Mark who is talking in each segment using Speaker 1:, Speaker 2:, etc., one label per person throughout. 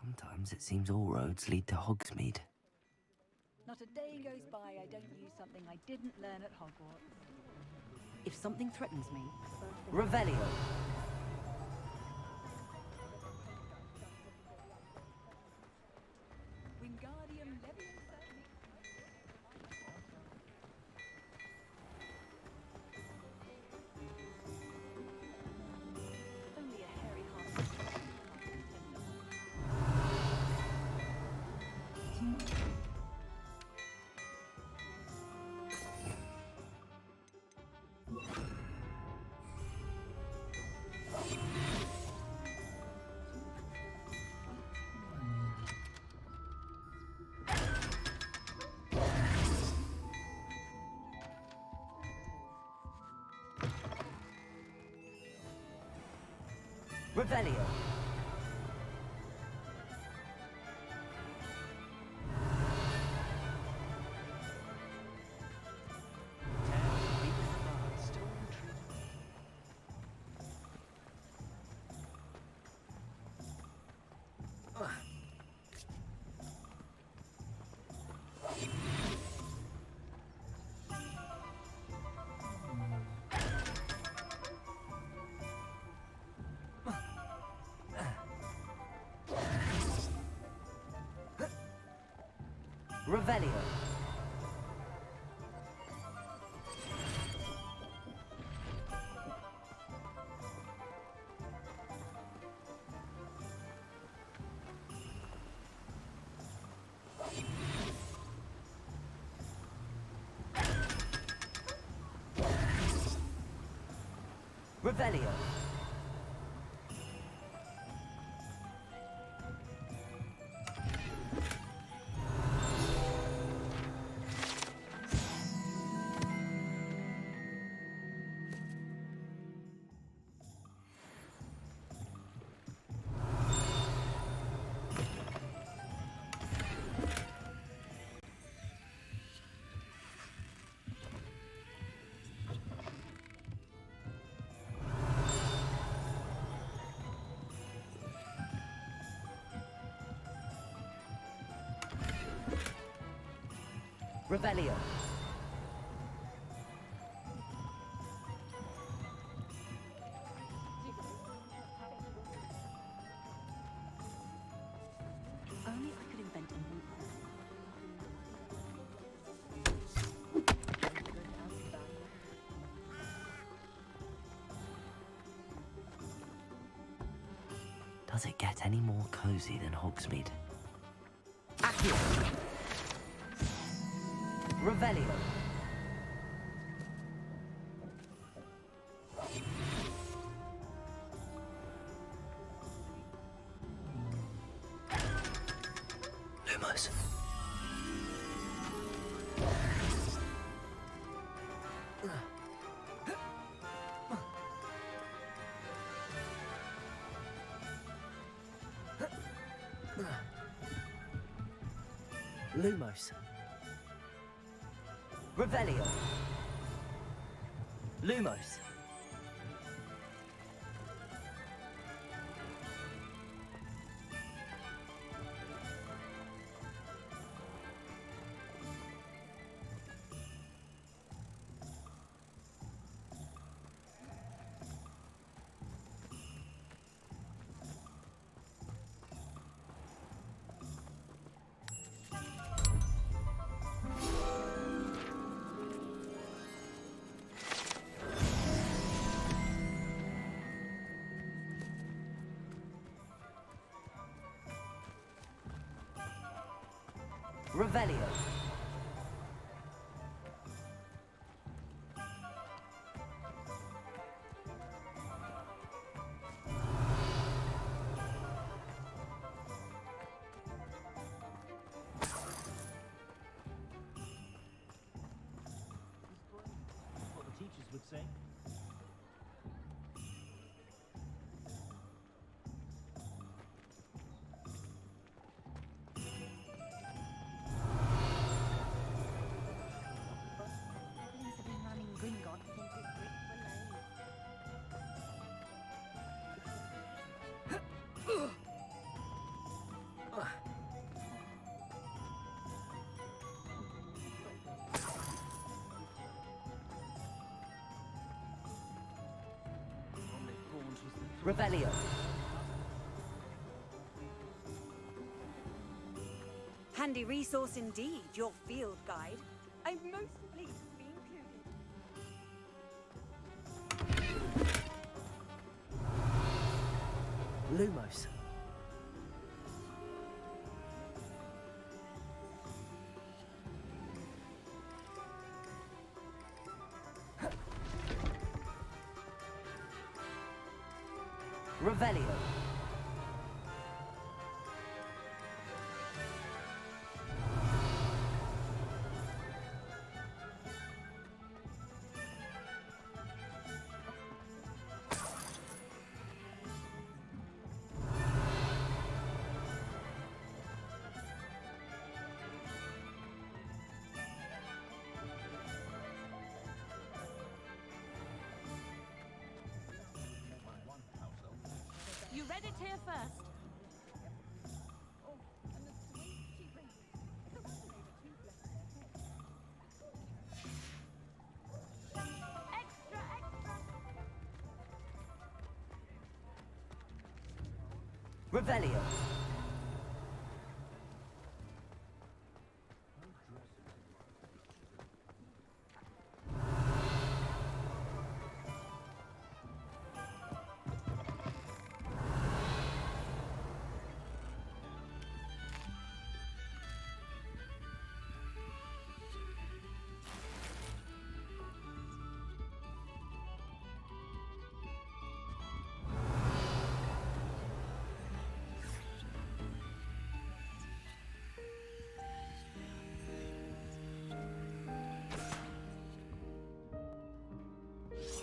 Speaker 1: Sometimes it seems all roads lead to Hogsmeade.
Speaker 2: Not a day goes by I don't use something I didn't learn at Hogwarts. If something threatens me, Revelio. Wingardium Leviosa. Only a hairy heart. Revelio. Revelio. Revelio. Revelio. If only I could invent a new
Speaker 1: Does it get any more cozy than Hogsmeade?
Speaker 2: Accio. Revelio.
Speaker 1: Lumos. Lumos.
Speaker 2: Revelio.
Speaker 1: Lumos.
Speaker 2: Revelio.
Speaker 3: What the teachers would say.
Speaker 1: Revelio.
Speaker 2: Handy resource indeed, your field guide. I'm most pleased to be included.
Speaker 1: Lumos. Revelio.
Speaker 2: You read it here first. Extra, extra.
Speaker 1: Revelio.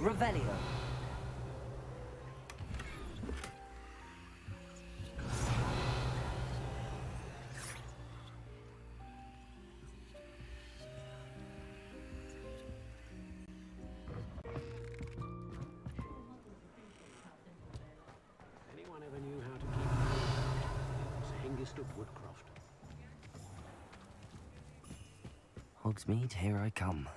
Speaker 1: Revelio.
Speaker 3: Anyone ever knew how to keep it was Hengist of Woodcroft.
Speaker 1: Hogsmeade, here I come.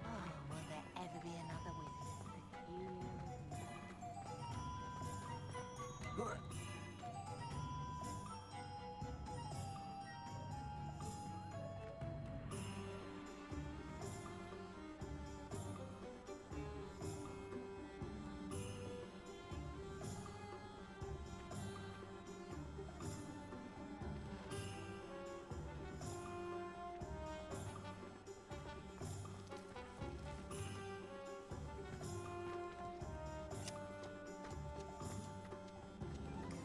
Speaker 2: Oh, will there ever be another with peculiar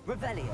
Speaker 1: Revelio.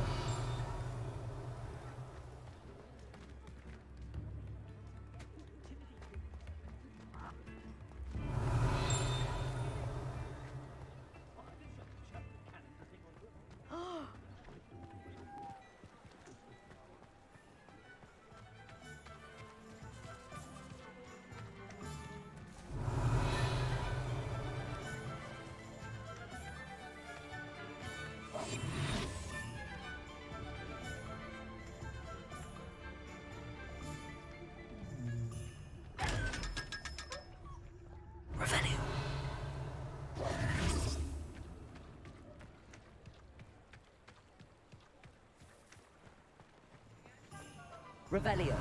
Speaker 1: Revelio. Revelio.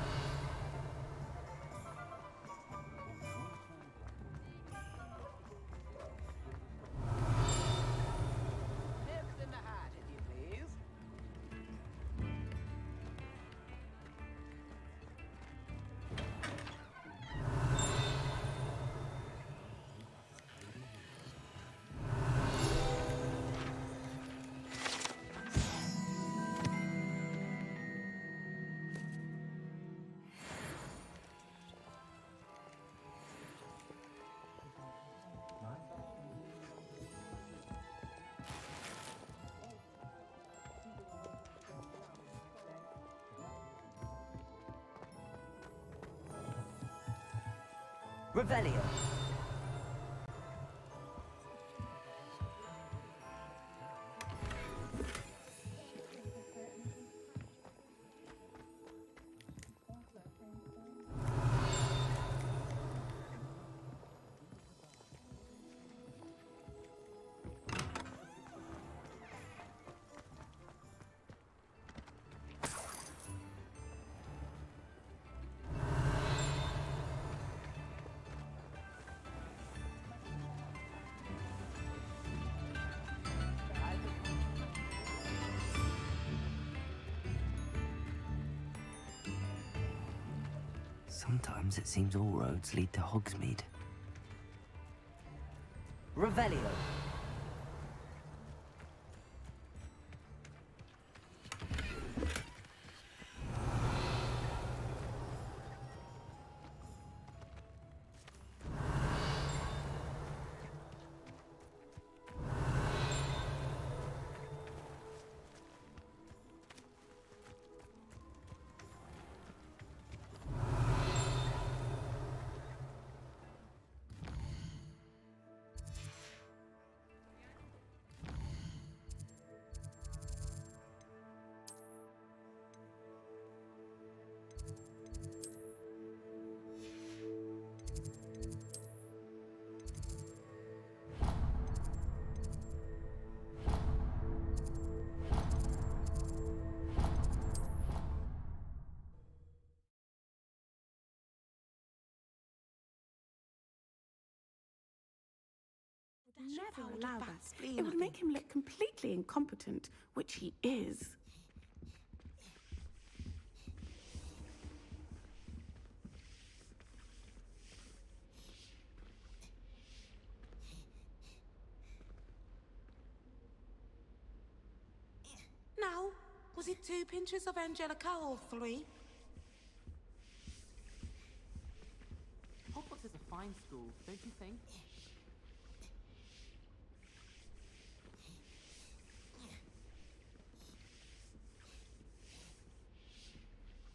Speaker 4: Nips in the hat, if you please.
Speaker 1: Revelio. Sometimes it seems all roads lead to Hogsmeade. Revelio.
Speaker 5: Never allow that. It would make him look completely incompetent, which he is.
Speaker 6: Now, was it 2 pinches of Angelica or 3?
Speaker 7: Hogwarts is a fine school, don't you think?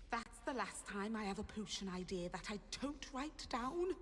Speaker 6: That's the last time I have a potion idea that I don't write down.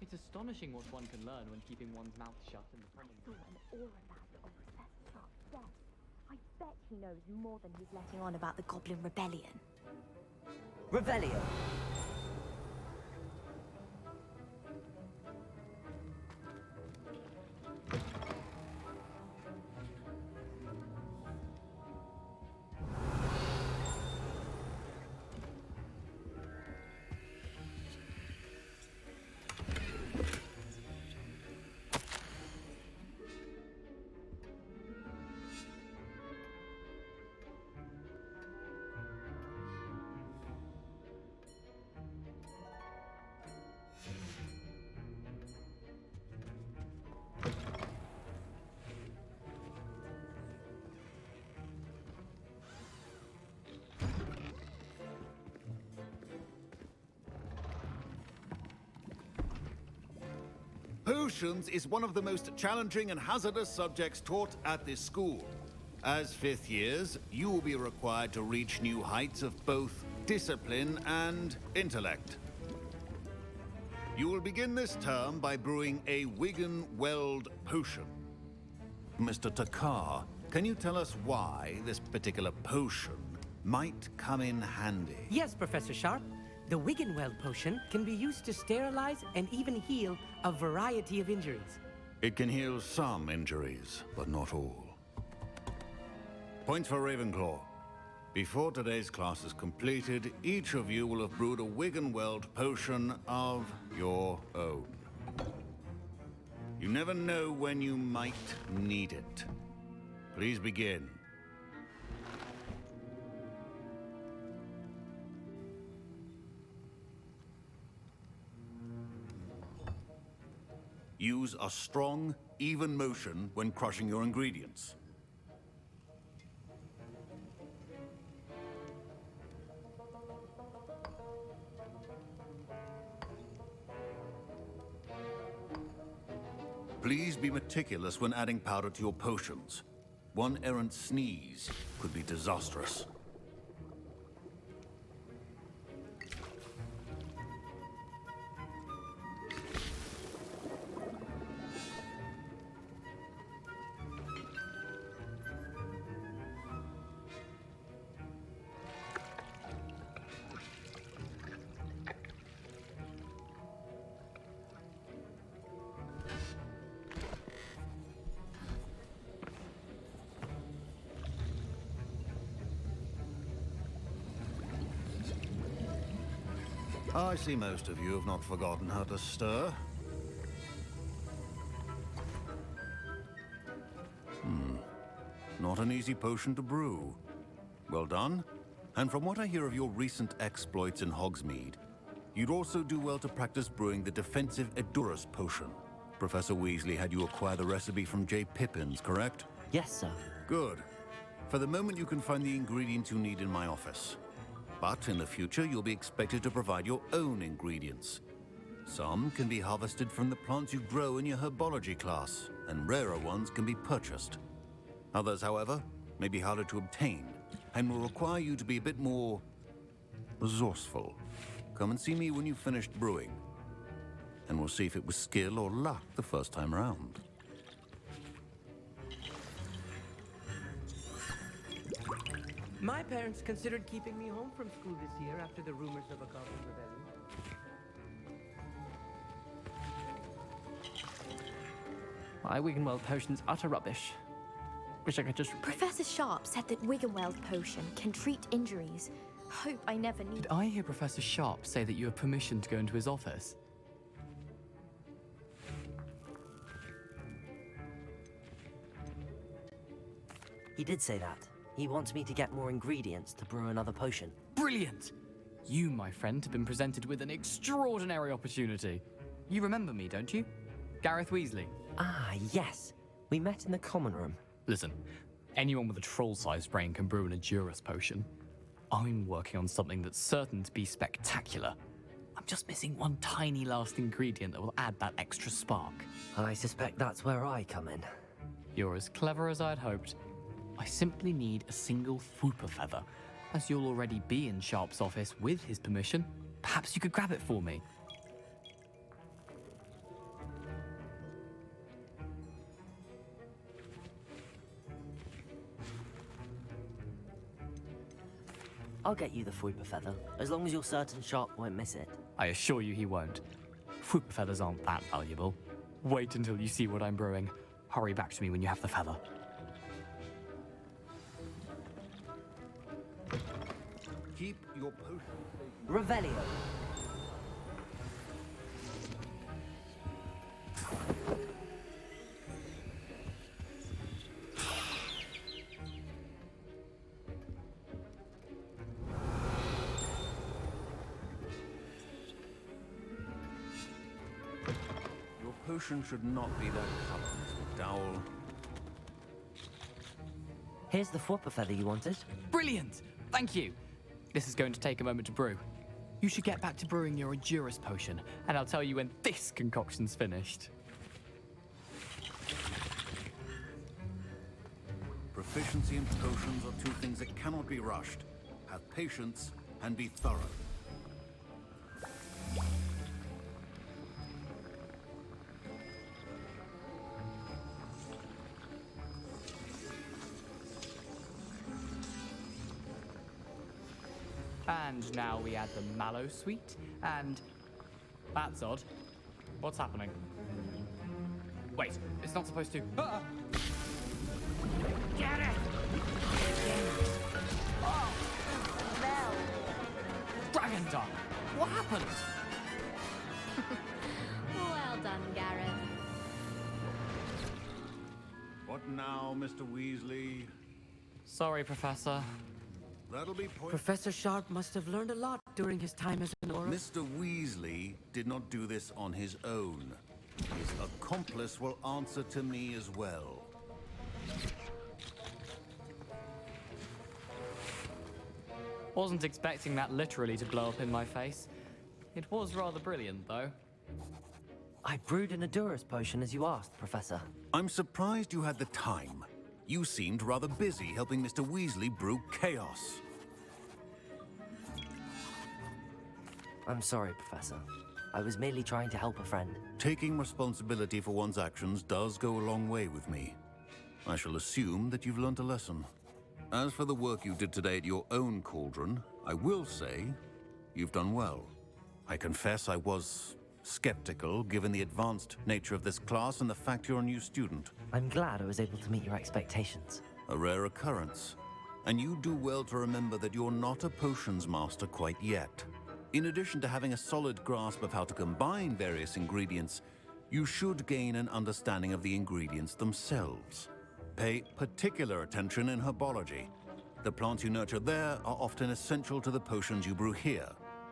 Speaker 7: It's astonishing what one can learn when keeping one's mouth shut in the common room.
Speaker 8: An aura of Professor Sharp's death. I bet he knows more than he's letting on about the Goblin Rebellion.
Speaker 1: Revelio.
Speaker 9: Potions is one of the most challenging and hazardous subjects taught at this school. As fifth years, you will be required to reach new heights of both discipline and intellect. You will begin this term by brewing a Wigan Weld potion. Mr. Takar, can you tell us why this particular potion might come in handy?
Speaker 10: Yes, Professor Sharp. The Wiggenweld potion can be used to sterilize and even heal a variety of injuries.
Speaker 9: It can heal some injuries, but not all. Points for Ravenclaw. Before today's class is completed, each of you will have brewed a Wiggenweld potion of your own. You never know when you might need it. Please begin. Use a strong, even motion when crushing your ingredients. Please be meticulous when adding powder to your potions. One errant sneeze could be disastrous. I see most of you have not forgotten how to stir. Not an easy potion to brew. Well done. And from what I hear of your recent exploits in Hogsmeade, you'd also do well to practice brewing the defensive Edurus potion. Professor Weasley had you acquire the recipe from J. Pippins, correct?
Speaker 1: Yes, sir.
Speaker 9: Good. For the moment, you can find the ingredients you need in my office. But in the future, you'll be expected to provide your own ingredients. Some can be harvested from the plants you grow in your herbology class, and rarer ones can be purchased. Others, however, may be harder to obtain, and will require you to be a bit more resourceful. Come and see me when you've finished brewing, and we'll see if it was skill or luck the first time around.
Speaker 10: My parents considered keeping me home from school this year after the rumors of a goblin rebellion.
Speaker 7: My Wiggenweld potion's utter rubbish. Wish I could just...
Speaker 8: Professor Sharp said that Wiggenweld potion can treat injuries. Hope I never need...
Speaker 7: Did I hear Professor Sharp say that you have permission to go into his office?
Speaker 1: He did say that. He wants me to get more ingredients to brew another potion.
Speaker 7: Brilliant! You, my friend, have been presented with an extraordinary opportunity. You remember me, don't you? Gareth Weasley.
Speaker 1: Ah, yes. We met in the common room.
Speaker 7: Listen, anyone with a troll-sized brain can brew an Edurus potion. I'm working on something that's certain to be spectacular. I'm just missing one tiny last ingredient that will add that extra spark.
Speaker 1: I suspect that's where I come in.
Speaker 7: You're as clever as I'd hoped. I simply need a single Fwooper feather. As you'll already be in Sharp's office with his permission, perhaps you could grab it for me.
Speaker 1: I'll get you the Fwooper feather, as long as you're certain Sharp won't miss it.
Speaker 7: I assure you he won't. Fwooper feathers aren't that valuable. Wait until you see what I'm brewing. Hurry back to me when you have the feather.
Speaker 9: Keep your potion.
Speaker 1: Revelio.
Speaker 9: Your potion should not be that color, Mr. McDowell.
Speaker 1: Here's the Fwooper feather you wanted.
Speaker 7: Brilliant! Thank you! This is going to take a moment to brew. You should get back to brewing your Edurus potion, and I'll tell you when this concoction's finished.
Speaker 9: Proficiency in potions are two things that cannot be rushed. Have patience and be thorough.
Speaker 7: And now we add the mallow sweet, and... That's odd. What's happening? Wait, it's not supposed to... Get it! Oh! happened?
Speaker 8: Well done, Gareth.
Speaker 9: What now, Mr. Weasley?
Speaker 7: Sorry, Professor.
Speaker 9: That'll be
Speaker 10: Professor Sharp must have learned a lot during his time as an Auror.
Speaker 9: Mr. Weasley did not do this on his own. His accomplice will answer to me as well.
Speaker 7: Wasn't expecting that literally to blow up in my face. It was rather brilliant, though.
Speaker 1: I brewed an Adurus potion as you asked, Professor.
Speaker 9: I'm surprised you had the time. You seemed rather busy helping Mr. Weasley brew chaos.
Speaker 1: I'm sorry, Professor. I was merely trying to help a friend.
Speaker 9: Taking responsibility for one's actions does go a long way with me. I shall assume that you've learnt a lesson. As for the work you did today at your own cauldron, I will say you've done well. I confess I was skeptical given the advanced nature of this class and the fact you're a new student.
Speaker 1: I'm glad I was able to meet your expectations.
Speaker 9: A rare occurrence. And you do well to remember that you're not a potions master quite yet. In addition to having a solid grasp of how to combine various ingredients, you should gain an understanding of the ingredients themselves. Pay particular attention in herbology. The plants you nurture there are often essential to the potions you brew here.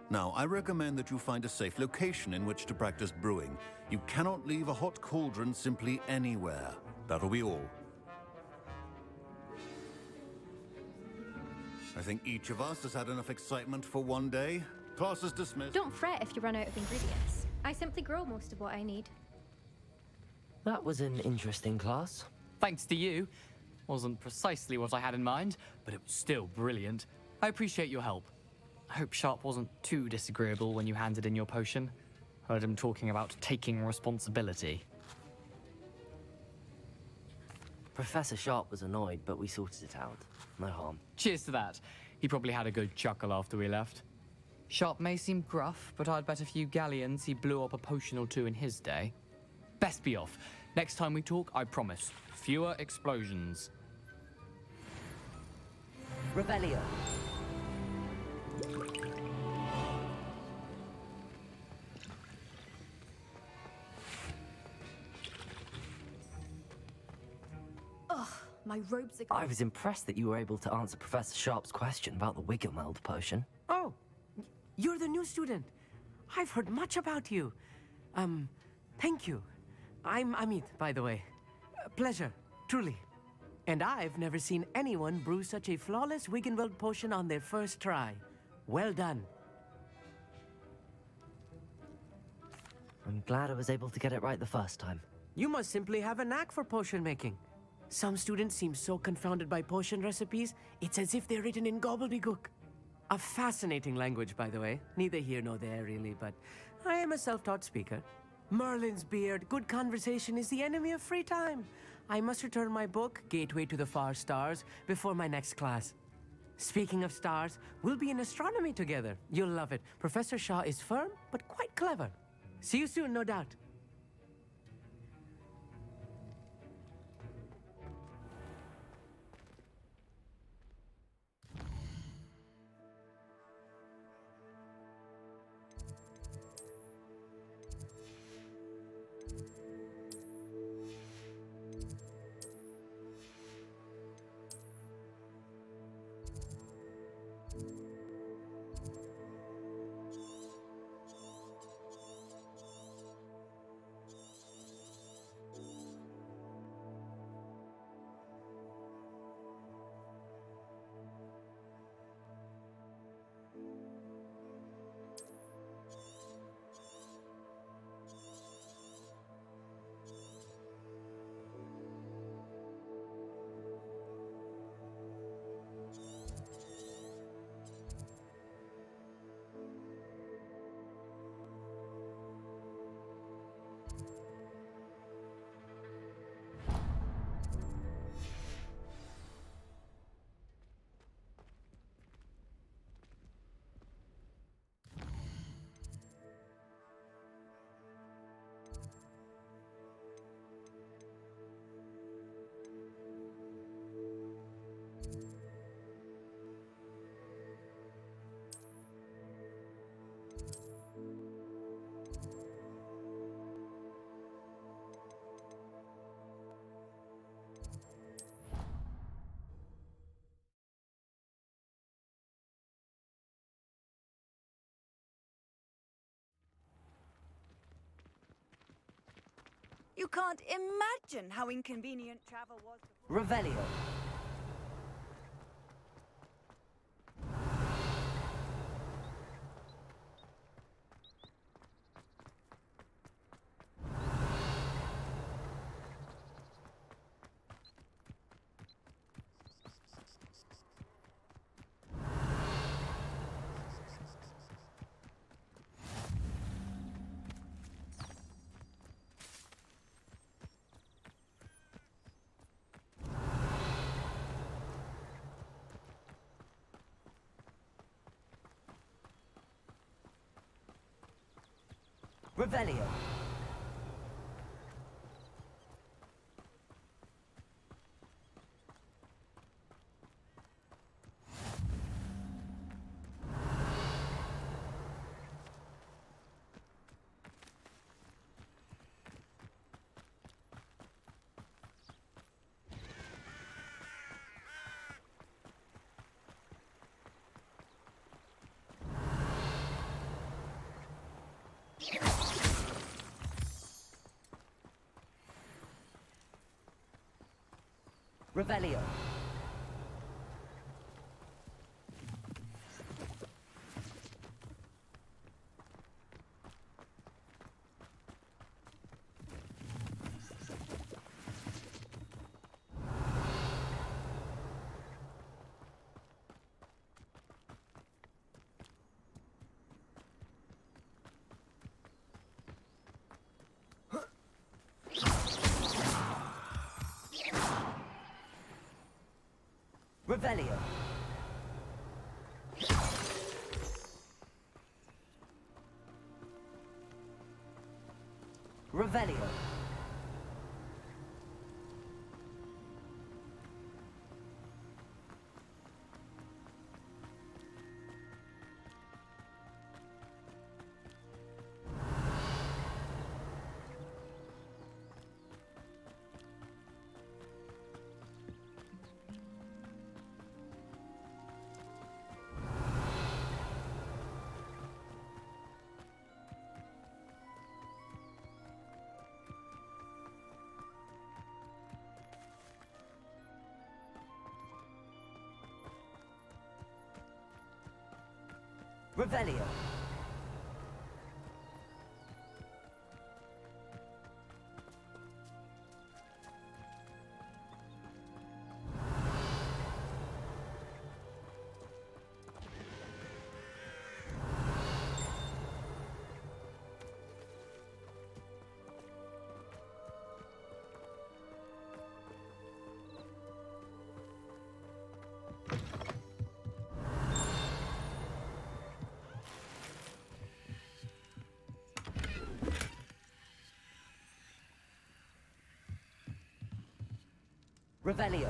Speaker 9: Now, I recommend that you find a safe location in which to practice brewing. You cannot leave a hot cauldron simply anywhere. That'll be all. I think each of us has had enough excitement for one day. Class is dismissed.
Speaker 8: Don't fret if you run out of ingredients. I simply grow most of what I need.
Speaker 1: That was an interesting class.
Speaker 7: Thanks to you. Wasn't precisely what I had in mind, but it was still brilliant. I appreciate your help. I hope Sharp wasn't too disagreeable when you handed in your potion. Heard him talking about taking responsibility.
Speaker 1: Professor Sharp was annoyed, but we sorted it out. No harm.
Speaker 7: Cheers to that. He probably had a good chuckle after we left. Sharp may seem gruff, but I'd bet a few galleons he blew up a potion or two in his day. Best be off. Next time we talk, I promise, fewer explosions.
Speaker 1: Revelio.
Speaker 8: My robes are
Speaker 1: I was impressed that you were able to answer Professor Sharp's question about the Wiggenweld potion.
Speaker 10: Oh, you're the new student. I've heard much about you. Thank you. I'm Amit, by the way. Pleasure, truly. And I've never seen anyone brew such a flawless Wiggenweld potion on their first try. Well done.
Speaker 1: I'm glad I was able to get it right the first time.
Speaker 10: You must simply have a knack for potion making. Some students seem so confounded by potion recipes, it's as if they're written in gobbledygook. A fascinating language, by the way. Neither here nor there, really, but I am a self-taught speaker. Merlin's beard, good conversation is the enemy of free time. I must return my book, Gateway to the Far Stars, before my next class. Speaking of stars, we'll be in astronomy together. You'll love it. Professor Shaw is firm, but quite clever. See you soon, no doubt.
Speaker 2: You can't imagine how inconvenient travel was before.
Speaker 1: Revelio. Revelio. Revelio. Revelio. Revelio. Revelio. Revelio.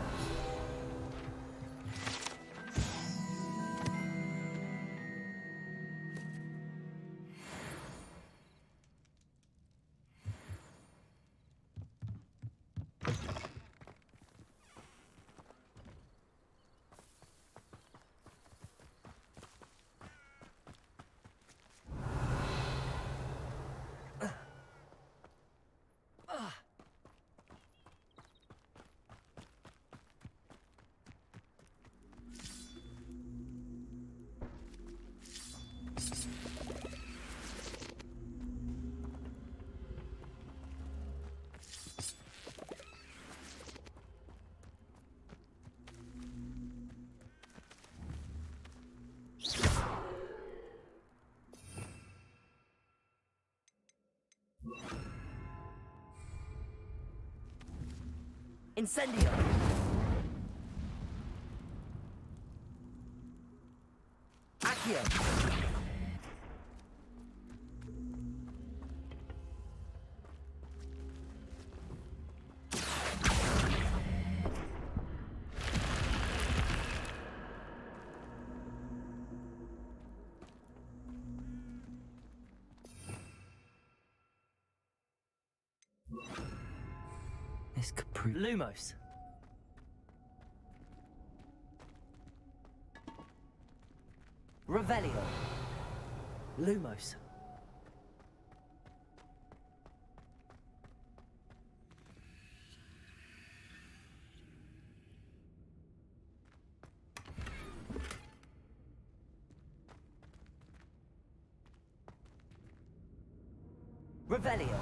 Speaker 1: Incendio. Accio. This could prove Lumos. Revelio. Lumos. Revelio.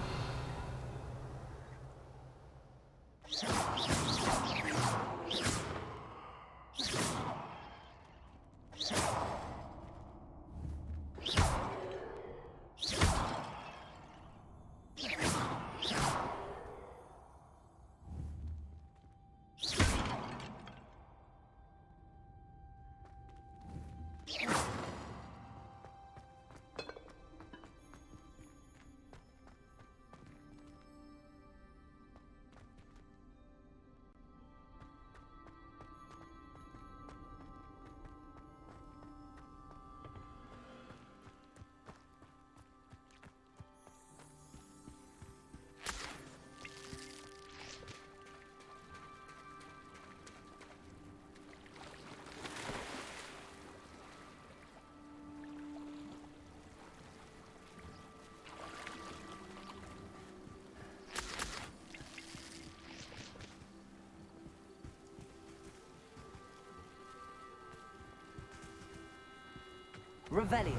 Speaker 1: Revelio.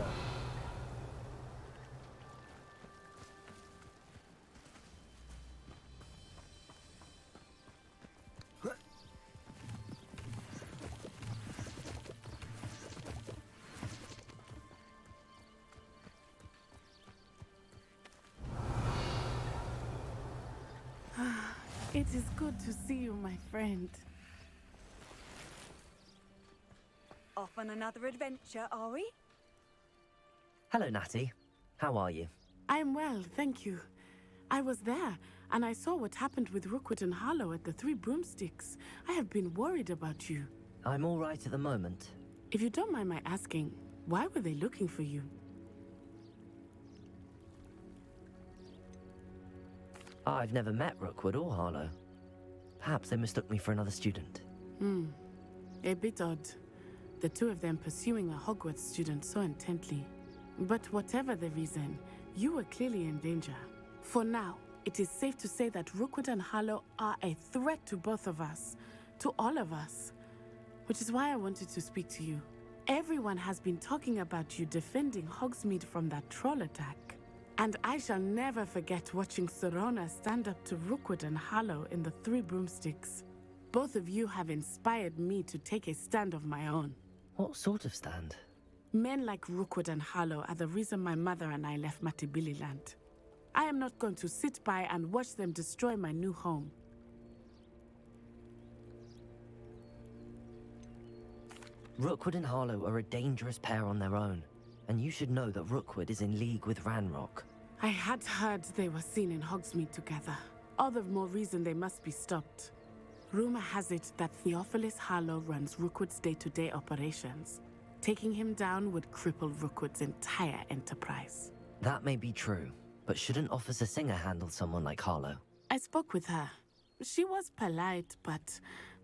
Speaker 5: It is good to see you, my friend.
Speaker 2: Off on another adventure, are we?
Speaker 1: Hello, Natty. How are you?
Speaker 5: I'm well, thank you. I was there, and I saw what happened with Rookwood and Harlow at the Three Broomsticks. I have been worried about you.
Speaker 1: I'm all right at the moment.
Speaker 5: If you don't mind my asking, why were they looking for you?
Speaker 1: I've never met Rookwood or Harlow. Perhaps they mistook me for another student.
Speaker 5: A bit odd. The two of them pursuing a Hogwarts student so intently. But whatever the reason, you were clearly in danger. For now, it is safe to say that Rookwood and Harlow are a threat to both of us, to all of us. Which is why I wanted to speak to you. Everyone has been talking about you defending Hogsmeade from that troll attack. And I shall never forget watching Serona stand up to Rookwood and Harlow in the Three Broomsticks. Both of you have inspired me to take a stand of my own.
Speaker 1: What sort of stand?
Speaker 5: Men like Rookwood and Harlow are the reason my mother and I left Matibili Land. I am not going to sit by and watch them destroy my new home.
Speaker 1: Rookwood and Harlow are a dangerous pair on their own, and you should know that Rookwood is in league with Ranrock.
Speaker 5: I had heard they were seen in Hogsmeade together. All the more reason they must be stopped. Rumor has it that Theophilus Harlow runs Rookwood's day-to-day operations. Taking him down would cripple Rookwood's entire enterprise.
Speaker 1: That may be true, but shouldn't Officer Singer handle someone like Harlow?
Speaker 5: I spoke with her. She was polite, but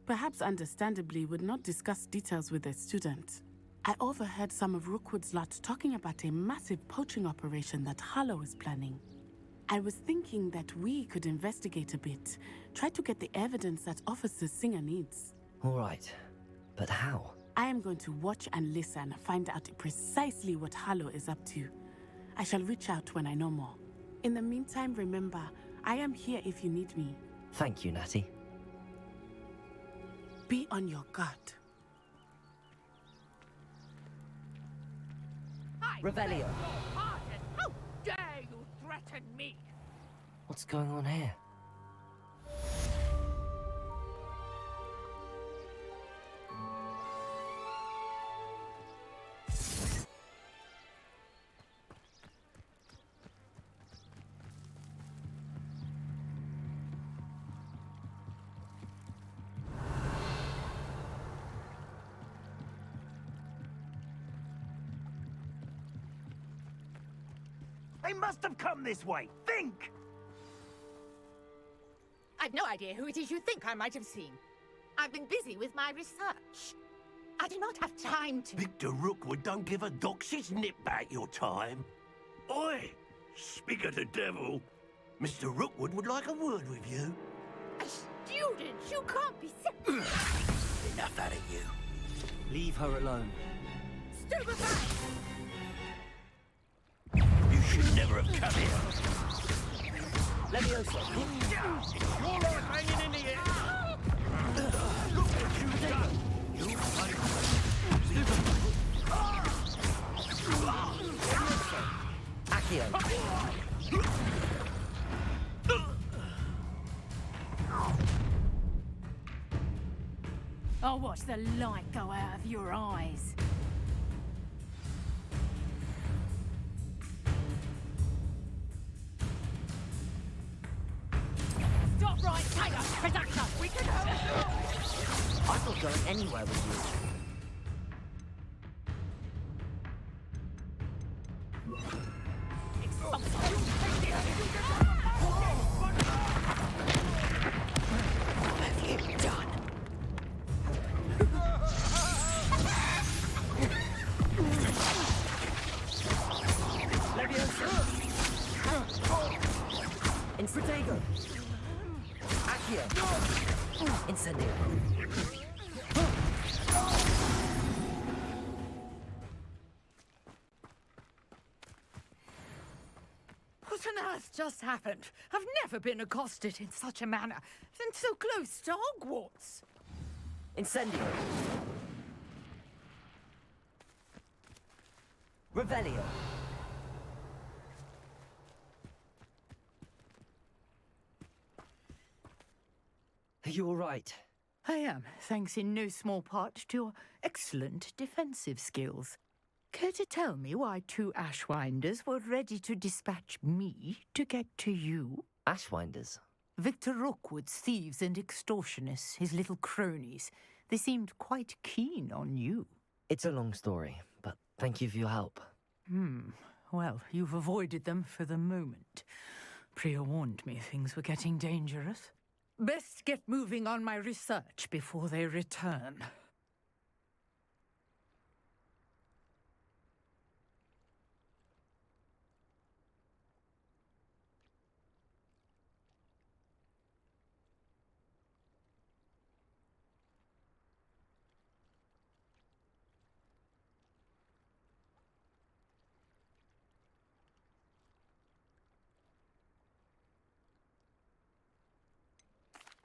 Speaker 5: perhaps understandably would not discuss details with a student. I overheard some of Rookwood's lot talking about a massive poaching operation that Harlow is planning. I was thinking that we could investigate a bit, try to get the evidence that Officer Singer needs.
Speaker 1: All right, but how?
Speaker 5: I am going to watch and listen, find out precisely what Harlow is up to. I shall reach out when I know more. In the meantime, remember, I am here if you need me.
Speaker 1: Thank you, Natty.
Speaker 5: Be on your guard.
Speaker 1: Revelio.
Speaker 4: How dare you threaten me?
Speaker 1: What's going on here?
Speaker 11: They must have come this way. Think!
Speaker 4: I've no idea who it is you think I might have seen. I've been busy with my research. I do not have time to...
Speaker 11: Victor Rookwood don't give a doxy's nip back your time. Oi! Speak of the devil. Mr. Rookwood would like a word with you.
Speaker 4: A student? You can't be...
Speaker 11: Enough out of you.
Speaker 1: Leave her alone.
Speaker 4: Stupefy!
Speaker 11: You should never have come here.
Speaker 10: Levioso.
Speaker 11: You're all hanging in the air. Look what you've done. You
Speaker 10: Accio.
Speaker 2: I'll watch the light go out of your eyes. Stop right, Taylor! Production! We can help!
Speaker 1: I'm not going anywhere with you.
Speaker 10: Infratago. Accio. Incendio.
Speaker 2: What on earth just happened? I've never been accosted in such a manner, and so close to Hogwarts.
Speaker 10: Incendio. Revelio.
Speaker 1: Are you all right?
Speaker 2: I am, thanks in no small part to your excellent defensive skills. Care to tell me why two Ashwinders were ready to dispatch me to get to you?
Speaker 1: Ashwinders?
Speaker 2: Victor Rookwood's thieves and extortionists, his little cronies. They seemed quite keen on you.
Speaker 1: It's a long story, but thank you for your help.
Speaker 2: Well, you've avoided them for the moment. Priya warned me things were getting dangerous. Best get moving on my research before they return.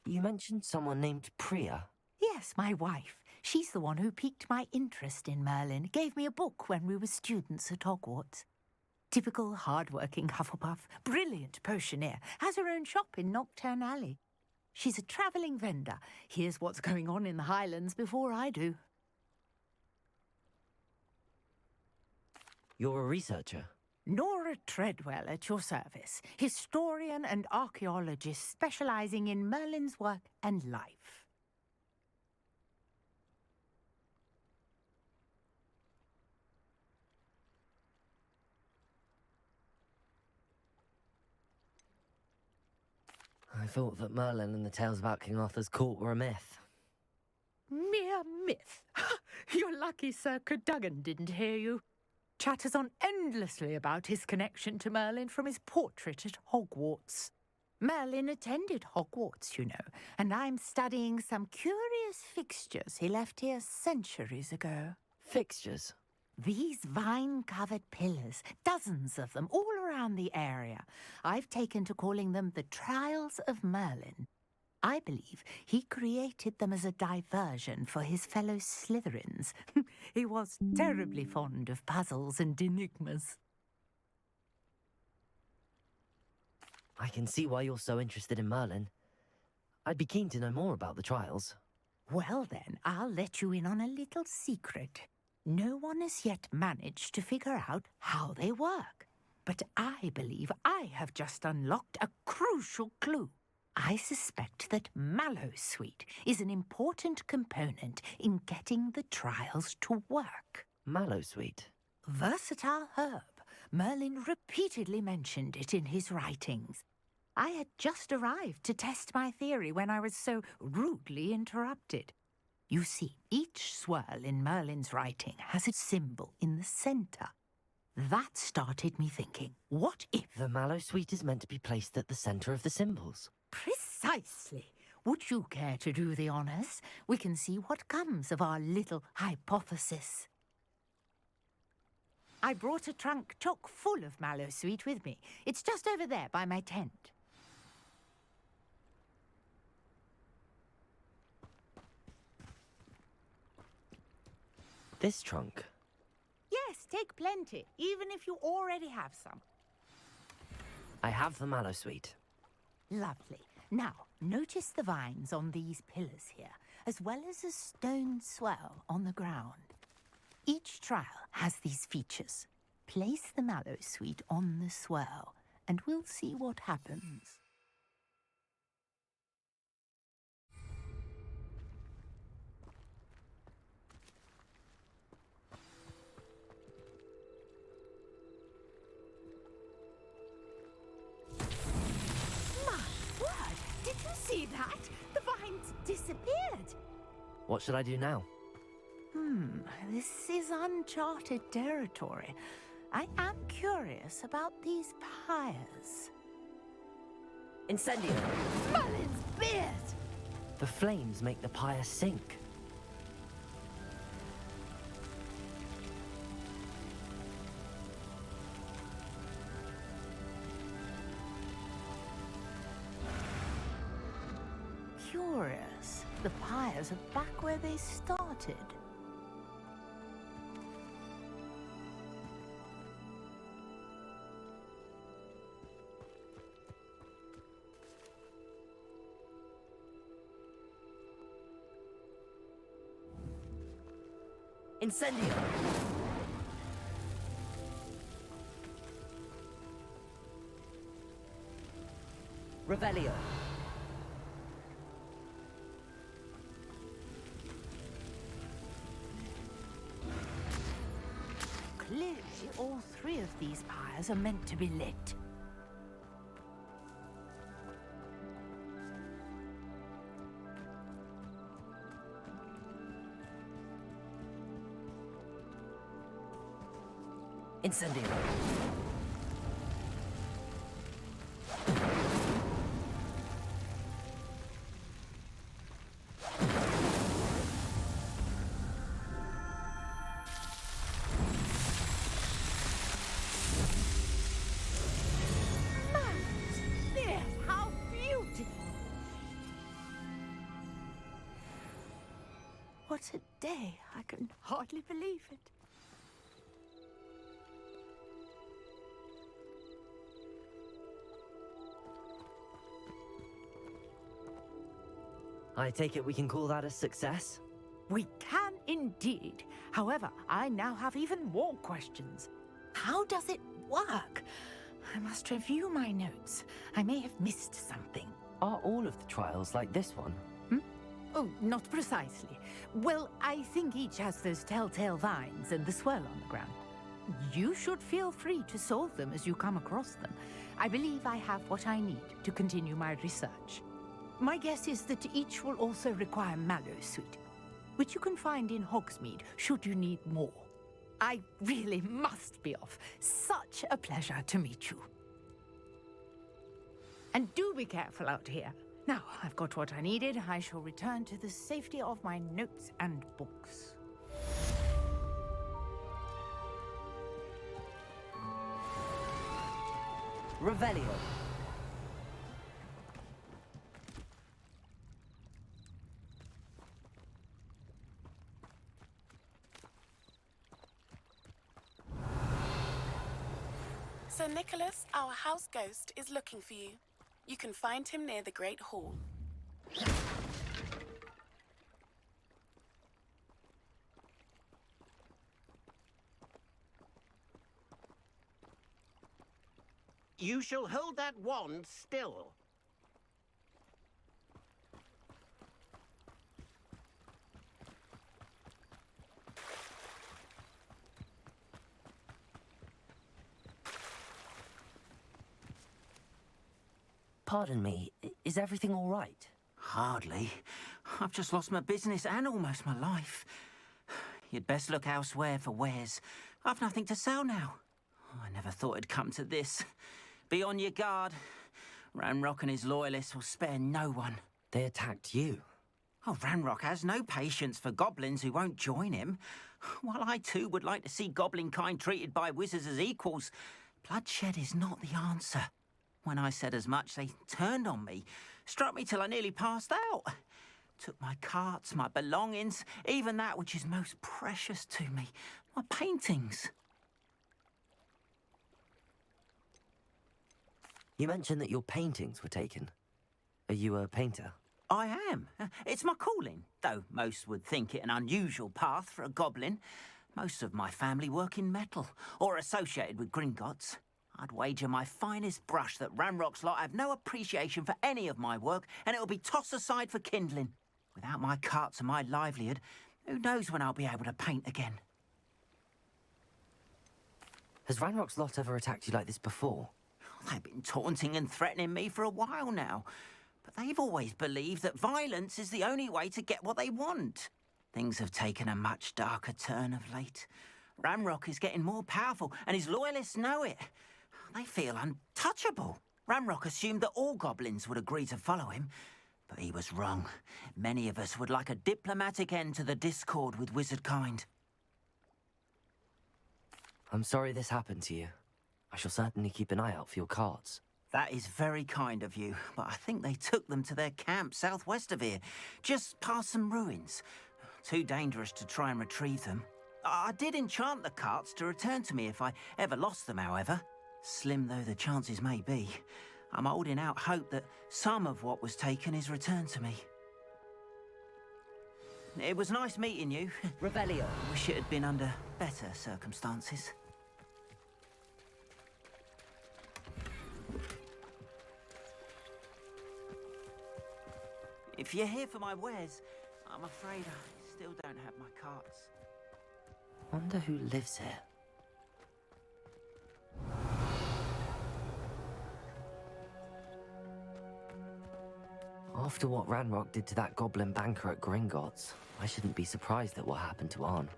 Speaker 1: You mentioned someone named Priya.
Speaker 2: Yes, my wife. She's the one who piqued my interest in Merlin. Gave me a book when we were students at Hogwarts. Typical hard-working Hufflepuff, brilliant potioneer, has her own shop in Knockturn Alley. She's a travelling vendor. Hears what's going on in the Highlands before I do.
Speaker 1: You're a researcher?
Speaker 2: Nora Treadwell at your service, historian and archaeologist specialising in Merlin's work and life.
Speaker 1: I thought that Merlin and the tales about King Arthur's court were a myth.
Speaker 2: Mere myth. You're lucky Sir Cadogan didn't hear you. Chatters on endlessly about his connection to Merlin from his portrait at Hogwarts. Merlin attended Hogwarts, you know, and I'm studying some curious fixtures he left here centuries ago.
Speaker 1: Fixtures?
Speaker 2: These vine-covered pillars, dozens of them, all around the area. I've taken to calling them the Trials of Merlin. I believe he created them as a diversion for his fellow Slytherins. He was terribly fond of puzzles and enigmas.
Speaker 1: I can see why you're so interested in Merlin. I'd be keen to know more about the trials.
Speaker 2: Well then, I'll let you in on a little secret. No one has yet managed to figure out how they work. But I believe I have just unlocked a crucial clue. I suspect that Mallowsweet is an important component in getting the trials to work.
Speaker 1: Mallowsweet?
Speaker 2: Versatile herb. Merlin repeatedly mentioned it in his writings. I had just arrived to test my theory when I was so rudely interrupted. You see, each swirl in Merlin's writing has a symbol in the centre. That started me thinking, what if...
Speaker 1: The Mallowsweet is meant to be placed at the centre of the symbols.
Speaker 2: Precisely. Would you care to do the honours? We can see what comes of our little hypothesis. I brought a trunk chock full of Mallowsweet with me. It's just over there by my tent.
Speaker 1: This trunk?
Speaker 2: Yes, take plenty, even if you already have some.
Speaker 1: I have the mallow sweet.
Speaker 2: Lovely. Now, notice the vines on these pillars here, as well as a stone swell on the ground. Each trial has these features. Place the mallow sweet on the swell, and we'll see what happens.
Speaker 4: My word! Did you see that? The vines disappeared.
Speaker 1: What should I do now?
Speaker 2: This is uncharted territory. I am curious about these pyres.
Speaker 1: Incendio!
Speaker 4: Merlin's beard!
Speaker 1: The flames make the pyre sink.
Speaker 2: Curious. The pyres are back where they started.
Speaker 1: Incendio! Revelio!
Speaker 2: Clearly, all three of these pyres are meant to be lit.
Speaker 1: Incendio!
Speaker 4: Yes, how beautiful!
Speaker 2: What a day. I can hardly believe it.
Speaker 1: I take it we can call that a success?
Speaker 2: We can indeed. However, I now have even more questions. How does it work? I must review my notes. I may have missed something.
Speaker 1: Are all of the trials like this one?
Speaker 2: Oh, not precisely. Well, I think each has those telltale vines and the swirl on the ground. You should feel free to solve them as you come across them. I believe I have what I need to continue my research. My guess is that each will also require mallow sweet, which you can find in Hogsmeade should you need more. I really must be off. Such a pleasure to meet you. And do be careful out here. Now, I've got what I needed. I shall return to the safety of my notes and books.
Speaker 1: Revelio!
Speaker 5: Sir Nicholas, our house ghost, is looking for you. You can find him near the Great Hall.
Speaker 3: You shall hold that wand still.
Speaker 1: Pardon me, is everything all right?
Speaker 12: Hardly. I've just lost my business and almost my life. You'd best look elsewhere for wares. I've nothing to sell now. I never thought it'd come to this. Be on your guard. Ranrock and his loyalists will spare no one.
Speaker 1: They attacked you.
Speaker 12: Oh, Ranrock has no patience for goblins who won't join him. While I too would like to see goblin kind treated by wizards as equals, bloodshed is not the answer. When I said as much, they turned on me, struck me till I nearly passed out. Took my carts, my belongings, even that which is most precious to me, my paintings.
Speaker 1: You mentioned that your paintings were taken. Are you a painter?
Speaker 12: I am. It's my calling, though most would think it an unusual path for a goblin. Most of my family work in metal, or associated with Gringotts. I'd wager my finest brush that Ranrock's lot have no appreciation for any of my work, and it'll be tossed aside for kindling. Without my carts and my livelihood, who knows when I'll be able to paint again?
Speaker 1: Has Ranrock's lot ever attacked you like this before?
Speaker 12: They've been taunting and threatening me for a while now, but they've always believed that violence is the only way to get what they want. Things have taken a much darker turn of late. Ranrock is getting more powerful, and his loyalists know it. They feel untouchable. Ranrock assumed that all goblins would agree to follow him, but he was wrong. Many of us would like a diplomatic end to the discord with wizard kind.
Speaker 1: I'm sorry this happened to you. I shall certainly keep an eye out for your carts.
Speaker 12: That is very kind of you, but I think they took them to their camp southwest of here, just past some ruins. Too dangerous to try and retrieve them. I did enchant the carts to return to me if I ever lost them, however. Slim though the chances may be, I'm holding out hope that some of what was taken is returned to me. It was nice meeting you.
Speaker 1: Revelio.
Speaker 12: Wish it had been under better circumstances. If you're here for my wares, I'm afraid I still don't have my carts.
Speaker 1: Wonder who lives here. After what Ranrock did to that goblin banker at Gringotts, I shouldn't be surprised at what happened to Arn.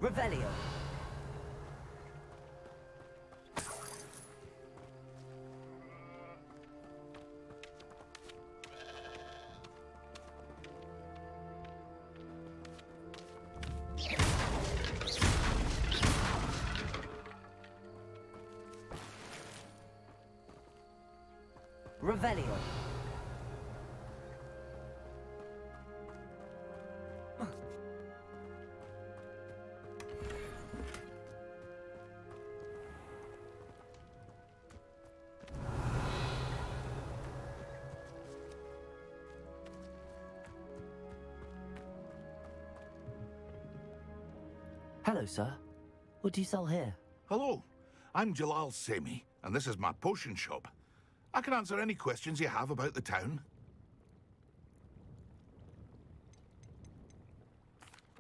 Speaker 1: Revelio. Revelio. Hello, sir. What do you sell here?
Speaker 13: Hello, I'm Jalal Semi, and this is my potion shop. I can answer any questions you have about the town.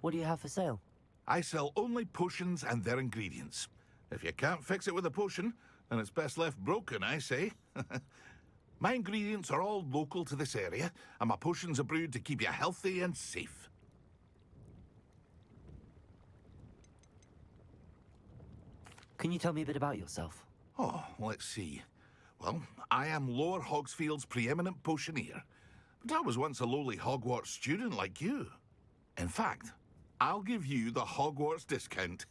Speaker 1: What do you have for sale?
Speaker 13: I sell only potions and their ingredients. If you can't fix it with a potion, then it's best left broken, I say. My ingredients are all local to this area, and my potions are brewed to keep you healthy and safe.
Speaker 1: Can you tell me a bit about yourself?
Speaker 13: Oh, let's see. Well, I am Lower Hogsfield's preeminent potioneer, but I was once a lowly Hogwarts student like you. In fact, I'll give you the Hogwarts discount.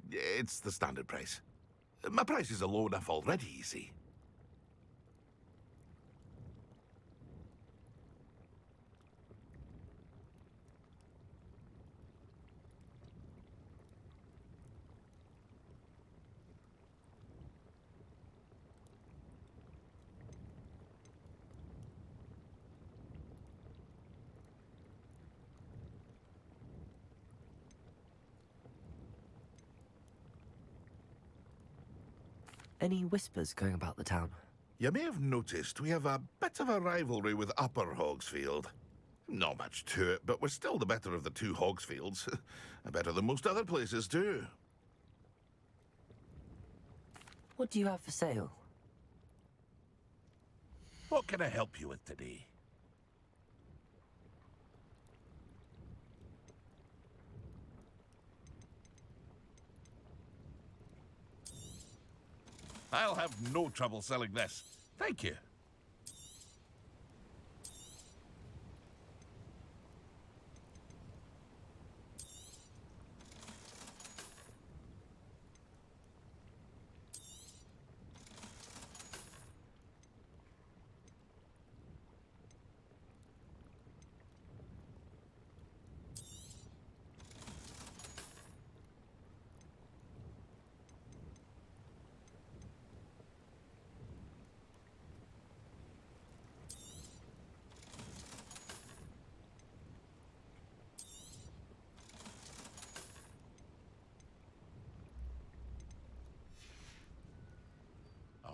Speaker 13: It's the standard price. My prices are low enough already, you see.
Speaker 1: Any whispers going about the town?
Speaker 13: You may have noticed we have a bit of a rivalry with Upper Hogsfield. Not much to it, but we're still the better of the two Hogsfields. Better than most other places, too.
Speaker 1: What do you have for sale?
Speaker 13: What can I help you with today? I'll have no trouble selling this. Thank you.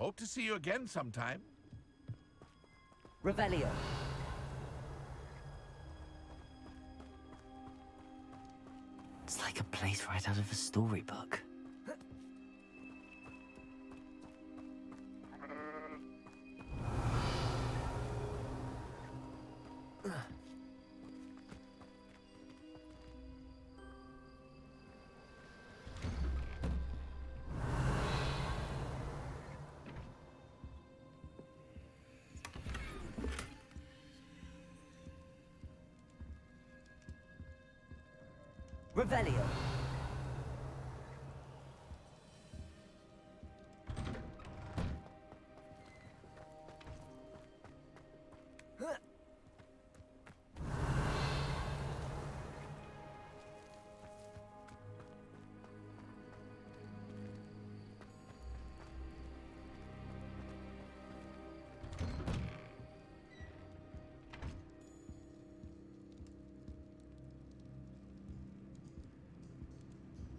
Speaker 13: Hope to see you again sometime.
Speaker 1: Revelio. It's like a place right out of a storybook. Revelio.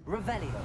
Speaker 1: Revelio.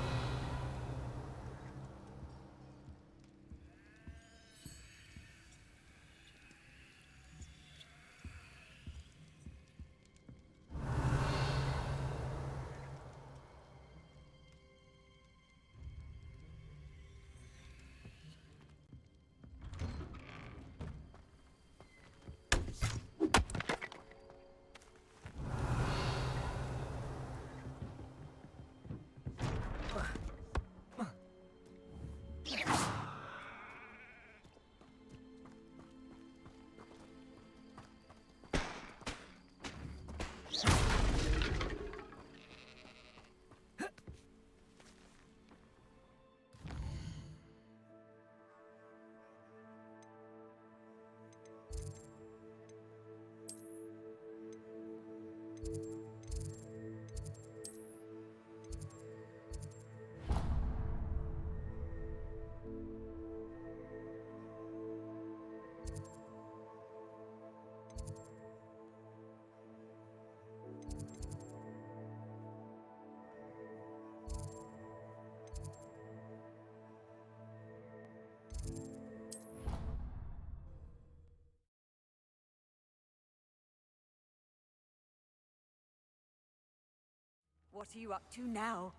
Speaker 14: What are you up to now?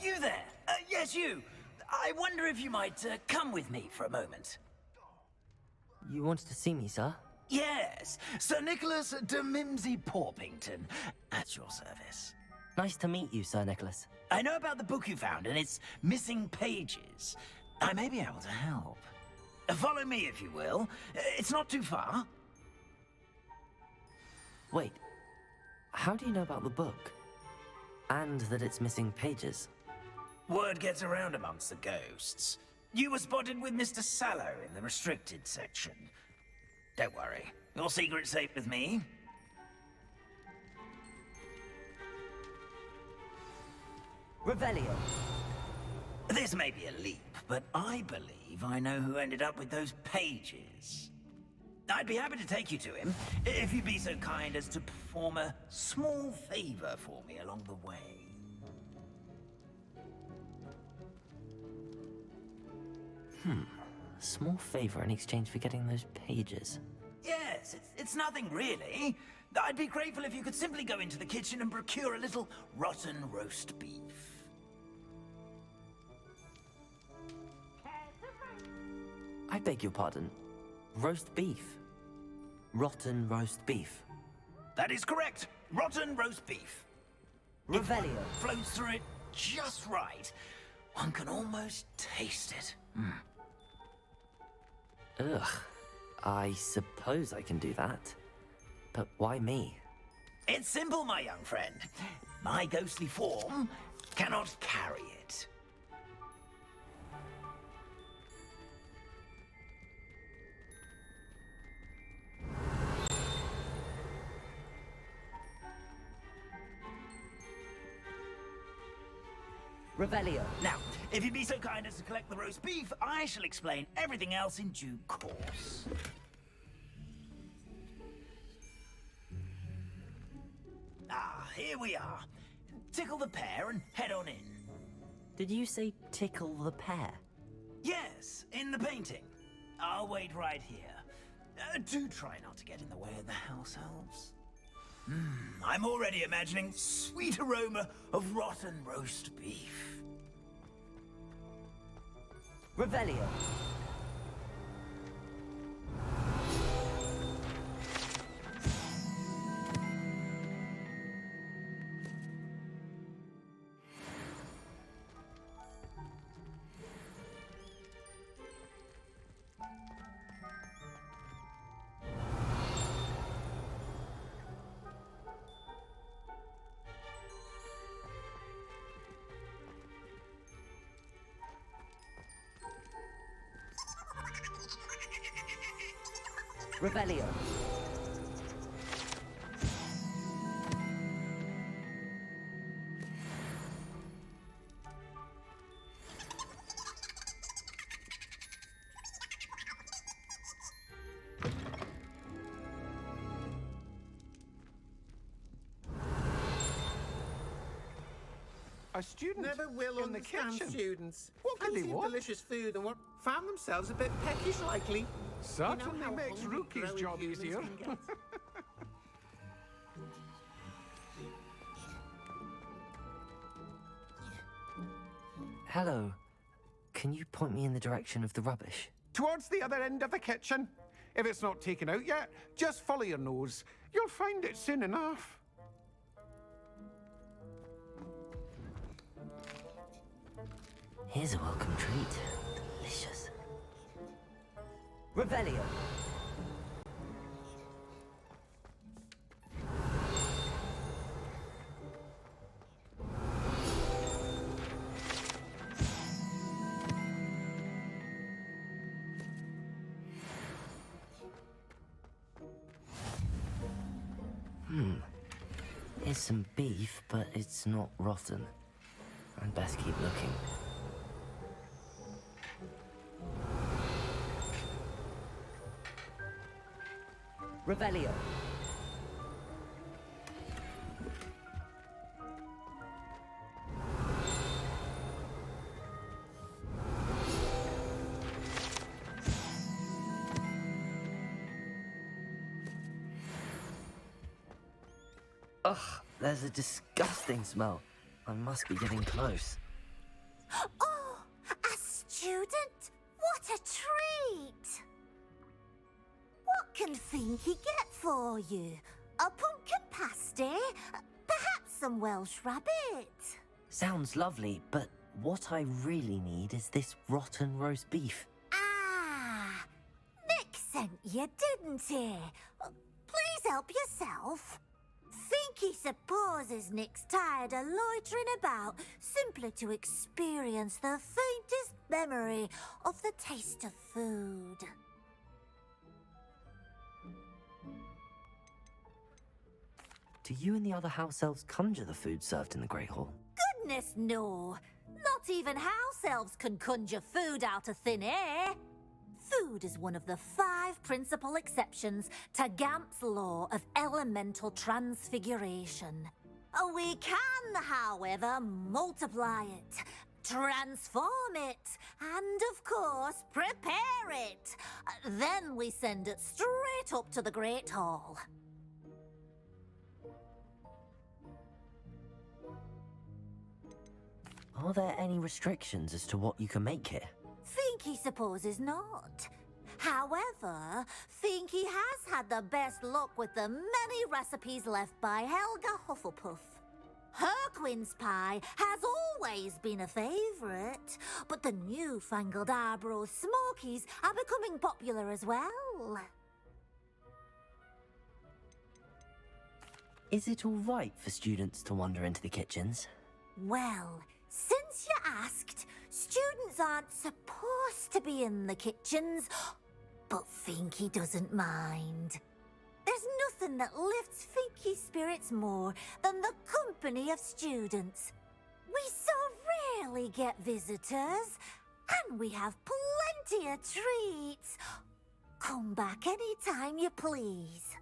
Speaker 15: You there? Yes, you. I wonder if you might come with me for a moment.
Speaker 1: You wanted to see me, sir?
Speaker 15: Yes, Sir Nicholas de Mimsy Porpington, at your service.
Speaker 1: Nice to meet you, Sir Nicholas.
Speaker 15: I know about the book you found and its missing pages. I may be able to help. Follow me, if you will. It's not too far.
Speaker 1: Wait, how do you know about the book? And that it's missing pages?
Speaker 15: Word gets around amongst the ghosts. You were spotted with Mr. Sallow in the restricted section. Don't worry, your secret's safe with me.
Speaker 1: Revelio.
Speaker 15: This may be a leap, but I believe I know who ended up with those pages. I'd be happy to take you to him, if you'd be so kind as to perform a small favor for me along the way.
Speaker 1: A small favor in exchange for getting those pages.
Speaker 15: Yes, it's nothing really. I'd be grateful if you could simply go into the kitchen and procure a little rotten roast beef.
Speaker 1: I beg your pardon. Roast beef? Rotten roast beef?
Speaker 15: That is correct. Rotten roast beef.
Speaker 1: Revelio.
Speaker 15: Floats through it just right. One can almost taste it.
Speaker 1: Ugh. I suppose I can do that. But why me?
Speaker 15: It's simple, my young friend. My ghostly form cannot carry it.
Speaker 1: Revelio.
Speaker 15: Now, if you'd be so kind as to collect the roast beef, I shall explain everything else in due course. here we are. Tickle the pear and head on in.
Speaker 1: Did you say tickle the pear?
Speaker 15: Yes, in the painting. I'll wait right here. Do try not to get in the way of the house elves. I'm already imagining sweet aroma of rotten roast beef.
Speaker 1: Revelio. Revelio.
Speaker 3: A student
Speaker 16: Never will
Speaker 3: in the
Speaker 16: understand
Speaker 3: kitchen.
Speaker 16: students.
Speaker 3: What could they
Speaker 16: Fancy of
Speaker 3: want?
Speaker 16: delicious food and what found themselves a bit peckish likely.
Speaker 3: Certainly
Speaker 16: how
Speaker 3: makes
Speaker 16: hungry
Speaker 3: Rookie's
Speaker 16: growing
Speaker 3: job
Speaker 16: humans
Speaker 3: easier.
Speaker 16: can get.
Speaker 1: Hello. Can you point me in the direction of the rubbish?
Speaker 3: Towards the other end of the kitchen. If it's not taken out yet, just follow your nose. You'll find it soon enough.
Speaker 1: Here's a welcome treat. Delicious. Revelio. Here's some beef, but it's not rotten. I'd best keep looking. Revelio. Ugh, there's a disgusting smell. I must be getting close.
Speaker 8: Oh, a student? What a treat! What can Finky get for you? A pumpkin pasty? Perhaps some Welsh rabbit?
Speaker 1: Sounds lovely, but what I really need is this rotten roast beef.
Speaker 8: Ah, Nick sent you, didn't he? Please help yourself. Finky supposes Nick's tired of loitering about simply to experience the faintest memory of the taste of food.
Speaker 1: Do you and the other house elves conjure the food served in the Great Hall?
Speaker 8: Goodness, no. Not even house elves can conjure food out of thin air. Food is one of the 5 principal exceptions to Gamp's law of elemental transfiguration. We can, however, multiply it, transform it, and, of course, prepare it. Then we send it straight up to the Great Hall.
Speaker 1: Are there any restrictions as to what you can make here?
Speaker 8: Finky supposes not. However, Finky has had the best luck with the many recipes left by Helga Hufflepuff. Her quince pie has always been a favourite, but the newfangled Arborough Smokies are becoming popular as well.
Speaker 1: Is it all right for students to wander into the kitchens?
Speaker 8: Well, since you asked, students aren't supposed to be in the kitchens, but Finky doesn't mind. There's nothing that lifts Finky's spirits more than the company of students. We so rarely get visitors, and we have plenty of treats. Come back any time you please.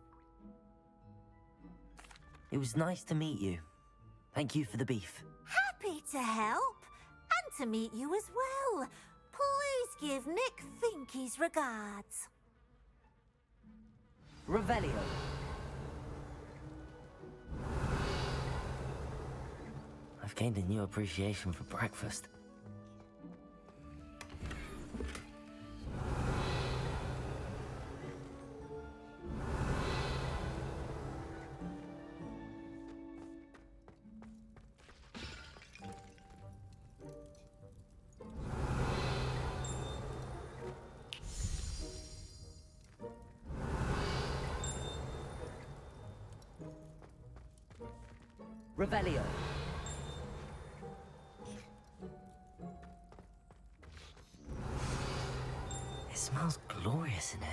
Speaker 1: It was nice to meet you. Thank you for the beef.
Speaker 8: Happy to help. And to meet you as well. Please give Nick Finky's regards.
Speaker 1: Revelio. I've gained a new appreciation for breakfast. Revelio. It smells glorious in here.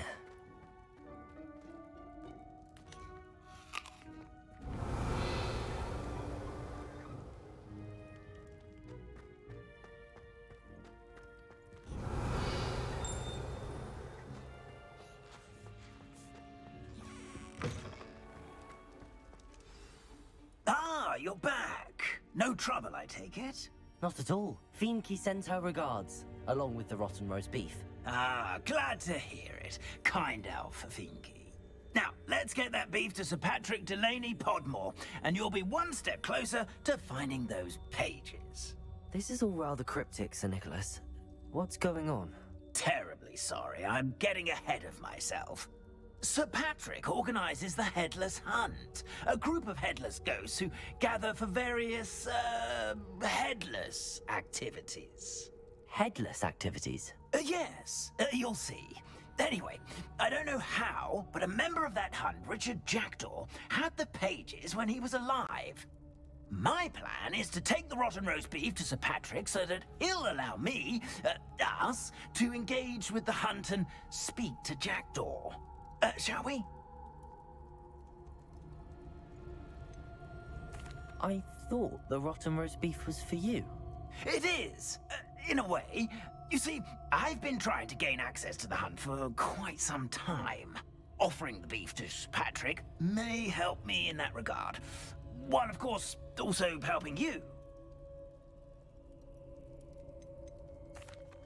Speaker 15: Ah, you're back. No trouble, I take it?
Speaker 1: Not at all. Finky sends her regards, along with the rotten roast beef.
Speaker 15: Ah, glad to hear it. Kind elf, Finky. Now, let's get that beef to Sir Patrick Delaney Podmore, and you'll be one step closer to finding those pages.
Speaker 1: This is all rather cryptic, Sir Nicholas. What's going on?
Speaker 15: Terribly sorry, I'm getting ahead of myself. Sir Patrick organizes the Headless Hunt, a group of headless ghosts who gather for various, headless activities.
Speaker 1: Headless activities?
Speaker 15: Yes, you'll see. Anyway, I don't know how, but a member of that hunt, Richard Jackdaw, had the pages when he was alive. My plan is to take the rotten roast beef to Sir Patrick so that he'll allow me, us, to engage with the hunt and speak to Jackdaw. Shall we?
Speaker 1: I thought the rotten roast beef was for you.
Speaker 15: It is, in a way. You see, I've been trying to gain access to the hunt for quite some time. Offering the beef to Patrick may help me in that regard. While, of course, also helping you.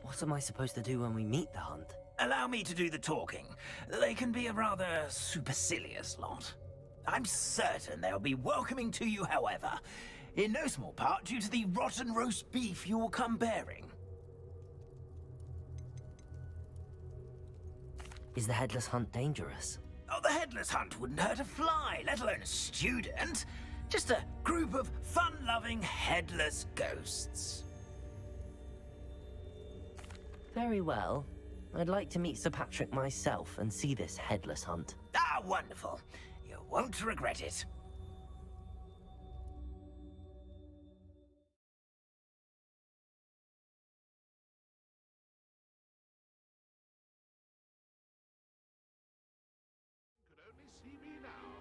Speaker 1: What am I supposed to do when we meet the hunt?
Speaker 15: Allow me to do the talking. They can be a rather supercilious lot. I'm certain they'll be welcoming to you, however, in no small part due to the rotten roast beef you'll come bearing.
Speaker 1: Is the headless hunt dangerous?
Speaker 15: Oh, the headless hunt wouldn't hurt a fly, let alone a student. Just a group of fun-loving headless ghosts.
Speaker 1: Very well. I'd like to meet Sir Patrick myself and see this headless hunt.
Speaker 15: Ah, wonderful. You won't regret it.
Speaker 13: Could only see me now.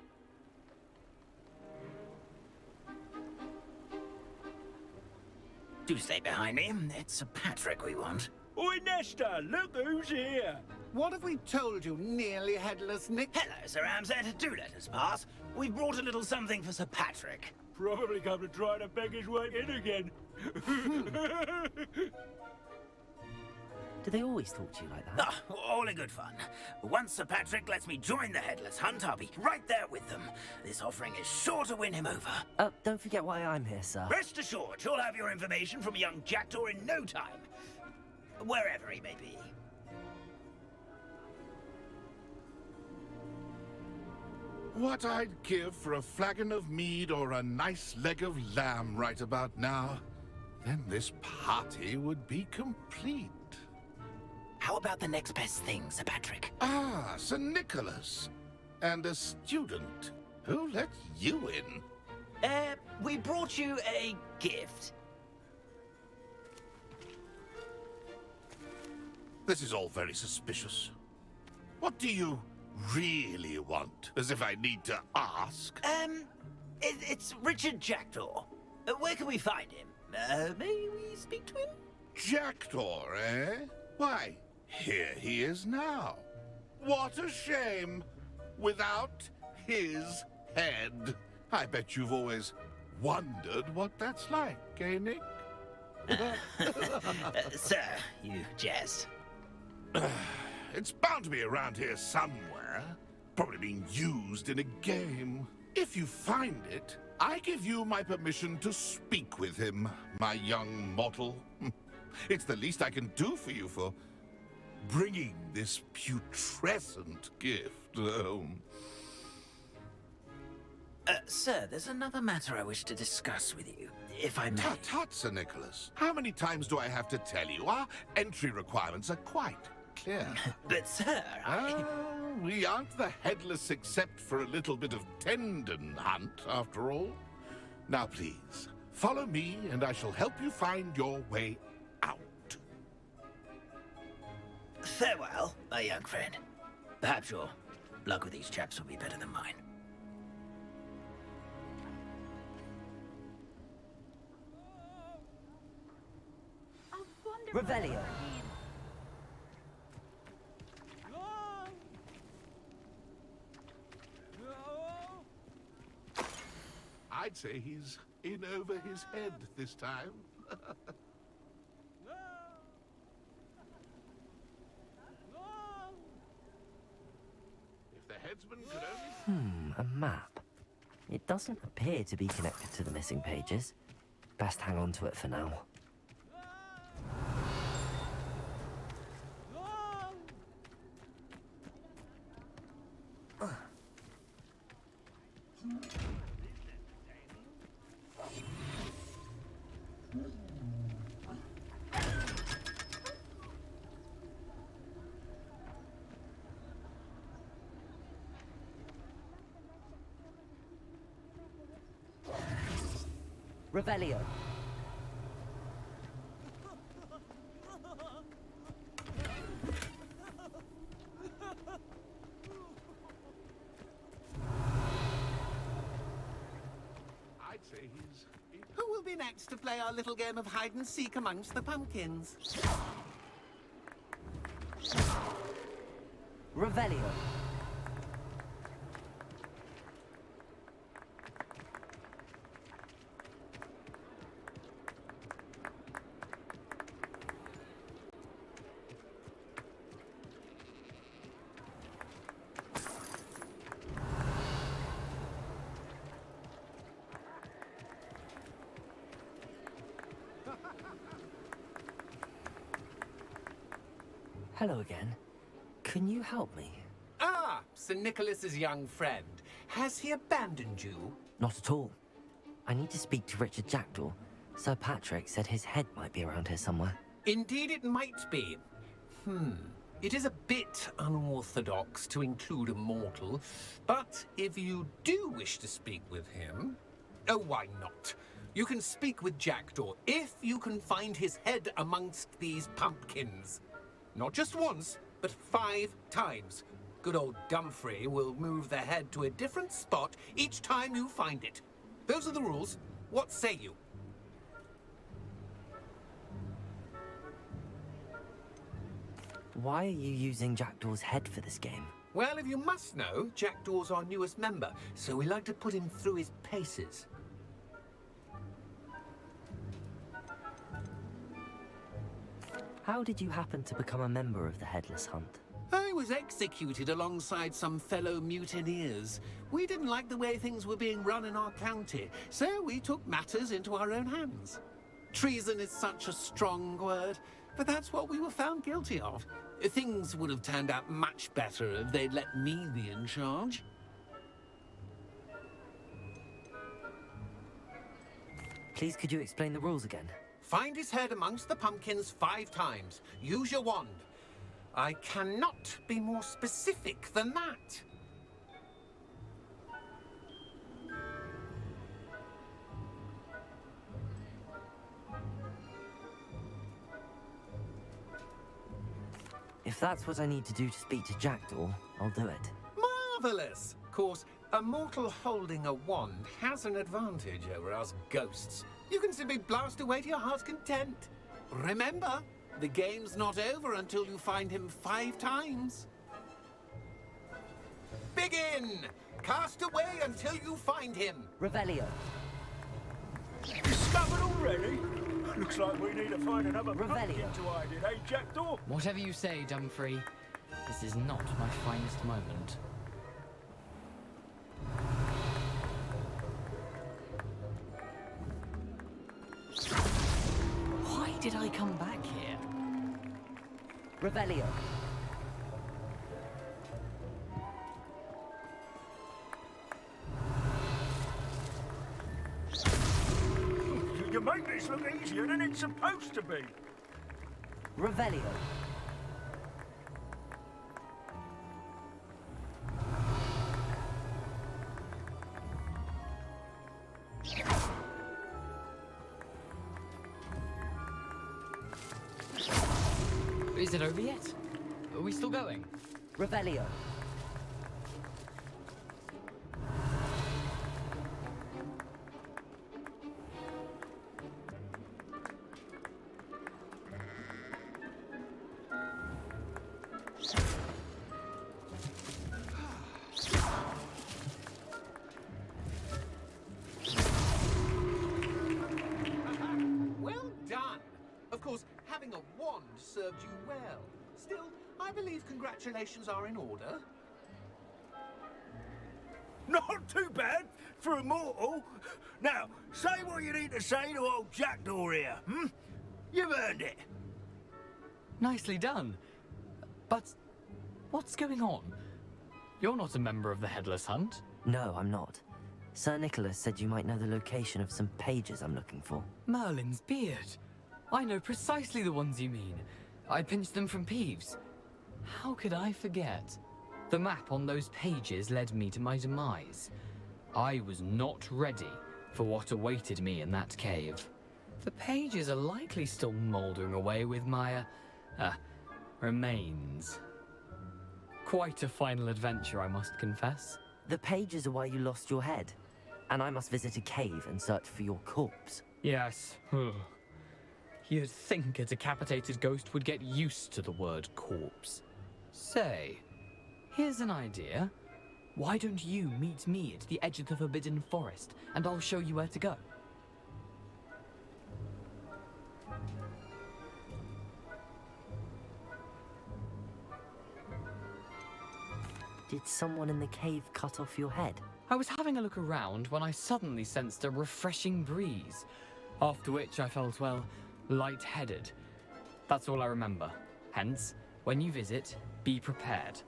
Speaker 15: Do stay behind me. It's Sir Patrick we want.
Speaker 16: Oi, Nesta, look who's here. What have we told you, nearly headless Nick?
Speaker 15: Hello, Sir Ramsed. Do let us pass. We've brought a little something for Sir Patrick.
Speaker 16: Probably come to try to beg his way in again.
Speaker 1: Do they always talk to you like that?
Speaker 15: Ah, all in good fun. Once Sir Patrick lets me join the Headless Hunt, I'll be right there with them. This offering is sure to win him over.
Speaker 1: Don't forget why I'm here, sir.
Speaker 15: Rest assured, you'll have your information from young Jackdaw in no time. Wherever he may be.
Speaker 13: What I'd give for a flagon of mead or a nice leg of lamb right about now. Then this party would be complete.
Speaker 15: How about the next best thing, Sir Patrick?
Speaker 13: Ah, Sir Nicholas. And a student. Who let you in?
Speaker 15: We brought you a gift.
Speaker 13: This is all very suspicious. What do you really want? As if I need to ask.
Speaker 15: It's Richard Jackdaw. Where can we find him? May we speak to him?
Speaker 13: Jackdaw, eh? Why, here he is now. What a shame. Without his head. I bet you've always wondered what that's like, eh, Nick?
Speaker 15: Sir, you jest.
Speaker 13: It's bound to be around here somewhere. Probably being used in a game. If you find it, I give you my permission to speak with him, my young mortal. It's the least I can do for you for bringing this putrescent gift home.
Speaker 15: Sir, there's another matter I wish to discuss with you, if I may.
Speaker 13: Tut, Sir Nicholas. How many times do I have to tell you? Our entry requirements are quite clear.
Speaker 15: But, sir,
Speaker 13: we aren't the headless except for a little bit of tendon hunt, after all. Now, please, follow me, and I shall help you find your way out.
Speaker 15: Farewell, my young friend. Perhaps your luck with these chaps will be better than mine.
Speaker 1: Revelio.
Speaker 13: I'd say he's in over his head this time. If the headsman could only...
Speaker 1: A map. It doesn't appear to be connected to the missing pages. Best hang on to it for now. Revelio.
Speaker 13: I'd say he's...
Speaker 16: Who will be next to play our little game of hide and seek amongst the pumpkins?
Speaker 1: Revelio. Hello again. Can you help me?
Speaker 16: Ah, Sir Nicholas's young friend. Has he abandoned you?
Speaker 1: Not at all. I need to speak to Richard Jackdaw. Sir Patrick said his head might be around here somewhere.
Speaker 16: Indeed it might be. It is a bit unorthodox to include a mortal, but if you do wish to speak with him... Oh, why not? You can speak with Jackdaw if you can find his head amongst these pumpkins. Not just once, but 5 times. Good old Dumfrey will move the head to a different spot each time you find it. Those are the rules. What say you?
Speaker 1: Why are you using Jackdaw's head for this game?
Speaker 16: Well, if you must know, Jackdaw's our newest member, so we like to put him through his paces.
Speaker 1: How did you happen to become a member of the Headless Hunt?
Speaker 16: I was executed alongside some fellow mutineers. We didn't like the way things were being run in our county, so we took matters into our own hands. Treason is such a strong word, but that's what we were found guilty of. Things would have turned out much better if they'd let me be in charge.
Speaker 1: Please, could you explain the rules again?
Speaker 16: Find his head amongst the pumpkins 5 times. Use your wand. I cannot be more specific than that.
Speaker 1: If that's what I need to do to speak to Jackdaw, I'll do it.
Speaker 16: Marvelous! Of course, a mortal holding a wand has an advantage over us ghosts. You can simply blast away to your heart's content. Remember, the game's not over until you find him 5 times. Begin! Cast away until you find him.
Speaker 1: Revelio.
Speaker 11: Discovered already? Looks like we need to find another pumpkin to hide in, eh, Jackdaw?
Speaker 7: Whatever you say, Dumfrey. This is not my finest moment. Why did I come back here?
Speaker 1: Revelio.
Speaker 11: You make this look easier than it's supposed to be.
Speaker 1: Revelio.
Speaker 7: Is it over yet? Are we still going?
Speaker 1: Revelio.
Speaker 16: Well done. Of course, having a wand served you well. Still, I believe congratulations are in order.
Speaker 11: Not too bad for a mortal. Now, say what you need to say to old Jackdaw here, hmm? You've earned it.
Speaker 7: Nicely done. But what's going on? You're not a member of the Headless Hunt.
Speaker 1: No, I'm not. Sir Nicholas said you might know the location of some pages I'm looking for.
Speaker 7: Merlin's beard. I know precisely the ones you mean. I pinched them from Peeves. How could I forget? The map on those pages led me to my demise. I was not ready for what awaited me in that cave. The pages are likely still mouldering away with my, remains. Quite a final adventure, I must confess.
Speaker 1: The pages are why you lost your head, and I must visit a cave and search for your corpse.
Speaker 7: Yes. You'd think a decapitated ghost would get used to the word corpse. Say, here's an idea. Why don't you meet me at the edge of the Forbidden Forest, and I'll show you where to go?
Speaker 1: Did someone in the cave cut off your head?
Speaker 7: I was having a look around when I suddenly sensed a refreshing breeze, after which I felt, well, lightheaded. That's all I remember. Hence, when you visit, be prepared.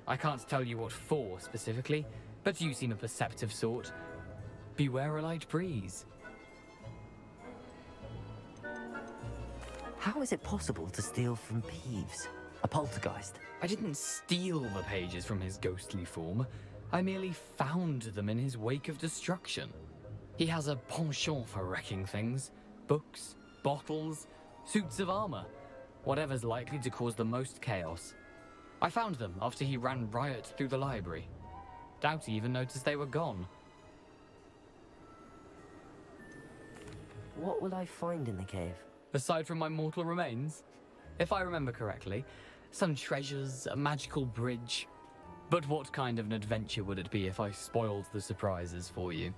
Speaker 7: I can't tell you what for specifically, but you seem a perceptive sort. Beware a light breeze.
Speaker 1: How is it possible to steal from Peeves? A poltergeist?
Speaker 7: I didn't steal the pages from his ghostly form. I merely found them in his wake of destruction. He has a penchant for wrecking things. Books, bottles, suits of armor. Whatever's likely to cause the most chaos. I found them after he ran riot through the library. Doubt he even noticed they were gone.
Speaker 1: What will I find in the cave?
Speaker 7: Aside from my mortal remains? If I remember correctly, some treasures, a magical bridge. But what kind of an adventure would it be if I spoiled the surprises for you?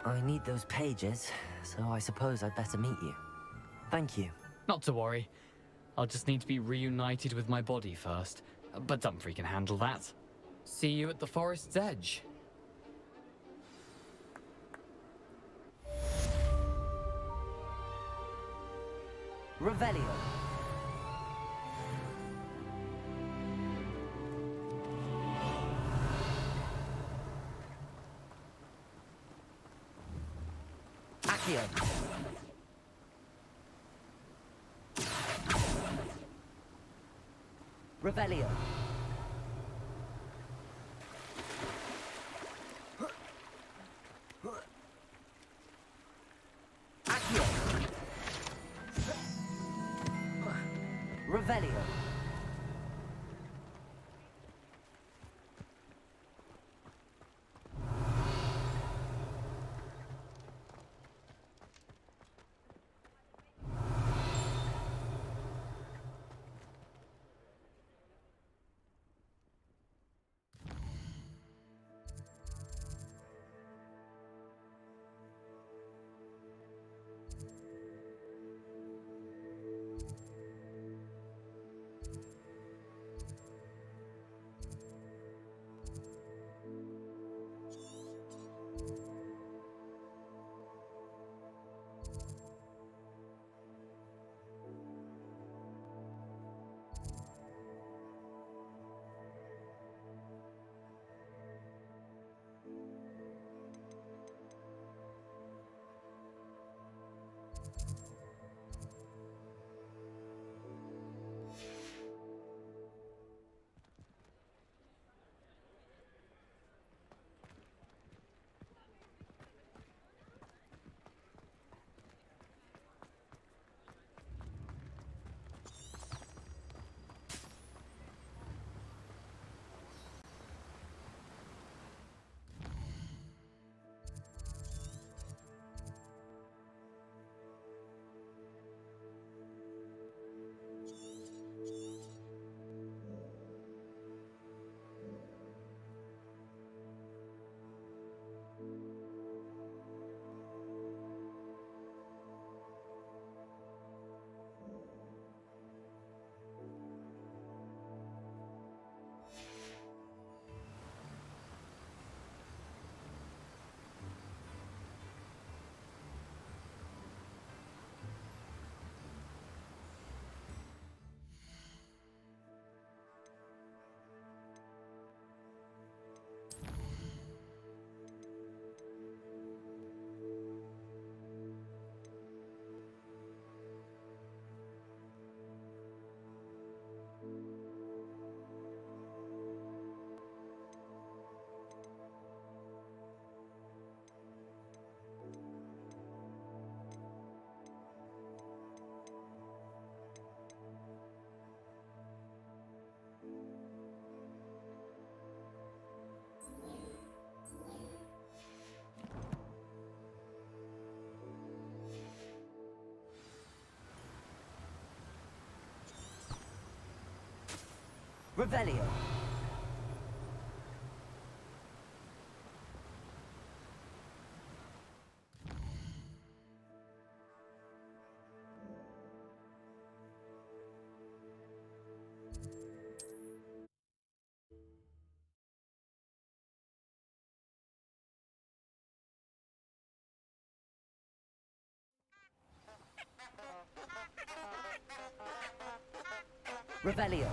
Speaker 1: I need those pages, so I suppose I'd better meet you. Thank you.
Speaker 7: Not to worry. I'll just need to be reunited with my body first. But Dumfrey can handle that. See you at the forest's edge.
Speaker 1: Revelio. Accio. Revelio. Accio. Revelio. Revelio. Revelio.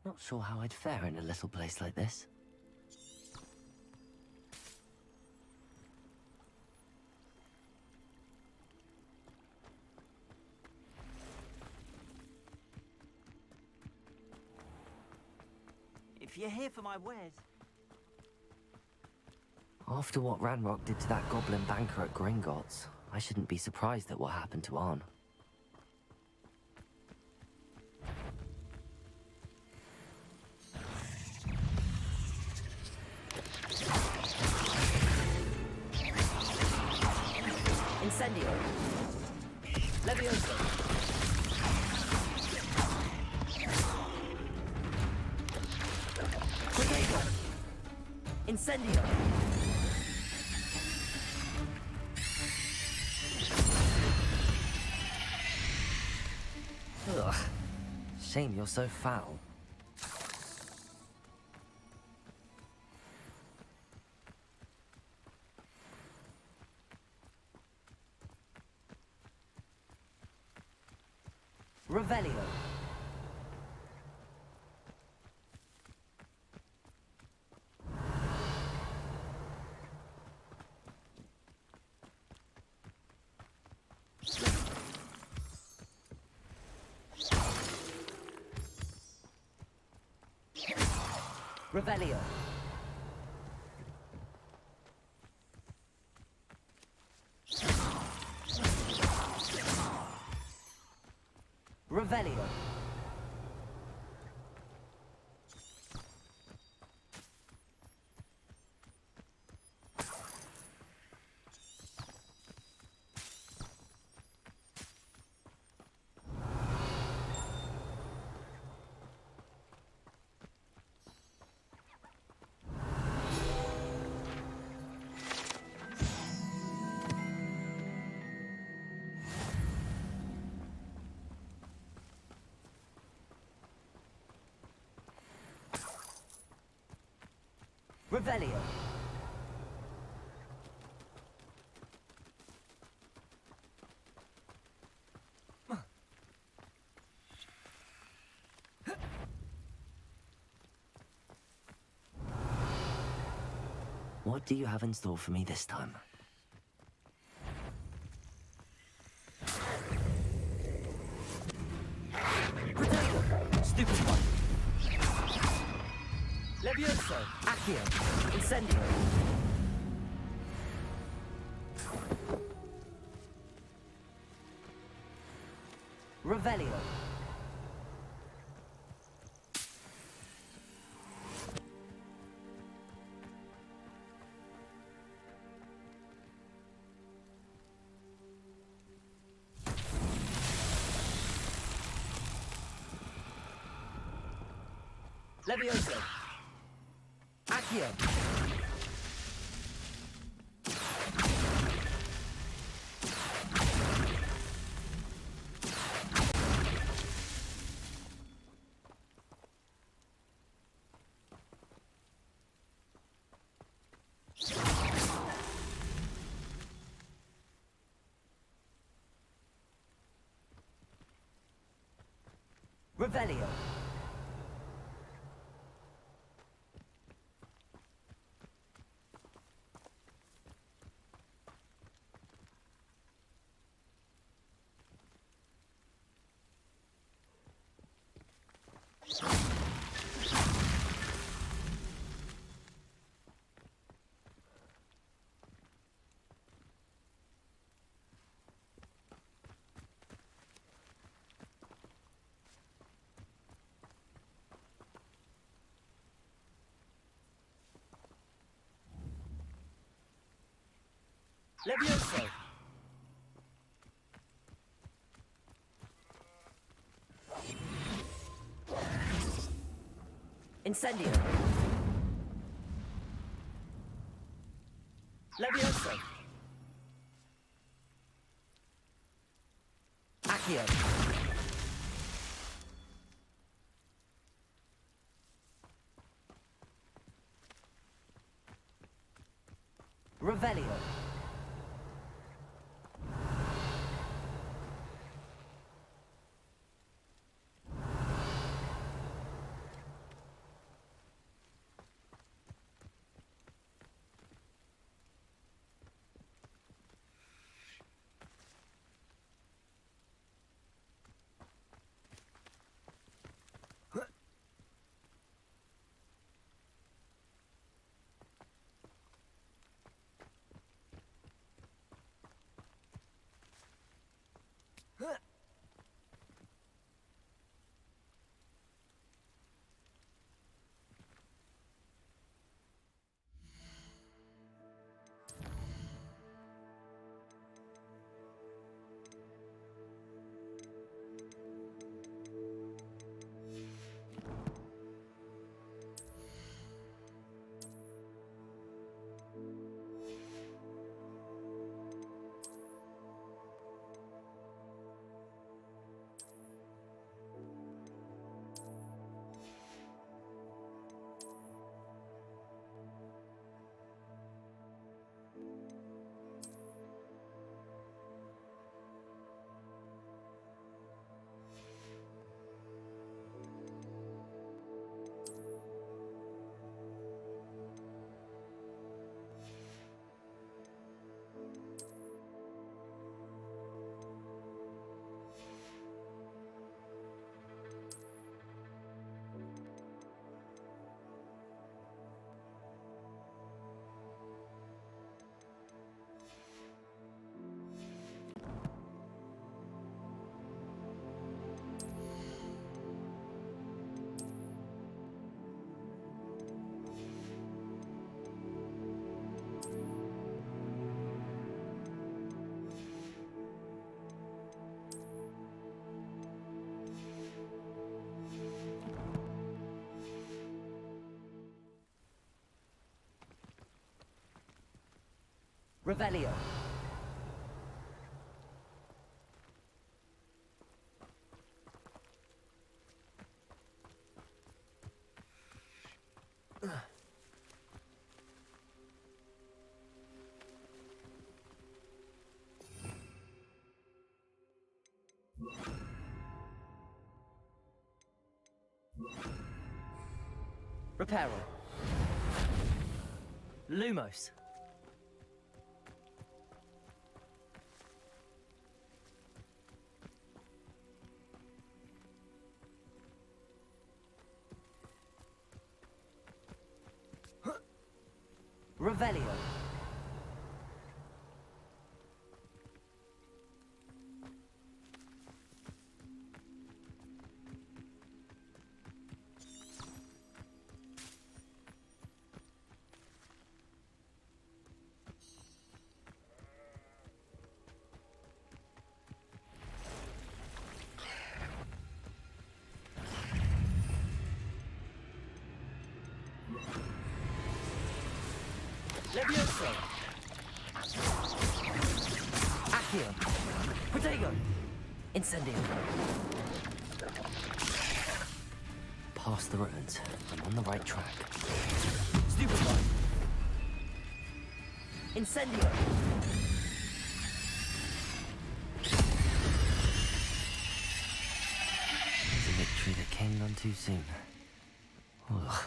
Speaker 1: Not sure how I'd fare in a little place like this.
Speaker 12: If you're here for my wares...
Speaker 1: After what Ranrock did to that goblin banker at Gringotts, I shouldn't be surprised at what happened to Arn. Incendio. Levioso. Tornado. Incendio. Ugh. Shame you're so foul. Revelio. Revelio. Revelio. Revelio. What do you have in store for me this time? Stupid one. Levioso. Accio. Incendio. Revelio. Levioso. Accio. Revelio. Levioso. Incendio. Levioso. Accio. Revelio. Revelio. Reparo. Lumos. Revelio. Levioso. Accio. Protego. Incendio. Past the ruins. I'm on the right track. Stupefy. Incendio. It's a victory that came none too soon. Ugh.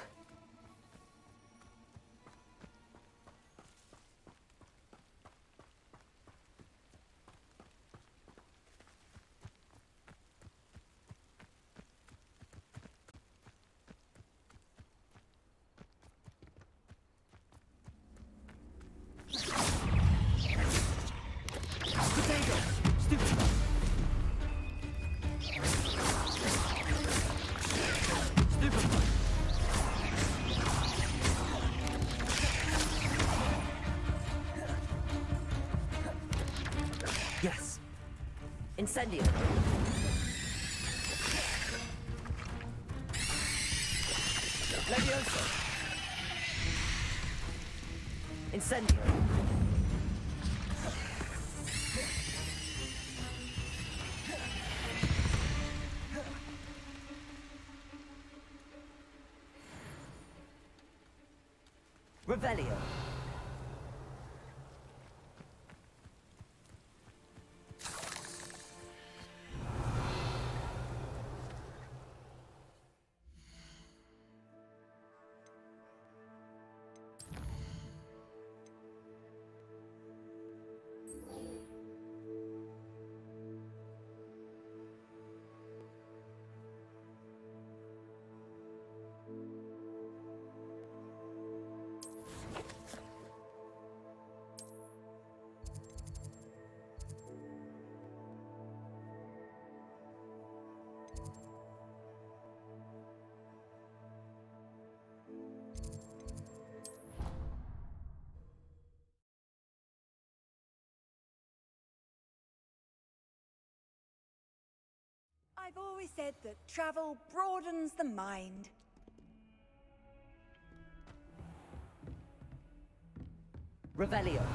Speaker 1: Yes. Incendio. Levioso. Incendio. Revelio.
Speaker 14: I've always said that travel broadens the mind.
Speaker 1: Revelio.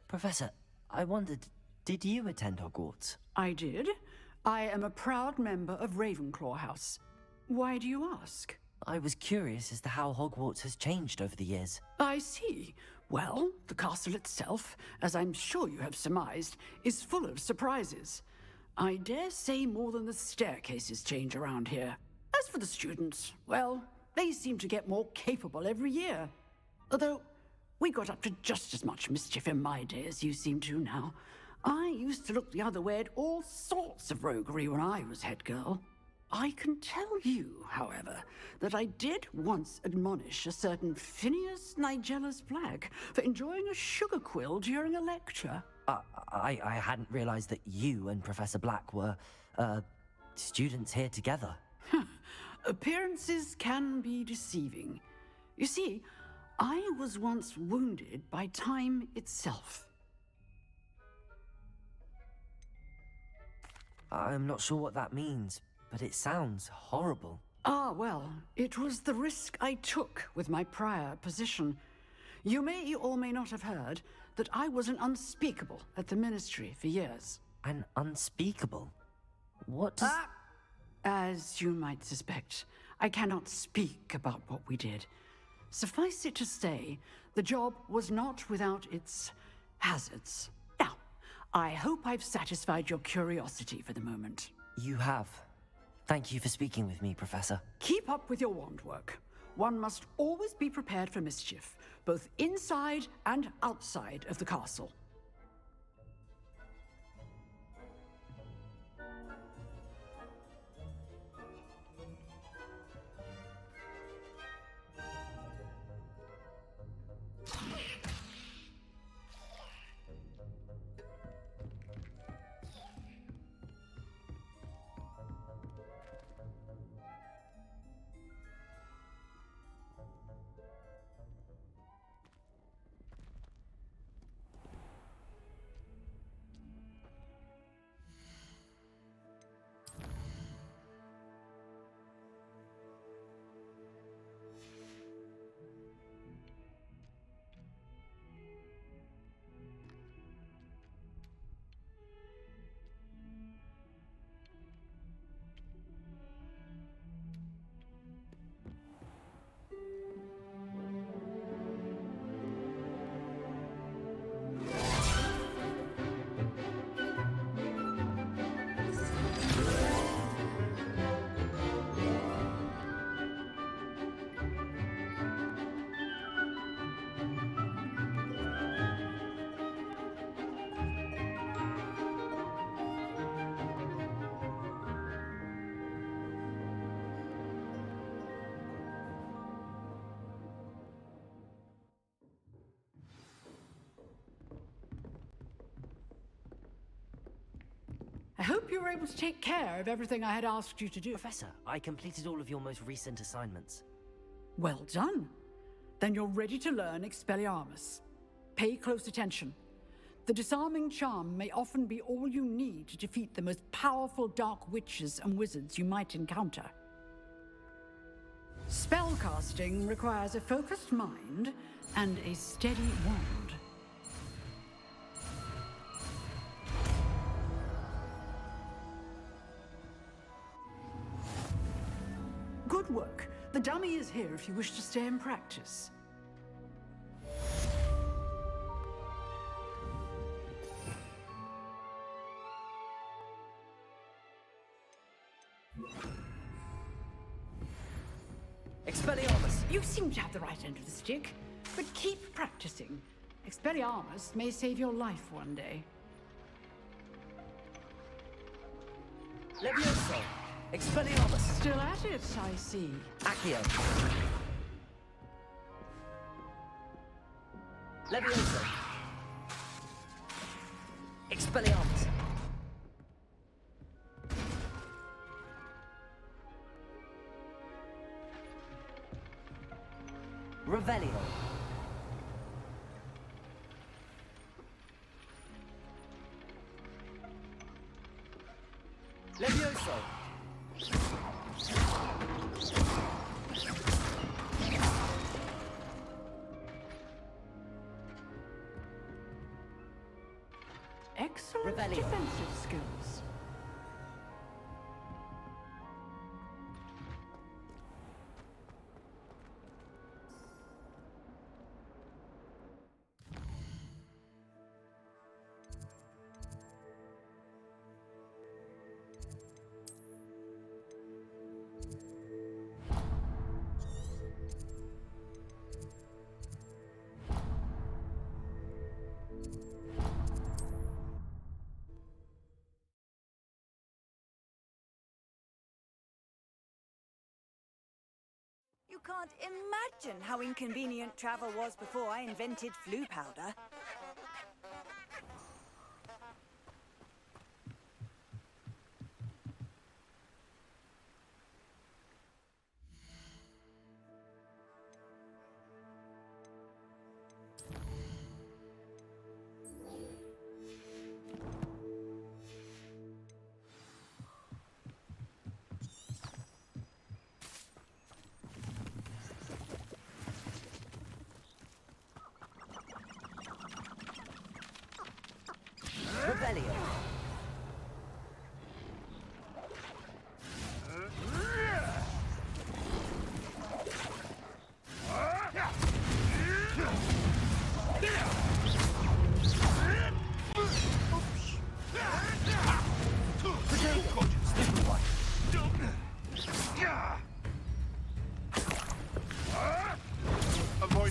Speaker 1: Professor, I wondered, did you attend Hogwarts?
Speaker 17: I did. I am a proud member of Ravenclaw House. Why do you ask?
Speaker 1: I was curious as to how Hogwarts has changed over the years.
Speaker 17: I see. Well, the castle itself, as I'm sure you have surmised, is full of surprises. I dare say more than the staircases change around here. As for the students, well, they seem to get more capable every year. Although, we got up to just as much mischief in my day as you seem to now. I used to look the other way at all sorts of roguery when I was head girl. I can tell you, however, that I did once admonish a certain Phineas Nigella's Black for enjoying a sugar quill during a lecture.
Speaker 1: I hadn't realized that you and Professor Black were, students here together.
Speaker 17: Appearances can be deceiving. You see, I was once wounded by time itself.
Speaker 1: I'm not sure what that means, but it sounds horrible.
Speaker 17: Ah, well, it was the risk I took with my prior position. You may or may not have heard that I was an unspeakable at the Ministry for years.
Speaker 1: An unspeakable? What does...
Speaker 17: As you might suspect, I cannot speak about what we did. Suffice it to say, the job was not without its hazards. Now, I hope I've satisfied your curiosity for the moment.
Speaker 1: You have. Thank you for speaking with me, Professor.
Speaker 17: Keep up with your wand work. One must always be prepared for mischief, both inside and outside of the castle. I hope you were able to take care of everything I had asked you to do.
Speaker 1: Professor, I completed all of your most recent assignments.
Speaker 17: Well done. Then you're ready to learn Expelliarmus. Pay close attention. The disarming charm may often be all you need to defeat the most powerful dark witches and wizards you might encounter. Spellcasting requires a focused mind and a steady wand. Good work. The dummy is here if you wish to stay and practice.
Speaker 1: Expelliarmus!
Speaker 17: You seem to have the right end of the stick, but keep practicing. Expelliarmus may save your life one day.
Speaker 1: Levioso! Expelliarmus!
Speaker 17: Still at it, I see.
Speaker 1: Accio! Levioso! Expelliarmus! Revelio! Levioso!
Speaker 17: Excellent
Speaker 1: Revelio.
Speaker 17: defensive skills.
Speaker 14: You can't imagine how inconvenient travel was before I invented flu powder.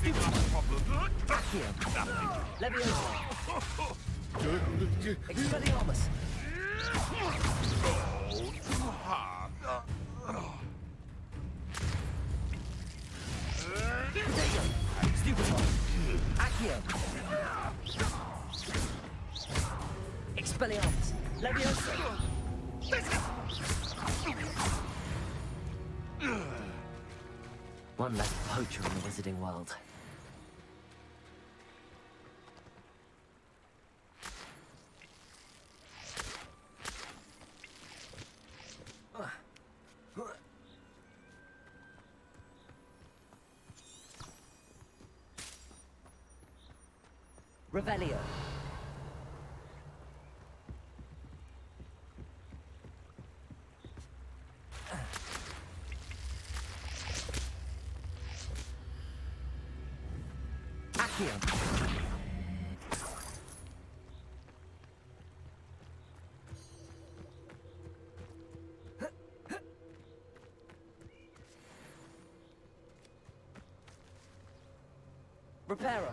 Speaker 13: Maybe not a problem.
Speaker 1: Accio. Leviosa. Expelliarmus. Potato. Stupefy. Accio. Expelliarmus. Leviosa. One less poacher in the wizarding world. Revelio. Accio. Reparo.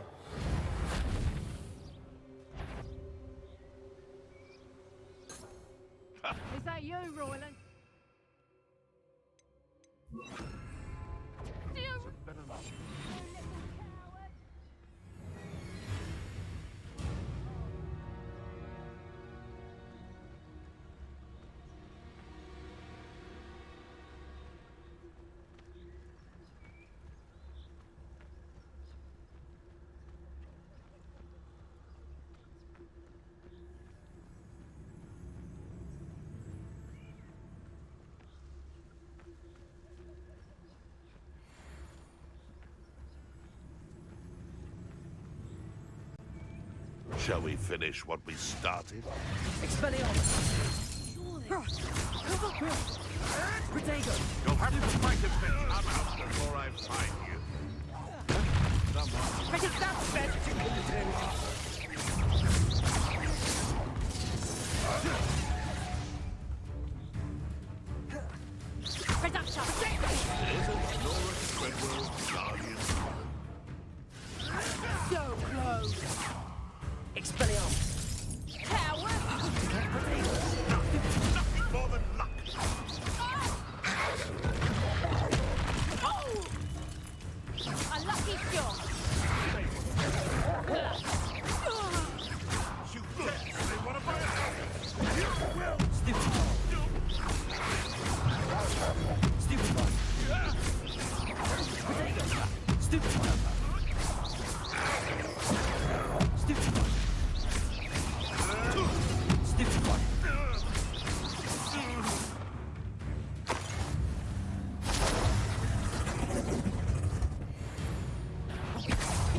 Speaker 18: Is that you, Royland?
Speaker 13: Shall we finish what we started?
Speaker 1: Expelliarmus. Potato.
Speaker 13: You'll have to fight a bit out before I find you. Someone.
Speaker 18: I think that's best. Production.
Speaker 13: Isn't Nora Treadwell's guardian?
Speaker 18: So close.
Speaker 1: Expelliarmus.
Speaker 18: Coward.
Speaker 13: Nothing more than luck.
Speaker 18: Oh! A lucky shot.
Speaker 13: You dare say one of my own. You will.
Speaker 1: Stupefy. Stupefy. Potato. Stupefy. Stupefy. Stupefy.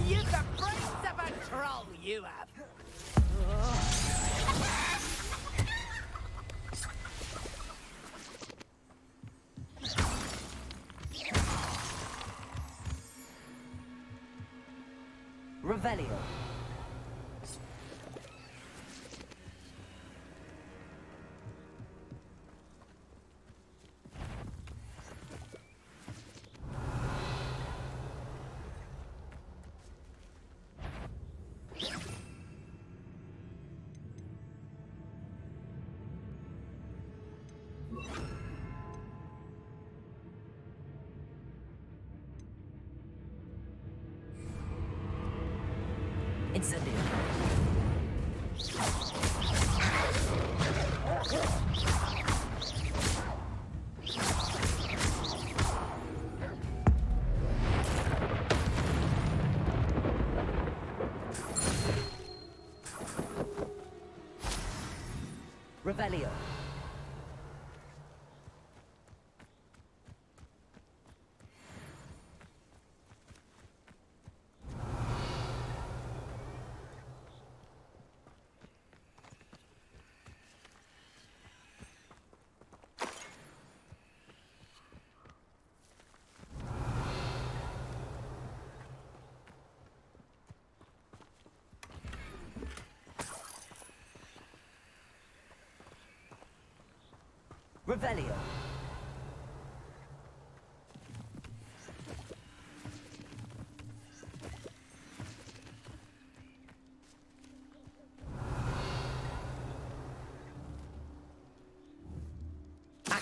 Speaker 18: You've the brains of a troll, you have.
Speaker 1: Revelio. Incendio. Revelio. Revelio.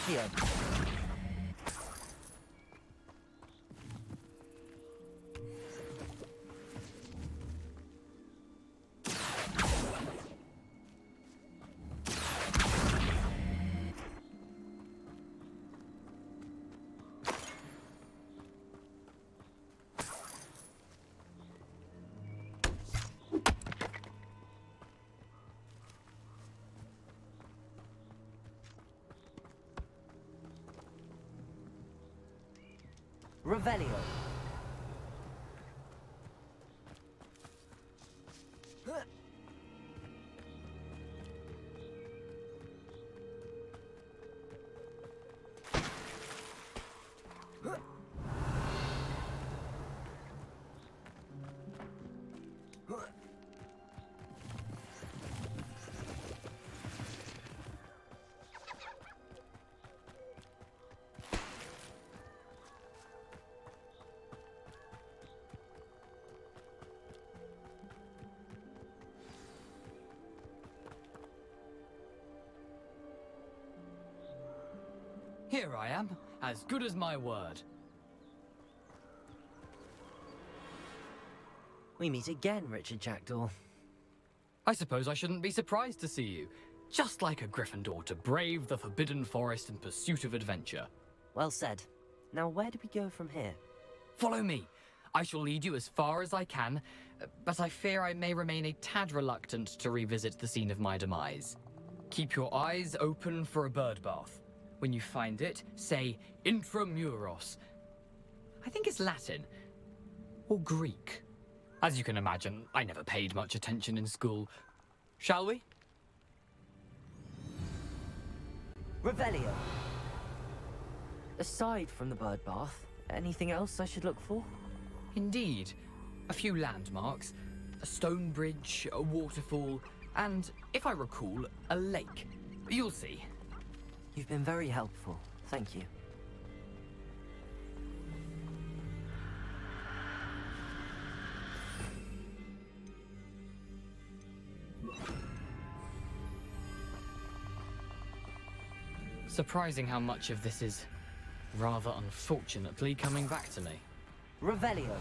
Speaker 1: Accio. Revelio.
Speaker 7: Here I am, as good as my word.
Speaker 1: We meet again, Richard Jackdaw.
Speaker 7: I suppose I shouldn't be surprised to see you. Just like a Gryffindor to brave the Forbidden Forest in pursuit of adventure.
Speaker 1: Well said. Now where do we go from here?
Speaker 7: Follow me. I shall lead you as far as I can, but I fear I may remain a tad reluctant to revisit the scene of my demise. Keep your eyes open for a bird bath. When you find it, say intramuros. I think it's Latin. Or Greek. As you can imagine, I never paid much attention in school. Shall we?
Speaker 1: Revelio. Aside from the bird bath, anything else I should look for?
Speaker 7: Indeed. A few landmarks, a stone bridge, a waterfall, and, if I recall, a lake. You'll see.
Speaker 1: You've been very helpful. Thank you.
Speaker 7: Surprising how much of this is, rather unfortunately, coming back to me.
Speaker 1: Revelio.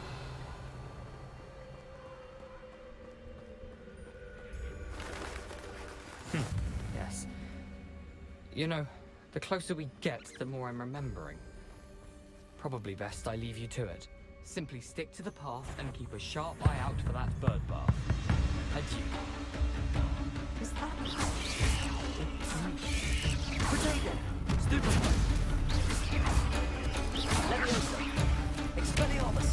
Speaker 7: Yes. You know, the closer we get, the more I'm remembering. Probably best I leave you to it. Simply stick to the path and keep a sharp eye out for that bird bath. Adieu.
Speaker 1: Is that... Potato! Stupefy! Leviosa! Expelliarmus!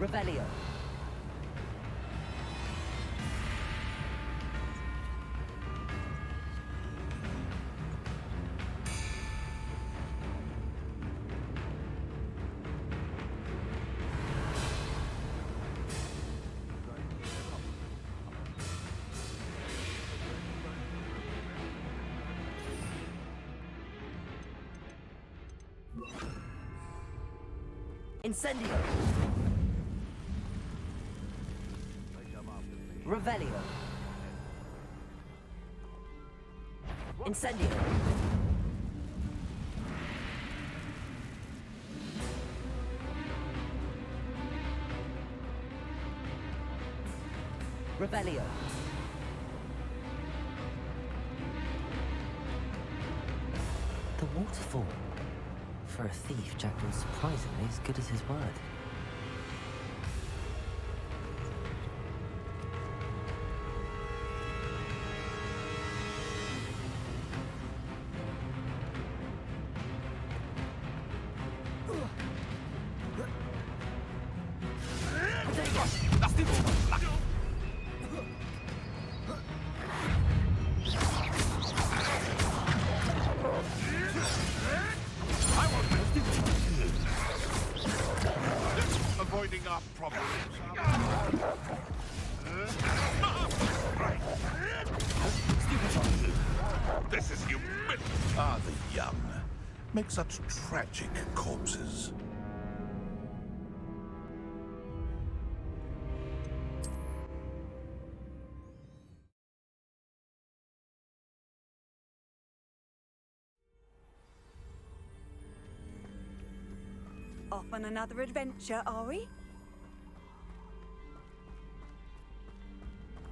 Speaker 1: Revelio. Incendio. Revelio. Incendio. Revelio. The waterfall. For a thief, Jack was surprisingly as good as his word.
Speaker 13: Avoiding our problems. This is humiliating. Ah, the young make such tragic corpses.
Speaker 14: Off on another adventure, are we?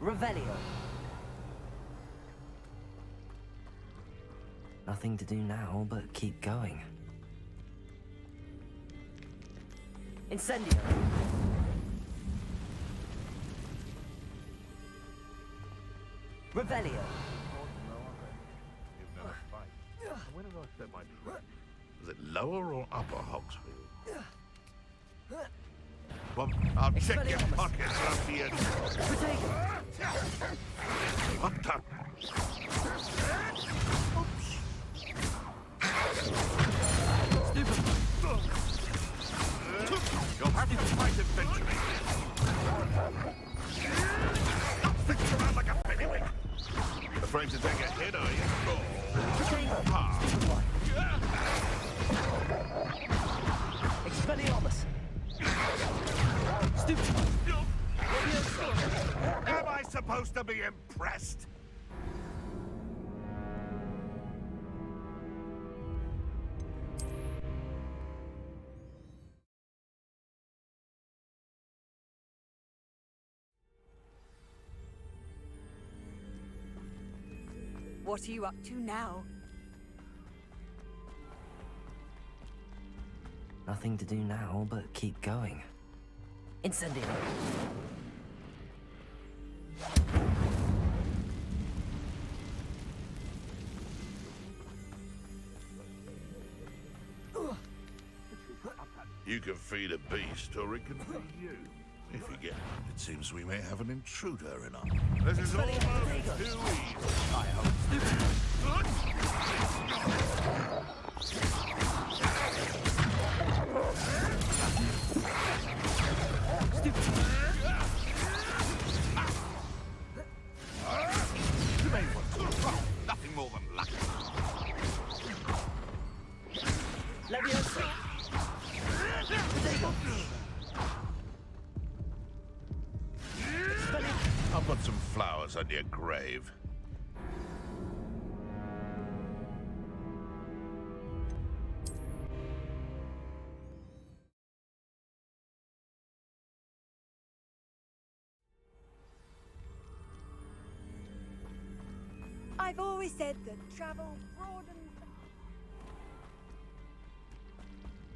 Speaker 1: Revelio. Nothing to do now but keep going. Incendio. Revelio.
Speaker 13: When have I set my trap? Is it lower or upper Hogsfield? Well, I'll check your pockets up here. What the? Oops.
Speaker 1: Stupid.
Speaker 13: You'll have to fight eventually. Stop sticking around like a pennywig. Afraid to take a hit, are you? Oh.
Speaker 1: Stupid one. Expelliarmus. Stupid.
Speaker 13: Am I supposed to be impressed?
Speaker 14: What are you up to now?
Speaker 1: Nothing to do now but keep going. Incendio.
Speaker 13: You can feed a beast, or it can feed you. If you get it. It seems we may have an intruder in our... This is almost too easy. I hope. You may want to. Nothing more than luck.
Speaker 1: Leviosa.
Speaker 13: I'll put some flowers on your grave.
Speaker 14: I've always said that travel broadens...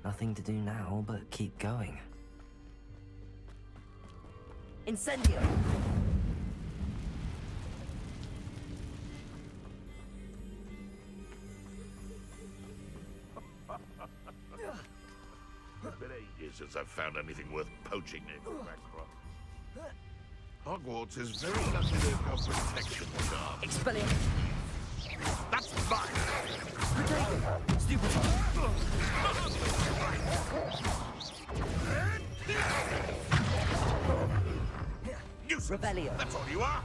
Speaker 1: Nothing to do now but keep going. Incendio.
Speaker 13: It's been ages since I've found anything worth poaching near Backcroft. Hogwarts is very lucky they've got protection charms.
Speaker 1: Expelliarmus.
Speaker 13: That's mine!
Speaker 1: Breathtaking. Stupid.
Speaker 13: Nuisance!
Speaker 1: Revelio.
Speaker 13: That's all you are!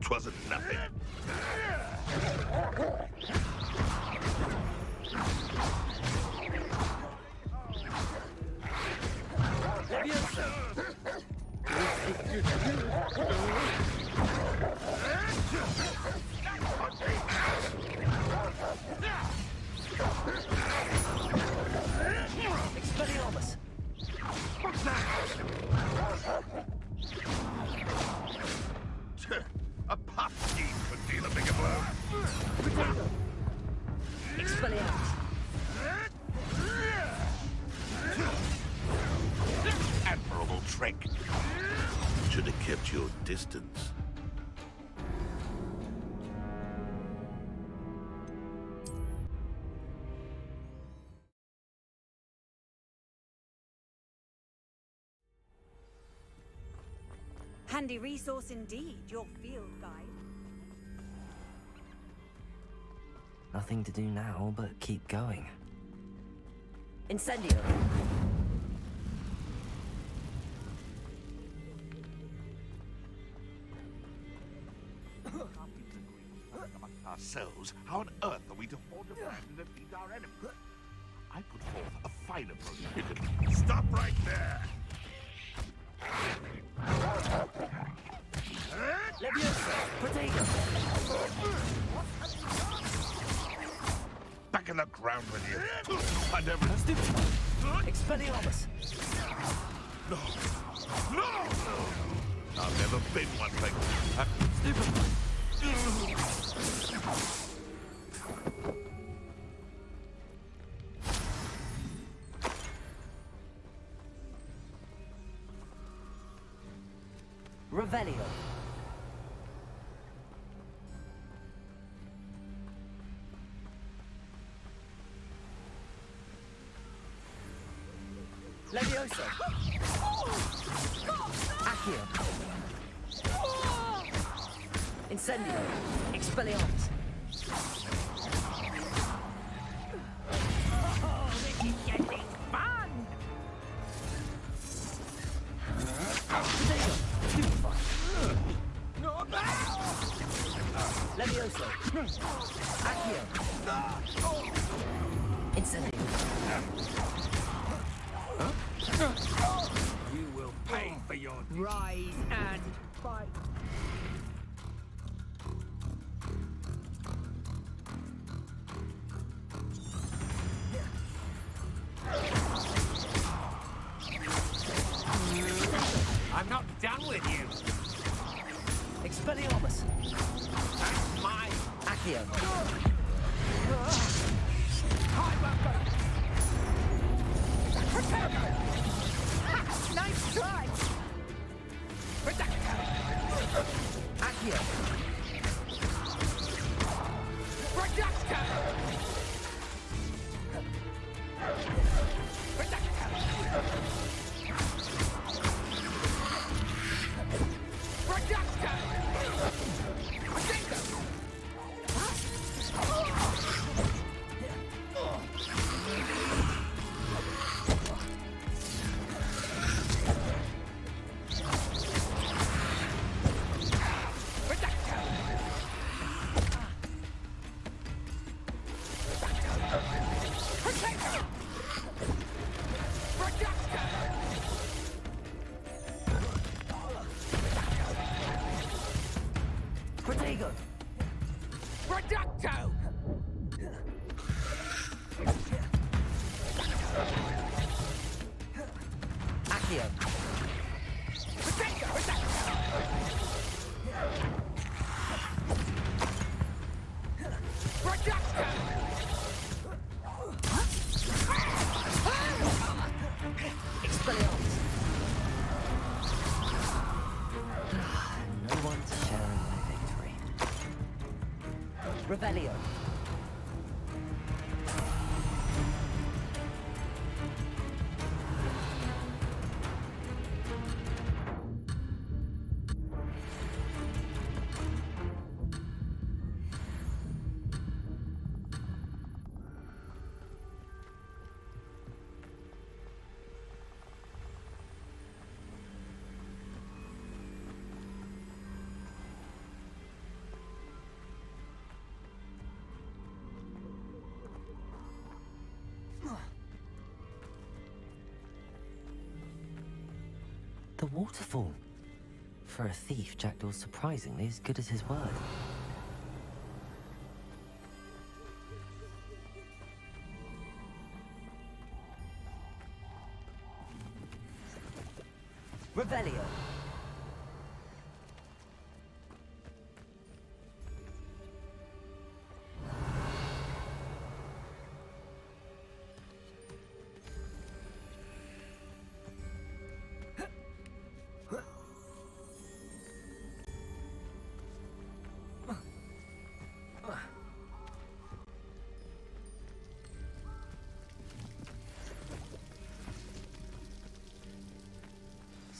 Speaker 13: 'Twasn't nothing.
Speaker 1: Expelliarmus!
Speaker 13: What's that? A puff scheme could deal a bigger blow.
Speaker 1: Expelliarmus!
Speaker 13: Admirable trick. Should have kept your distance.
Speaker 14: Handy resource indeed, your field guide.
Speaker 1: Nothing to do now but keep going. Incendio!
Speaker 13: Ourselves, how on earth are we to halt a brand and defeat our enemy? I put forth a fine approach. You can stop right there.
Speaker 1: Leviosa! Protego!
Speaker 13: Back in the ground with you. I never...
Speaker 1: Expelliarmus!
Speaker 13: No! No! I've never been one thing.
Speaker 1: Revelio! Leviosa! Accio! Incendio! Expelliarmus!
Speaker 18: Oh, this is getting fun!
Speaker 1: Levioso! Accio! Incendio!
Speaker 11: You will pay for your...
Speaker 18: Rise and fight.
Speaker 16: I'm not done with you.
Speaker 1: Expelliarmus!
Speaker 16: That's mine.
Speaker 1: Accio!
Speaker 18: Nice try!
Speaker 1: Accio! Protego!
Speaker 18: Reducto!
Speaker 1: Accio! Expelliarmus! No one to share in my victory. Revelio! The waterfall. For a thief, Jackdaw's surprisingly as good as his word. Revelio.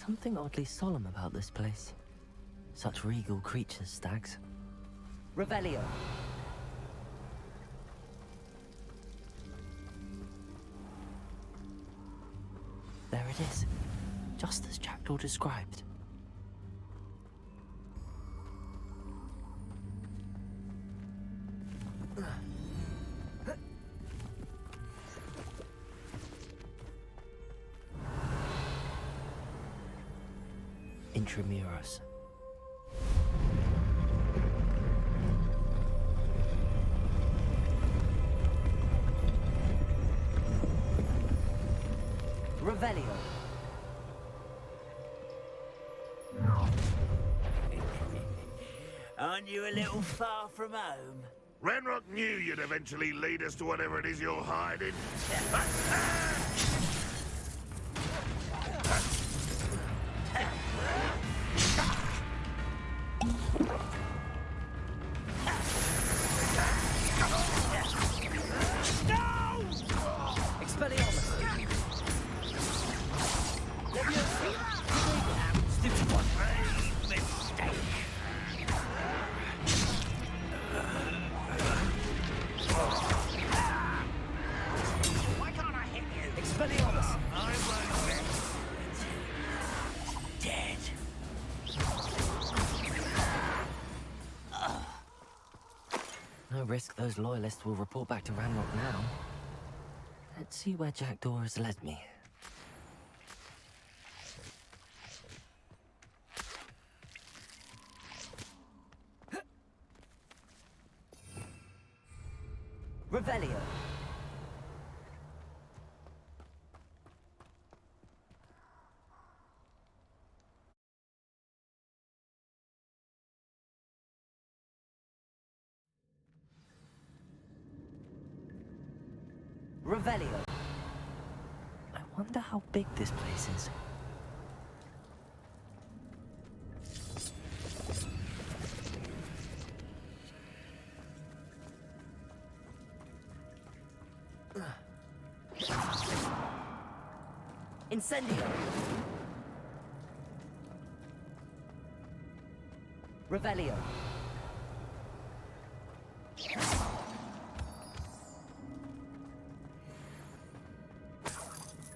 Speaker 1: Something oddly solemn about this place. Such regal creatures, stags. Revelio. There it is, just as Jackdaw described. Intramuros. Revelio.
Speaker 15: Aren't you a little far from home?
Speaker 13: Ranrock knew you'd eventually lead us to whatever it is you're hiding.
Speaker 1: No risk those loyalists will report back to Ranrock now. Let's see where Jackdaw has led me. Revelio. Revelio. I wonder how big this place is. Incendio. Revelio.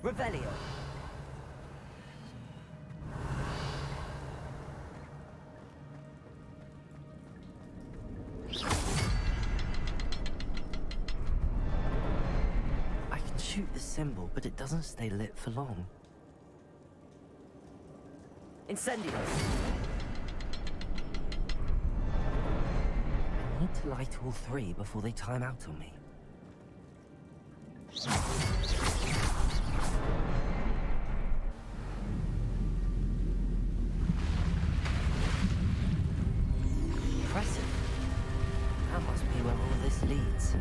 Speaker 1: Revelio. I can shoot the symbol, but it doesn't stay lit for long. Incendio. I need to light all three before they time out on me. Impressive. That must be where all this leads.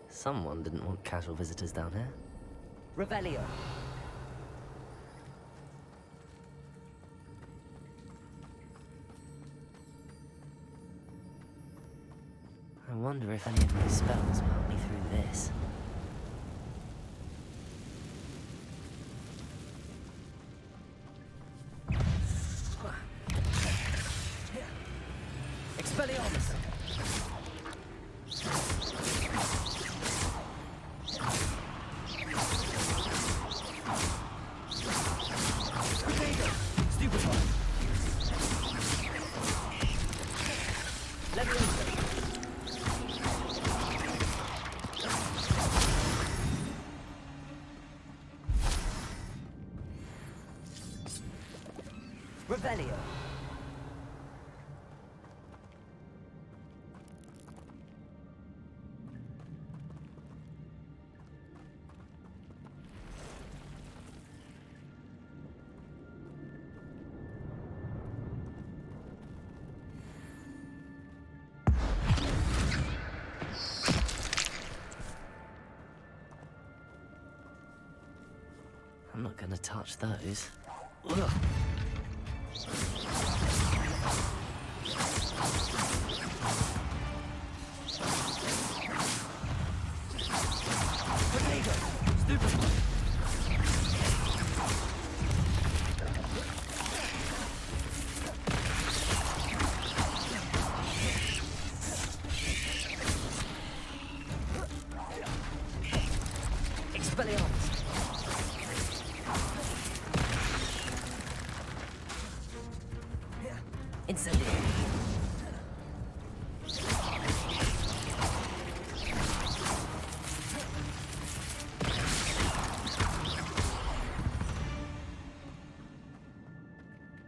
Speaker 1: Someone didn't want casual visitors down here. Revelio. I wonder if any of my spells will help me through this. Expelliarmus! Revelio. I'm not gonna touch those. Ugh.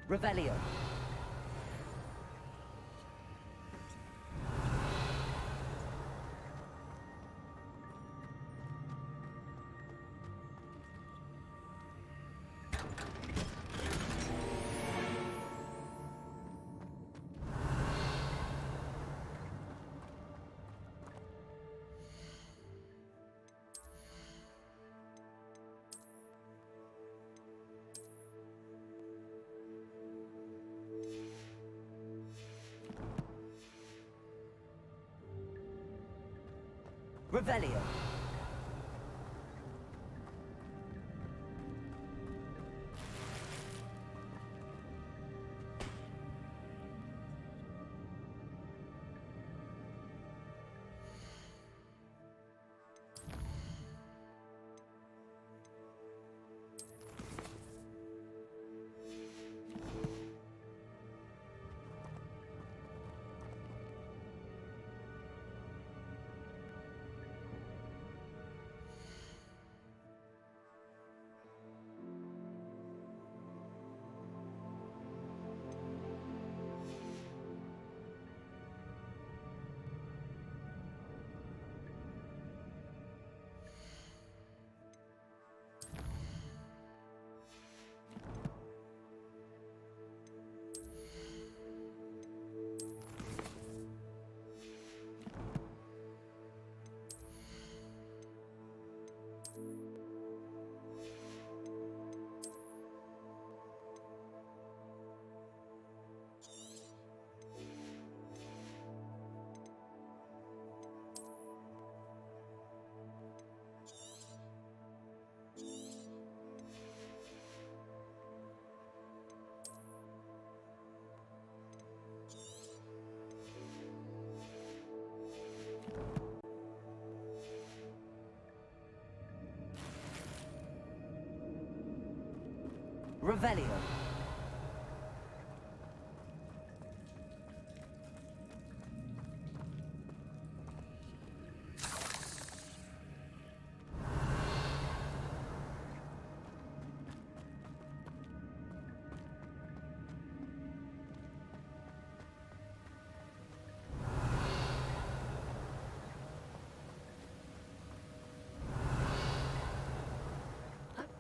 Speaker 1: Revelio. Revelio. Revelio.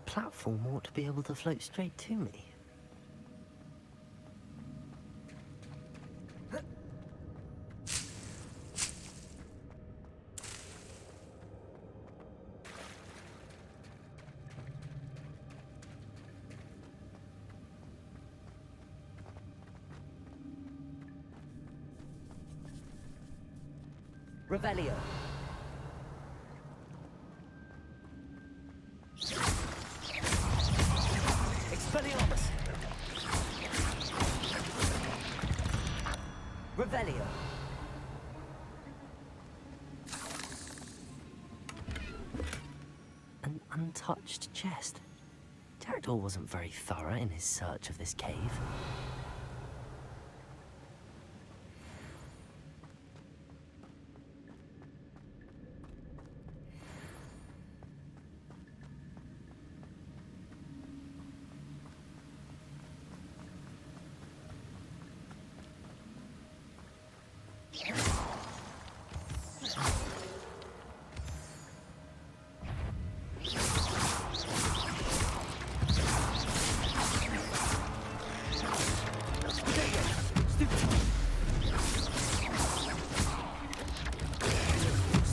Speaker 1: Platform ought to be able to float straight to me. Revelio. Expelliarmus. Revelio. An untouched chest. Jackdaw wasn't very thorough in his search of this cave.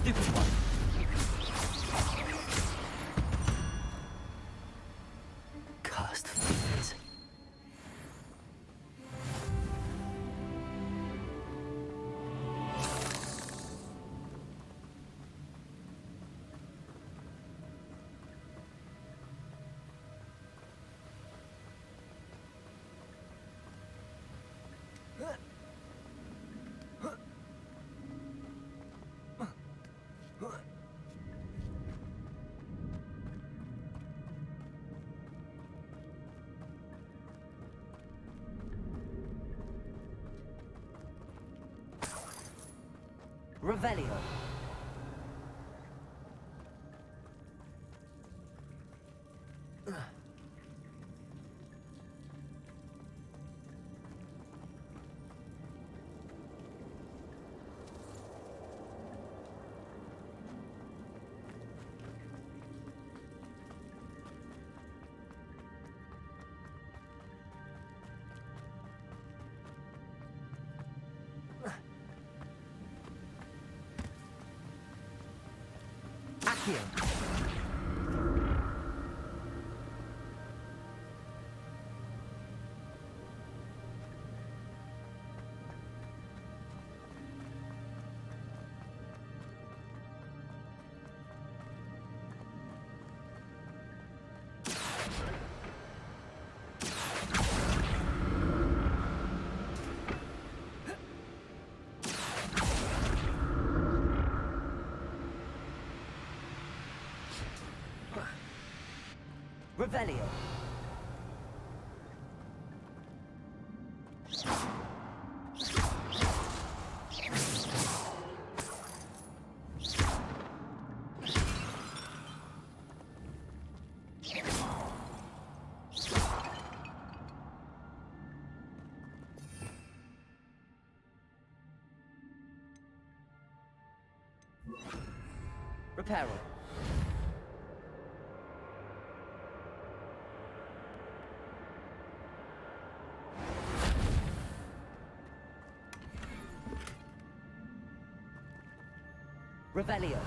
Speaker 1: Stupid one. Cursed fiends. Revelio. Accio. Revelio. Reparo. Revelio.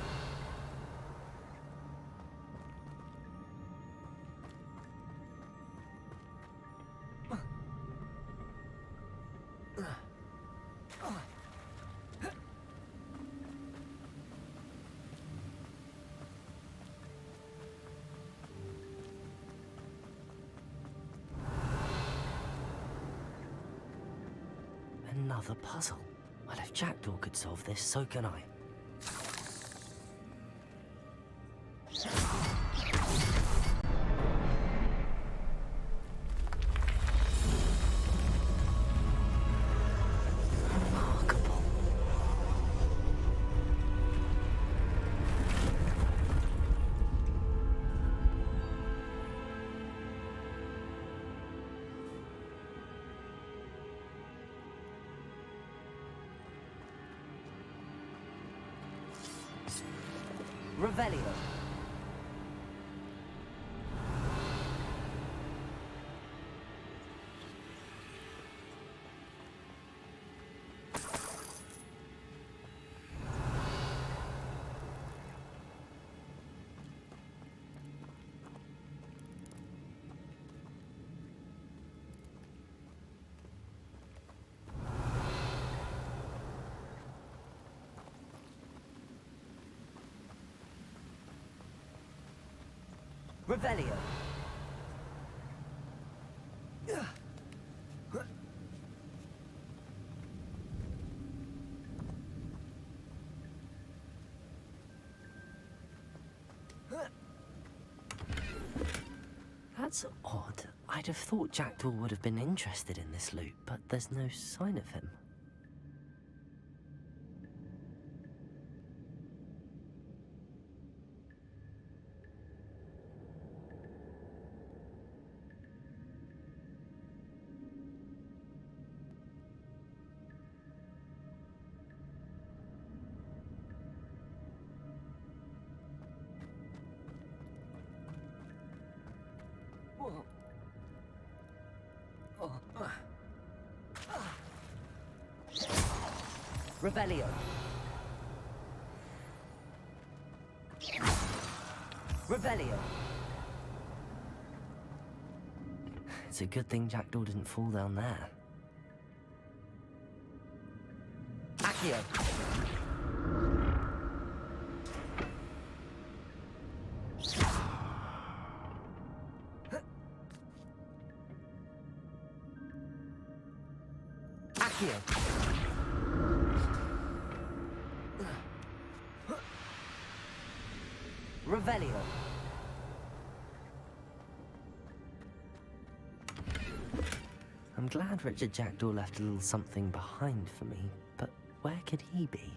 Speaker 1: Another puzzle. Well, if Jackdaw could solve this, so can I. Remarkable. Revelio. Revelio. That's odd. I'd have thought Jackdaw would have been interested in this loot, but there's no sign of him. Revelio. Revelio. It's a good thing Jackdaw didn't fall down there. Accio. Accio. Revelio. I'm glad Richard Jackdaw left a little something behind for me, but where could he be?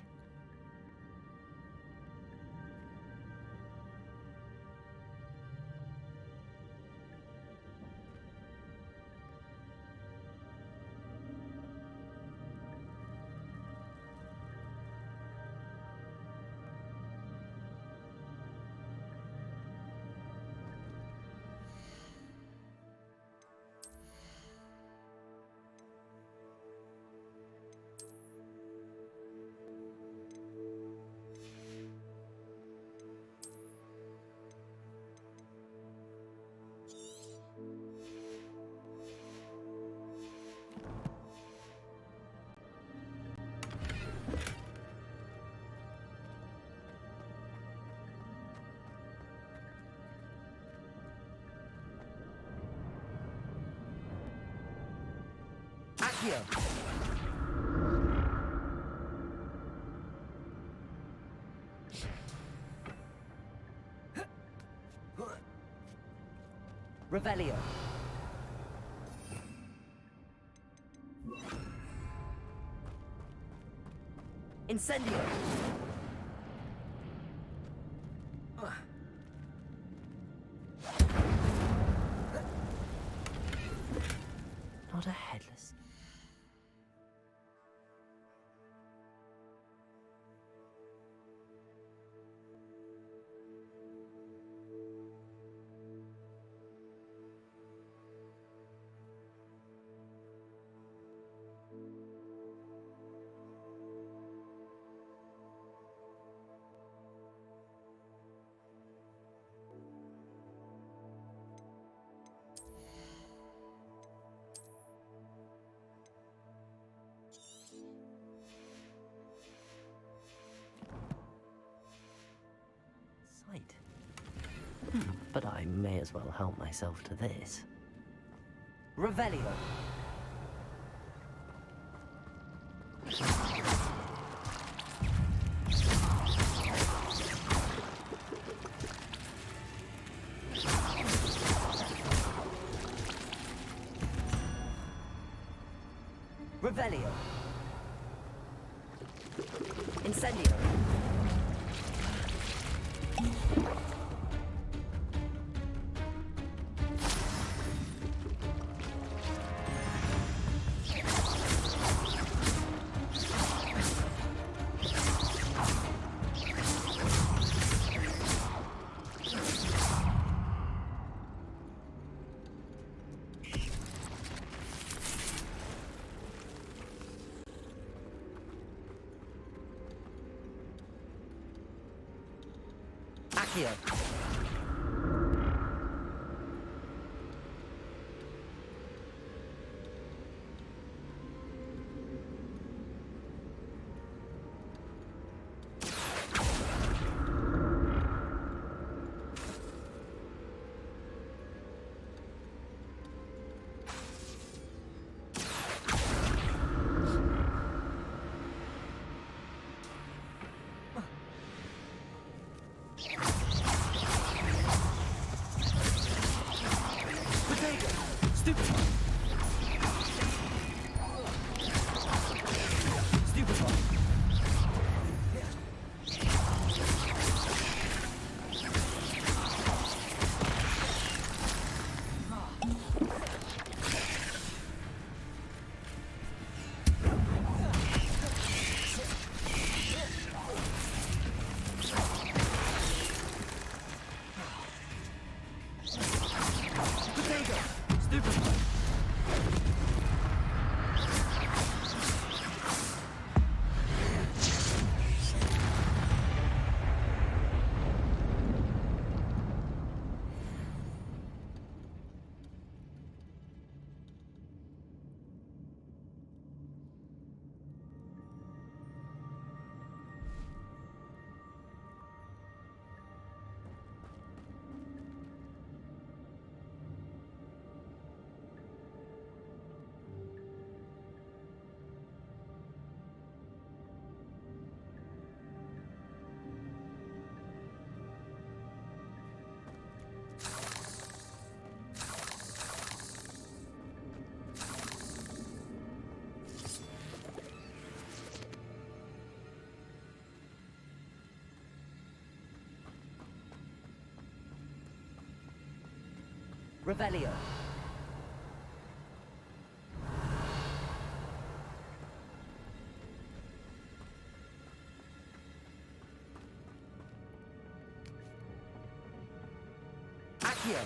Speaker 1: Accio. Revelio. Incendio. Not a headless. Sight. But I may as well help myself to this. Revelio. Revelio. Incendio. Accio. Revelio. Accio.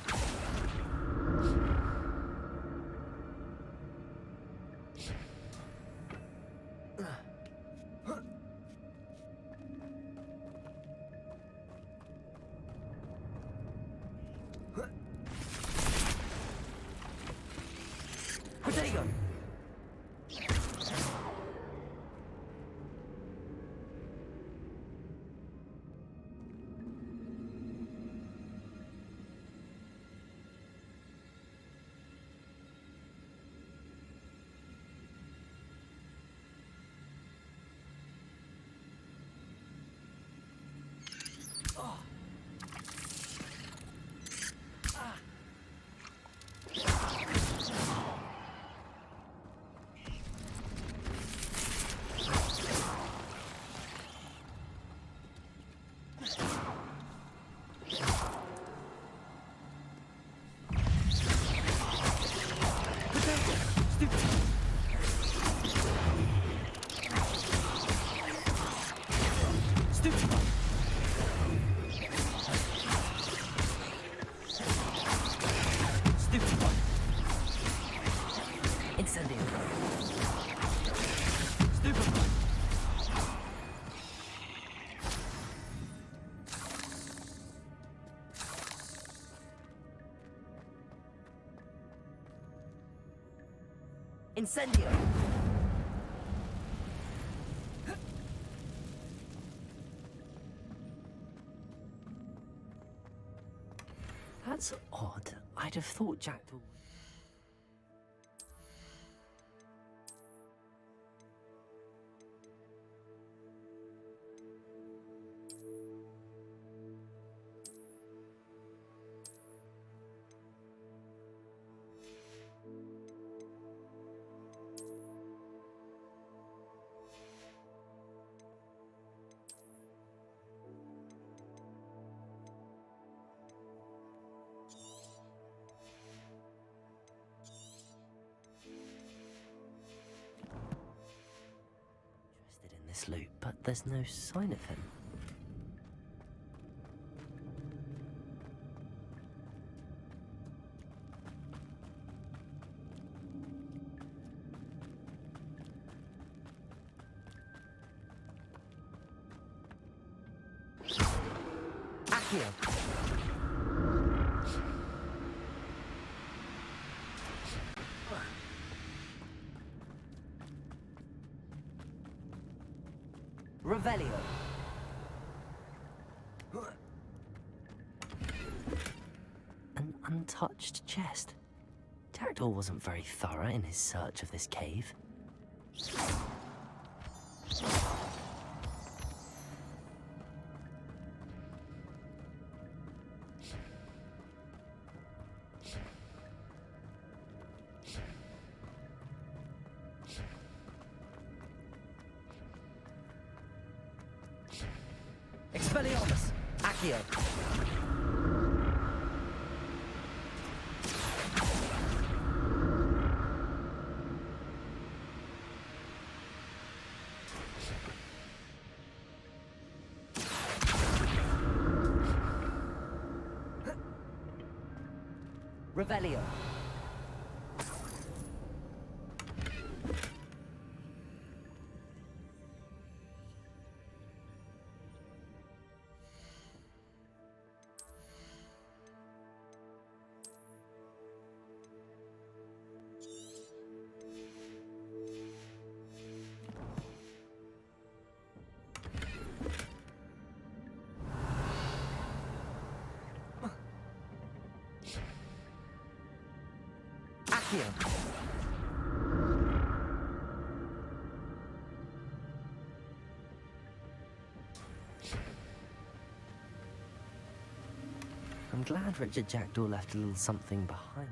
Speaker 1: Potato. Incendio. Stupefy. Incendio. That's odd. I'd have thought Jackdaw. This loot, but there's no sign of him. Accio. Revelio. An untouched chest. Jackdaw wasn't very thorough in his search of this cave. Expelliarmus! Accio! Revelio! Accio. I'm glad Richard Jackdaw left a little something behind.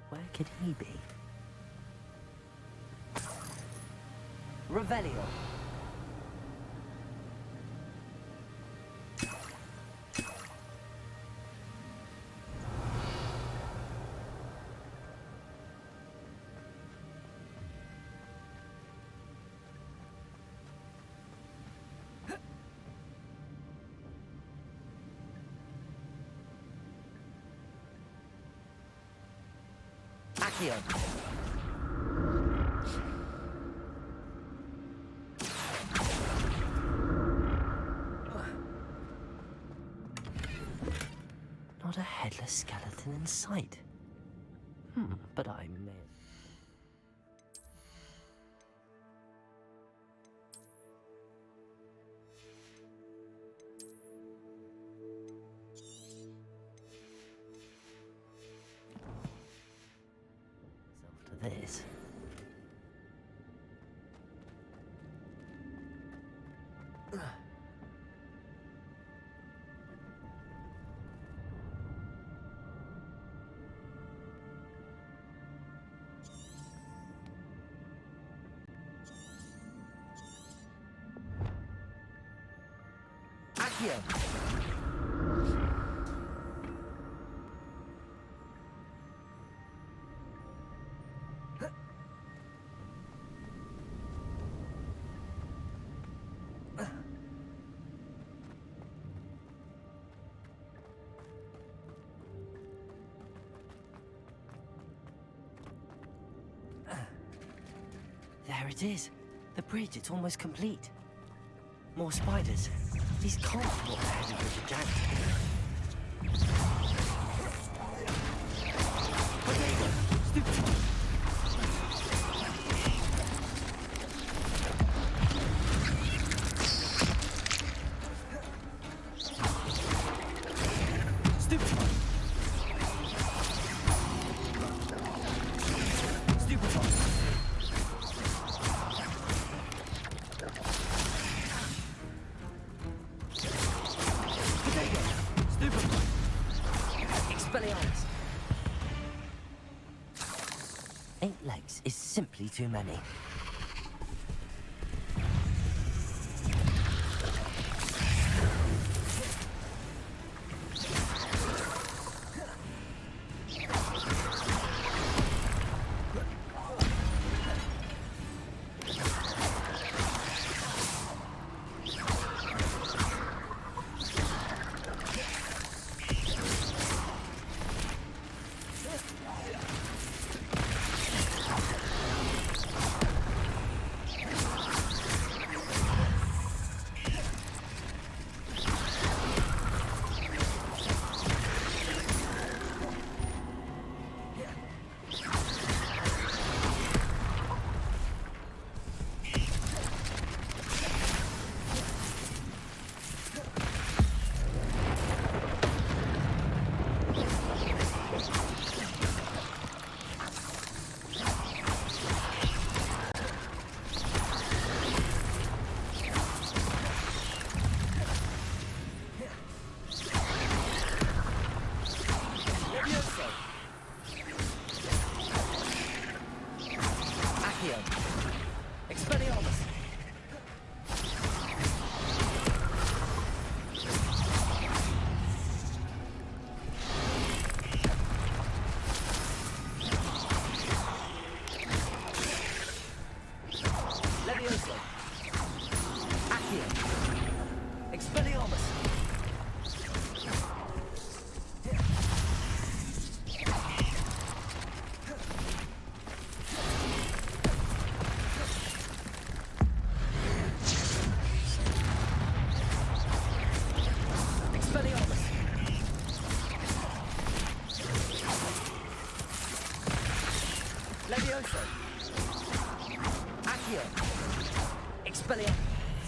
Speaker 1: Where could he be? Revelio. Accio. Not a headless skeleton in sight. But I may... After this... Accio. There it is. The bridge, it's almost complete. More spiders. These can't be what the heavy bridge are jacked. Is simply too many.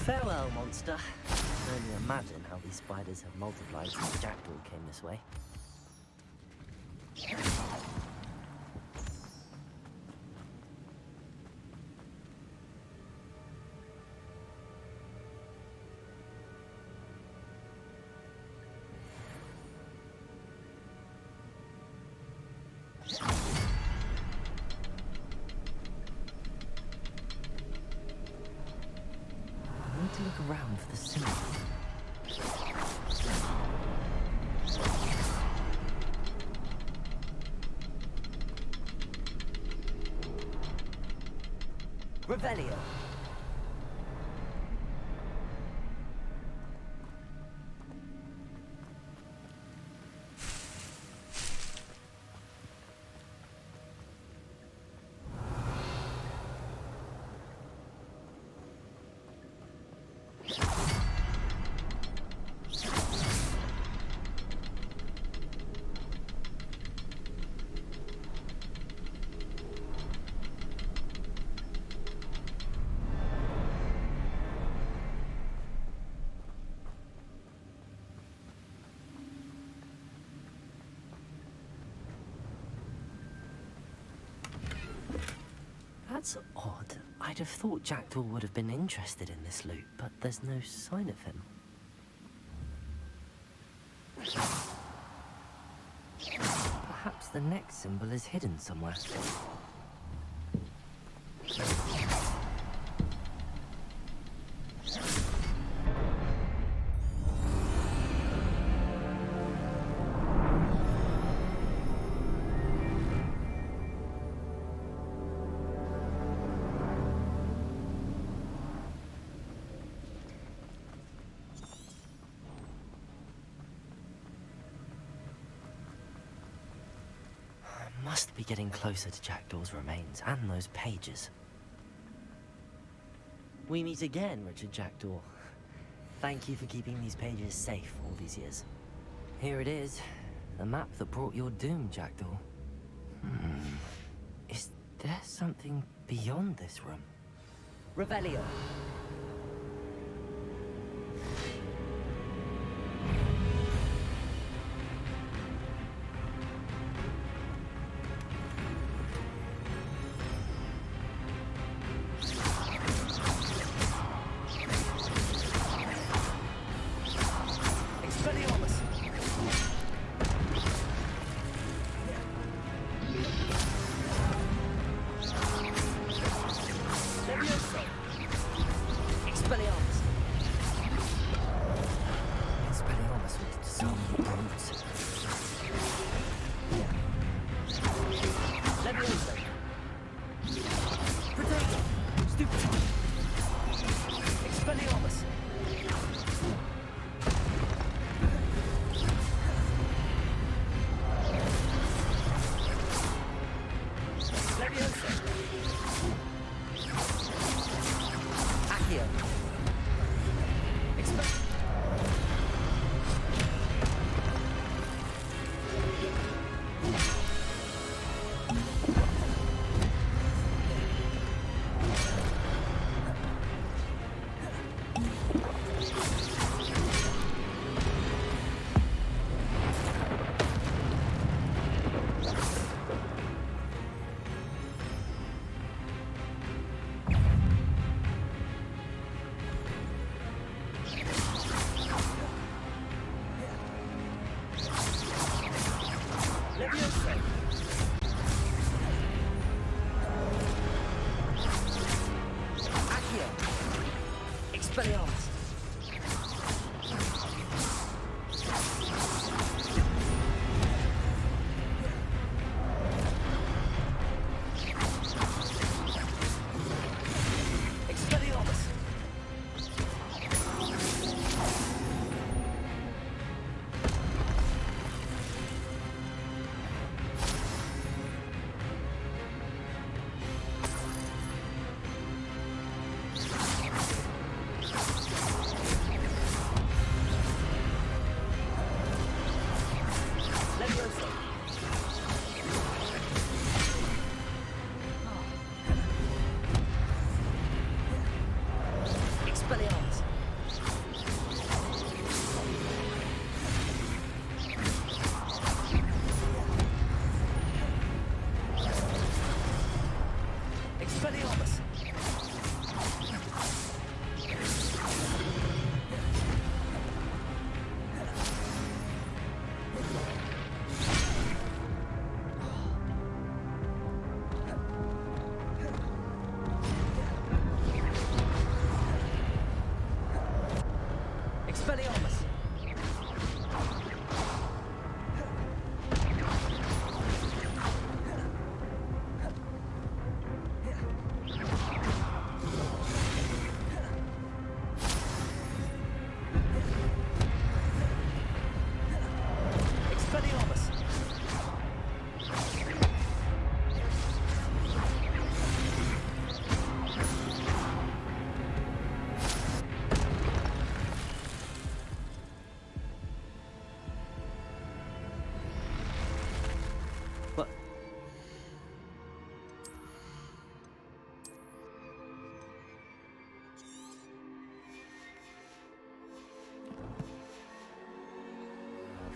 Speaker 1: Farewell, monster. I can only imagine how these spiders have multiplied since the jackdaw came this way. around for the symbol. Revelio. That's odd. I'd have thought Jackdaw would have been interested in this loot, but there's no sign of him. Perhaps the next symbol is hidden somewhere. Must be getting closer to Jackdaw's remains and those pages. We meet again, Richard Jackdaw. Thank you for keeping these pages safe all these years. Here it is, the map that brought your doom, Jackdaw. Is there something beyond this room? Revelio.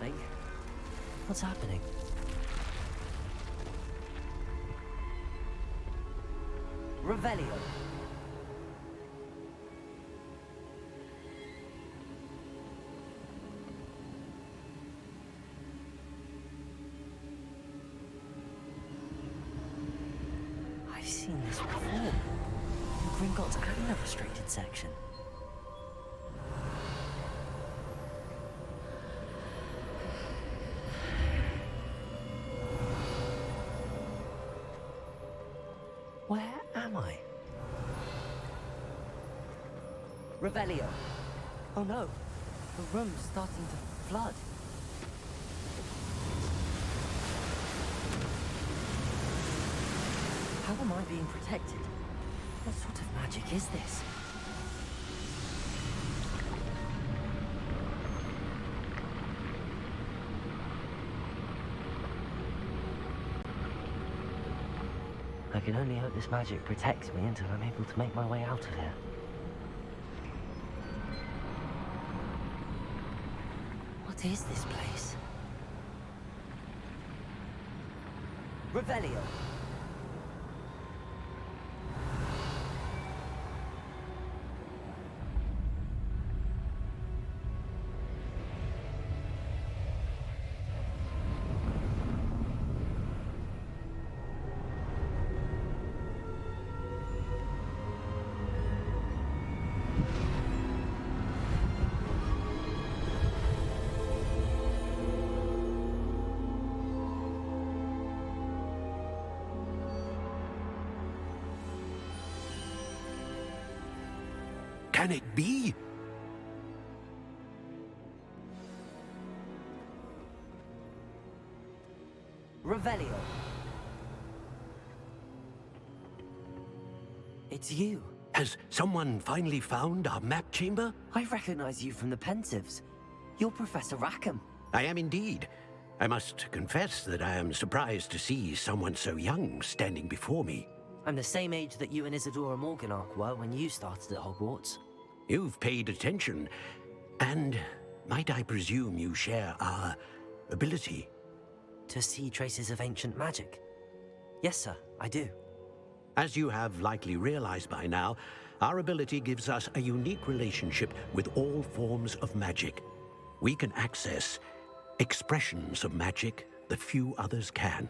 Speaker 1: something. What's happening? Revelio. I've seen this before. In Gringotts and the restricted section. Where am I? Revelio. Oh no, the room's starting to flood. How am I being protected? What sort of magic is this? I can only hope this magic protects me until I'm able to make my way out of here. What is this place? Revelio.
Speaker 11: Can it be?
Speaker 1: Revelio. It's you.
Speaker 11: Has someone finally found our map chamber?
Speaker 1: I recognize you from the Pensives. You're Professor Rackham.
Speaker 11: I am indeed. I must confess that I am surprised to see someone so young standing before me.
Speaker 1: I'm the same age that you and Isadora Morganach were when you started at Hogwarts.
Speaker 11: You've paid attention, and might I presume you share our ability?
Speaker 1: To see traces of ancient magic? Yes, sir, I do.
Speaker 11: As you have likely realized by now, our ability gives us a unique relationship with all forms of magic. We can access expressions of magic that few others can.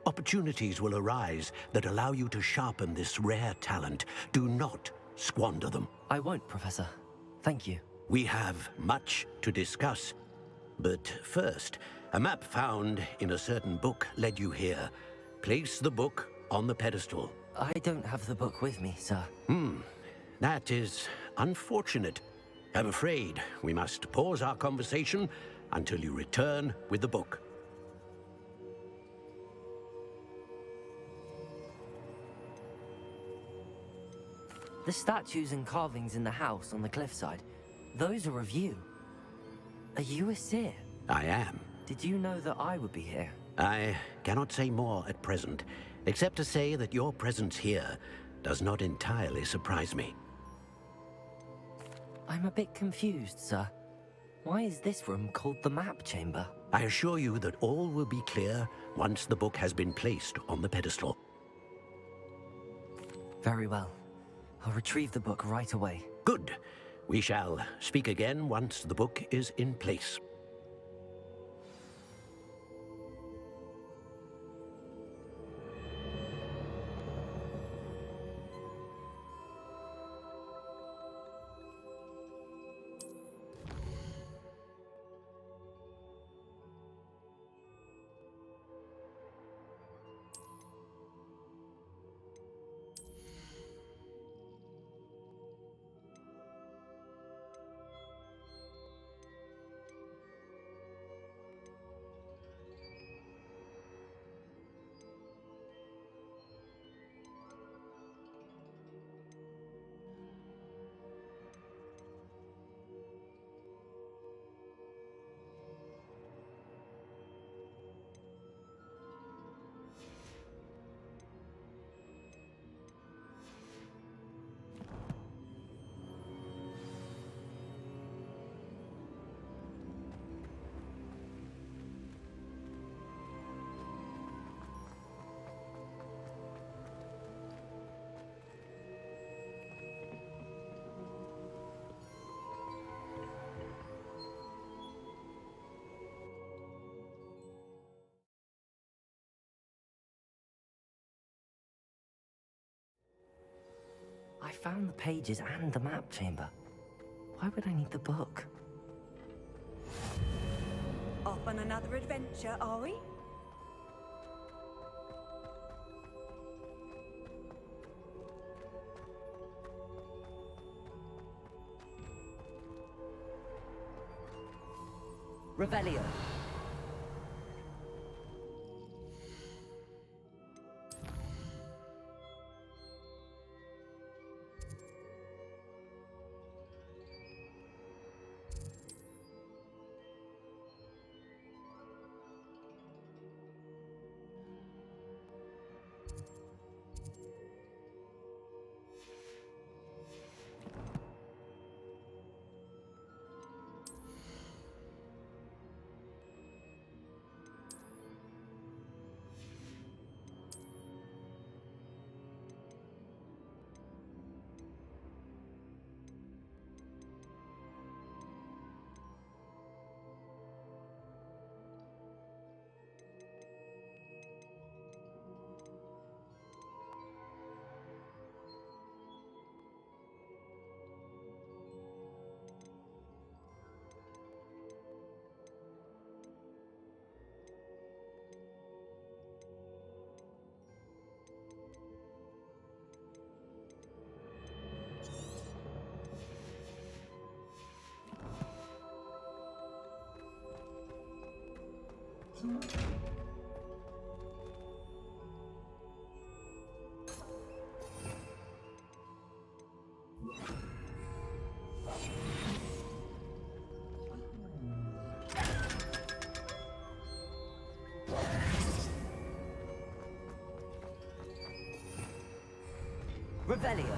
Speaker 11: Opportunities will arise that allow you to sharpen this rare talent. Do not squander them.
Speaker 1: I won't, Professor. Thank you.
Speaker 11: We have much to discuss. But first, a map found in a certain book led you here. Place the book on the pedestal.
Speaker 1: I don't have the book with me, sir.
Speaker 11: That is unfortunate. I'm afraid we must pause our conversation until you return with the book.
Speaker 1: The statues and carvings in the house on the cliffside, those are of you. Are you a seer?
Speaker 11: I am.
Speaker 1: Did you know that I would be here?
Speaker 11: I cannot say more at present, except to say that your presence here does not entirely surprise me.
Speaker 1: I'm a bit confused, sir. Why is this room called the map chamber?
Speaker 11: I assure you that all will be clear once the book has been placed on the pedestal.
Speaker 1: Very well. I'll retrieve the book right away.
Speaker 11: Good. We shall speak again once the book is in place.
Speaker 1: found the pages and the map chamber. Why would I need the book?
Speaker 14: Off on another adventure, are we?
Speaker 1: Revelio. Revelio.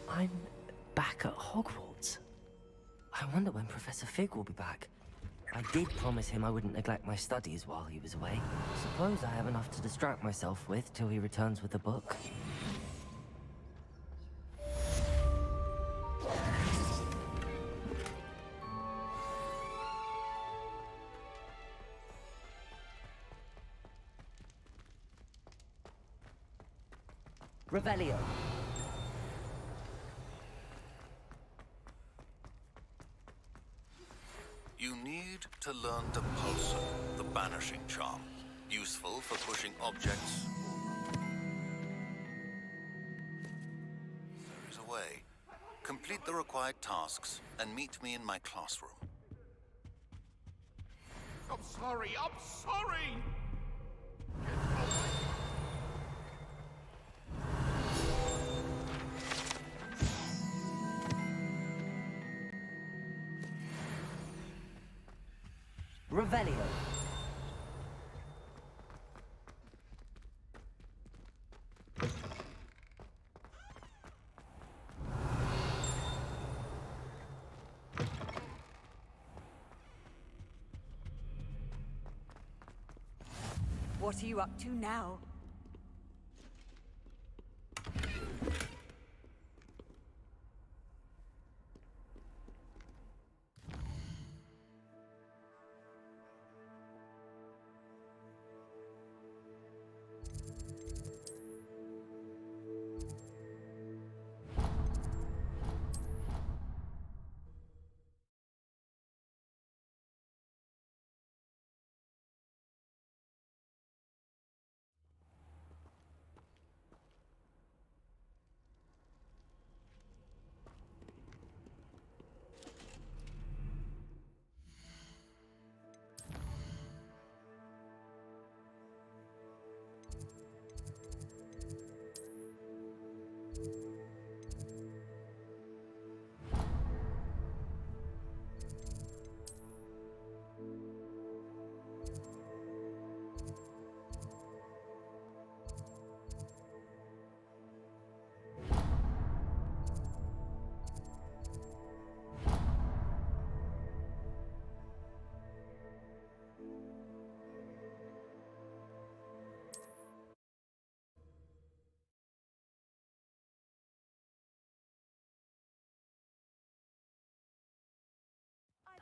Speaker 1: I'm back at Hogwarts. I wonder when Professor Fig will be back. I did promise him I wouldn't neglect my studies while he was away. Suppose I have enough to distract myself with till he returns with the book. Revelio.
Speaker 9: You need to learn Depulso, the banishing charm. Useful for pushing objects. There is a way. Complete the required tasks and meet me in my classroom.
Speaker 3: I'm sorry, I'm sorry!
Speaker 1: Revelio.
Speaker 14: What are you up to now?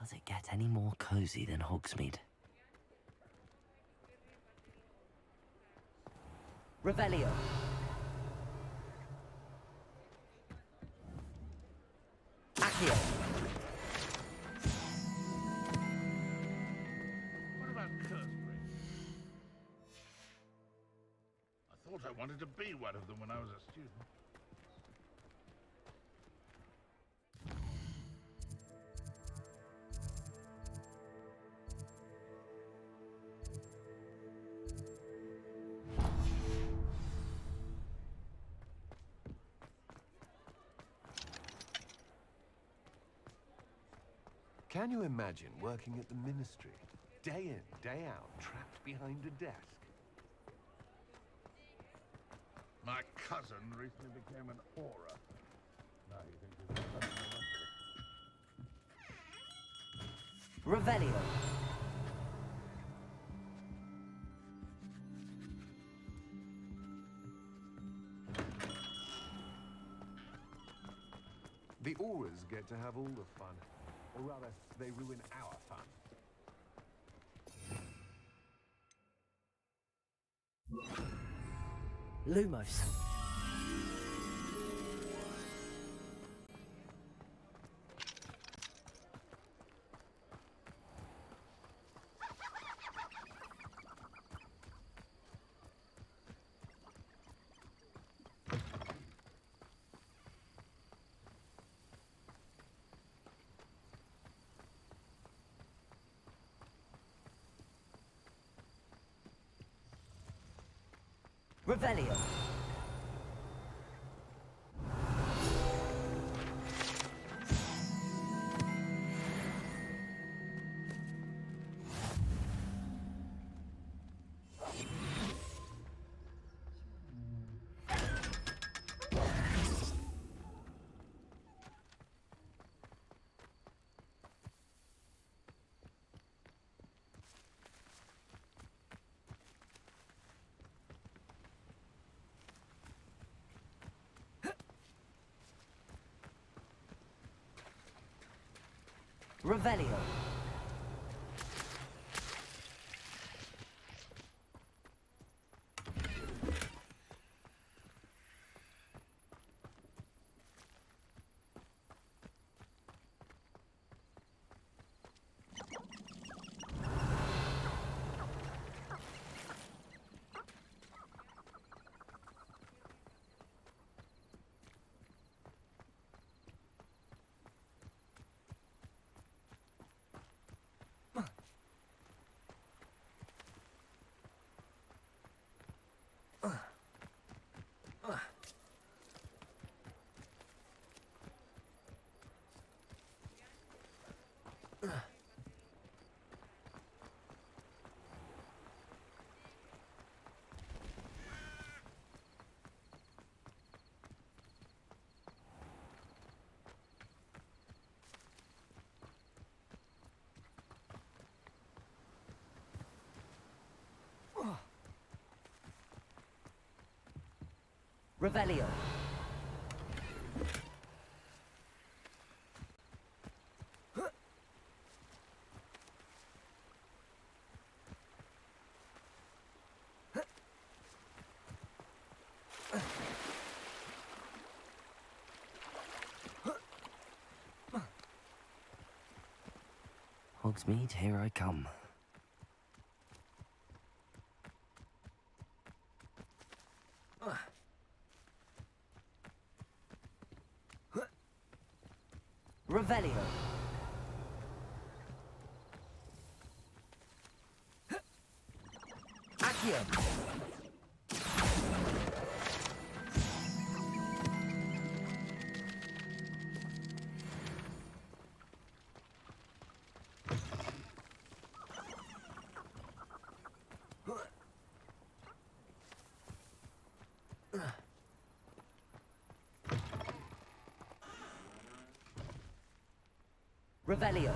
Speaker 1: Does it get any more cozy than Hogsmeade? Revelio. Accio.
Speaker 13: What about Cursebreak? I thought I wanted to be one of them when I was a student.
Speaker 19: Can you imagine working at the Ministry? Day in, day out, trapped behind a desk.
Speaker 13: My cousin recently became an aura. Now he thinks he's a
Speaker 1: Revelio.
Speaker 19: The auras get to have all the fun. Or rather, they ruin our fun.
Speaker 1: Lumos. Revelio. Revelio. Revelio. Hogsmeade, here I come. Revelio. Accio. Revelio.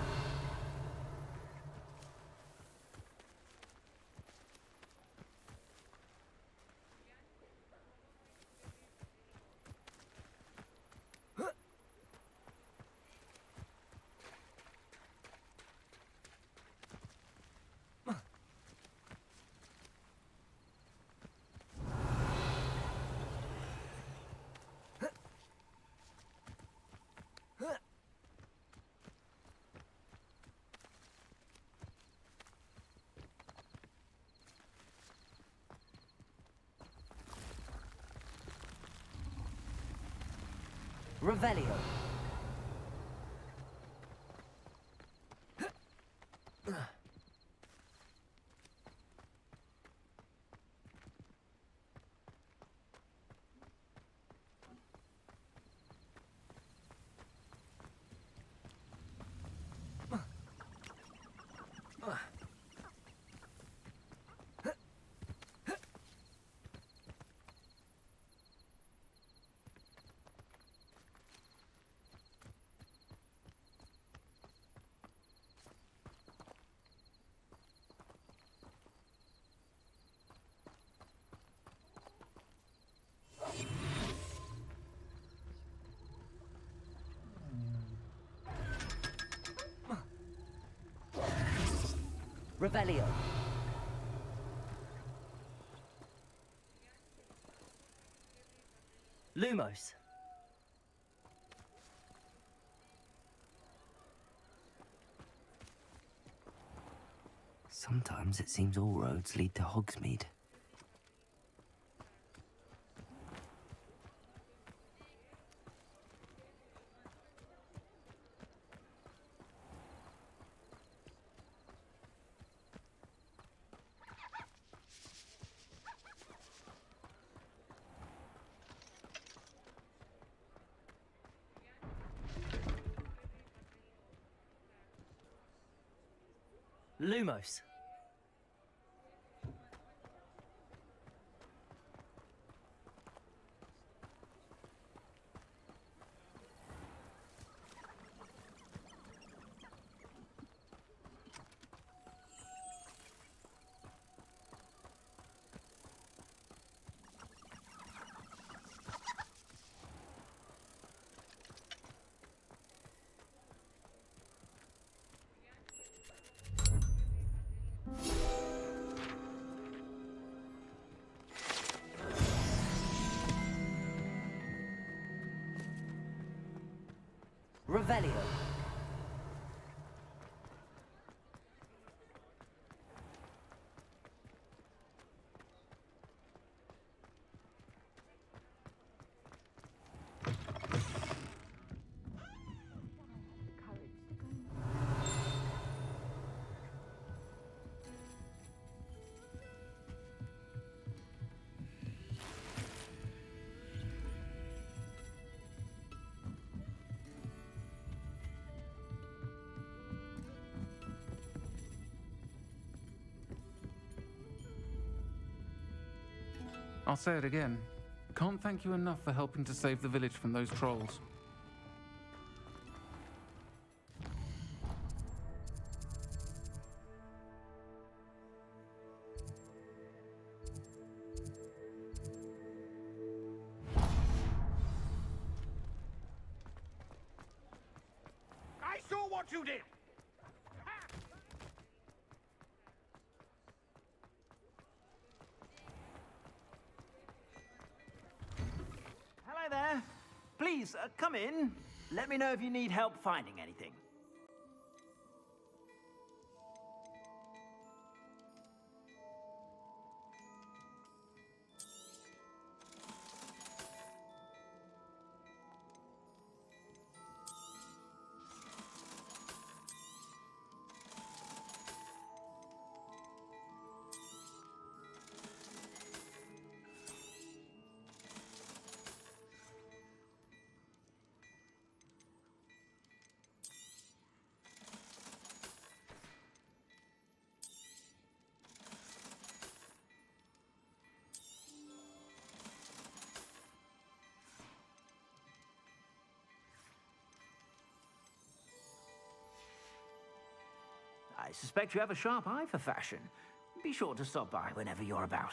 Speaker 1: Revelio. Revelio. Lumos. Sometimes it seems all roads lead to Hogsmeade. Lumos. Revelio.
Speaker 20: I'll say it again. Can't thank you enough for helping to save the village from those trolls.
Speaker 3: I saw what you did!
Speaker 15: Hello there. Please, come in. Let me know if you need help finding anything. I suspect you have a sharp eye for fashion. Be sure to stop by whenever you're about.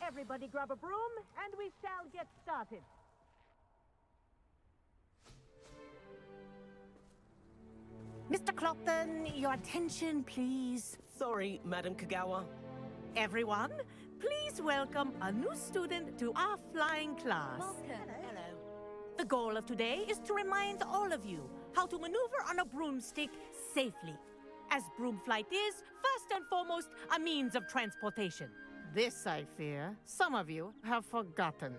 Speaker 21: Everybody grab a broom, and we shall get started.
Speaker 4: Mr. Clopton, your attention, please.
Speaker 22: Sorry, Madam Kagawa.
Speaker 21: Everyone, please welcome a new student to our flying class.
Speaker 4: Hello.
Speaker 21: The goal of today is to remind all of you how to maneuver on a broomstick safely, as broom flight is, first and foremost, a means of transportation.
Speaker 4: This, I fear, some of you have forgotten.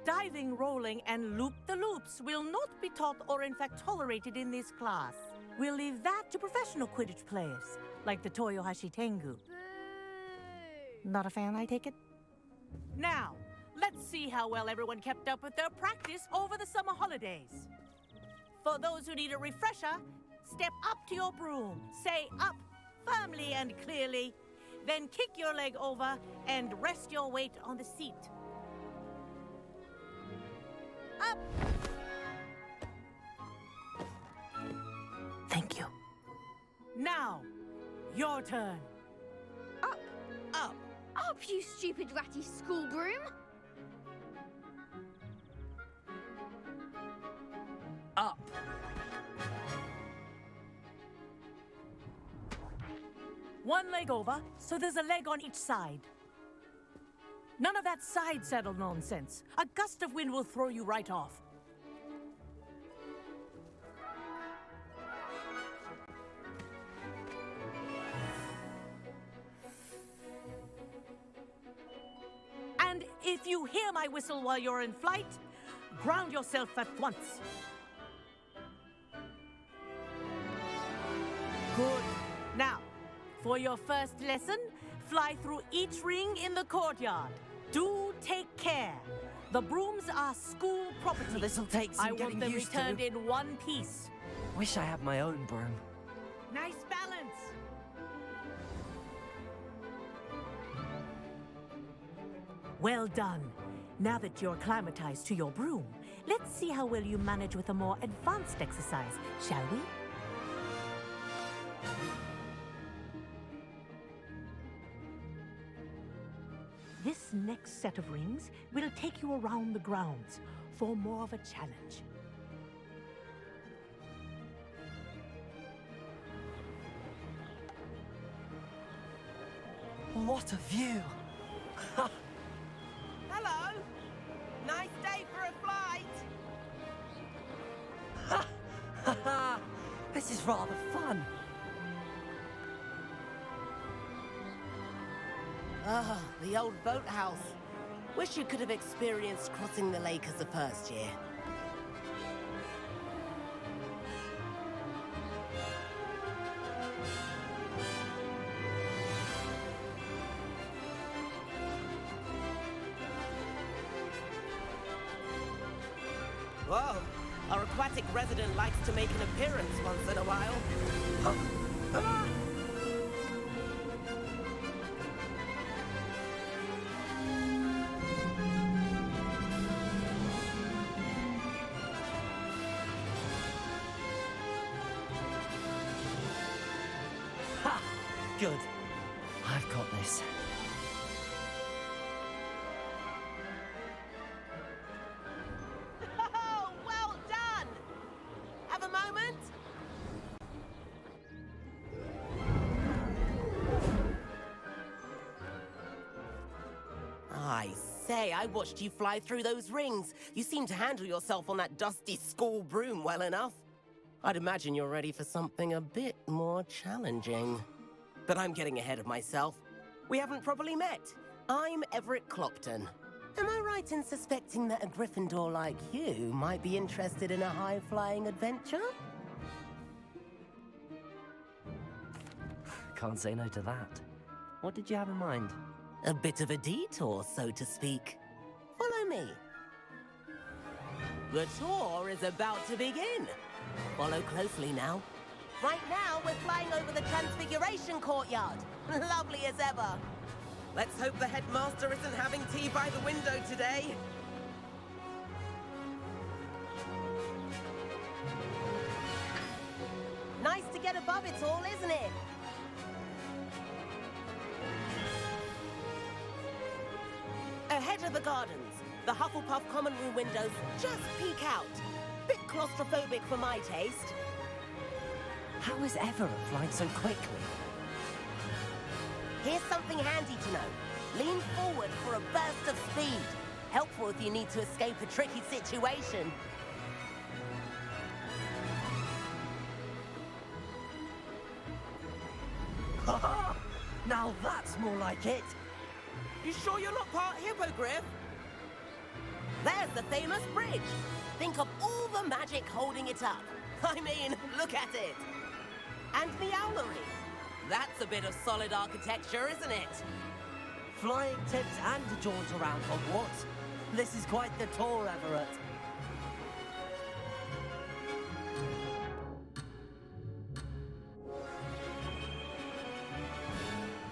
Speaker 21: Diving, rolling, and loop-the-loops will not be taught or in fact tolerated in this class. We'll leave that to professional Quidditch players, like the Toyohashi Tengu.
Speaker 4: Not a fan, I take it?
Speaker 21: Now, let's see how well everyone kept up with their practice over the summer holidays. For those who need a refresher, step up to your broom, say up firmly and clearly, then kick your leg over and rest your weight on the seat. Up! Thank you. Now, your turn.
Speaker 23: Up.
Speaker 21: Up.
Speaker 23: Up, you stupid ratty school broom.
Speaker 10: Up.
Speaker 21: One leg over, so there's a leg on each side. None of that side saddle nonsense. A gust of wind will throw you right off. And if you hear my whistle while you're in flight, ground yourself at once. Good. Now, for your first lesson, fly through each ring in the courtyard. Do take care. The brooms are school property.
Speaker 1: This'll take some
Speaker 21: I want
Speaker 1: getting
Speaker 21: them
Speaker 1: used to.
Speaker 21: returned in one piece.
Speaker 1: Wish I had my own broom.
Speaker 21: Nice balance. Well done. Now that you're acclimatized to your broom, let's see how well you manage with a more advanced exercise, shall we? This next set of rings will take you around the grounds for more of a challenge.
Speaker 1: What a view!
Speaker 22: Hello. Nice day for a flight.
Speaker 1: This is rather fun.
Speaker 22: Ah, the old boathouse. Wish you could have experienced crossing the lake as a first year. Whoa, our aquatic resident likes to make an appearance once in a while.
Speaker 1: Ha! Good. I've got this.
Speaker 22: Oh, well done! Have a moment? I say, I watched you fly through those rings. You seem to handle yourself on that dusty school broom well enough. I'd imagine you're ready for something a bit more challenging. But I'm getting ahead of myself. We haven't properly met. I'm Everett Clopton. Am I right in suspecting that a Gryffindor like you might be interested in a high-flying adventure?
Speaker 1: Can't say no to that. What did you have in mind?
Speaker 22: A bit of a detour, so to speak. Follow me. The tour is about to begin. Follow closely now. Right now, we're flying over the Transfiguration Courtyard. Lovely as ever. Let's hope the headmaster isn't having tea by the window today. Nice to get above it all, isn't it? Enter the gardens. The Hufflepuff common room windows just peek out. Bit claustrophobic for my taste.
Speaker 1: How is Everett flying so quickly?
Speaker 22: Here's something handy to know. Lean forward for a burst of speed. Helpful if you need to escape a tricky situation.
Speaker 1: Now that's more like it.
Speaker 22: You sure you're not part hippogriff? There's the famous bridge. Think of all the magic holding it up. I mean, look at it. And the owlery. That's a bit of solid architecture, isn't it?
Speaker 1: Flying tips and a jaunt around Hogwarts. This is quite the tour, Everett.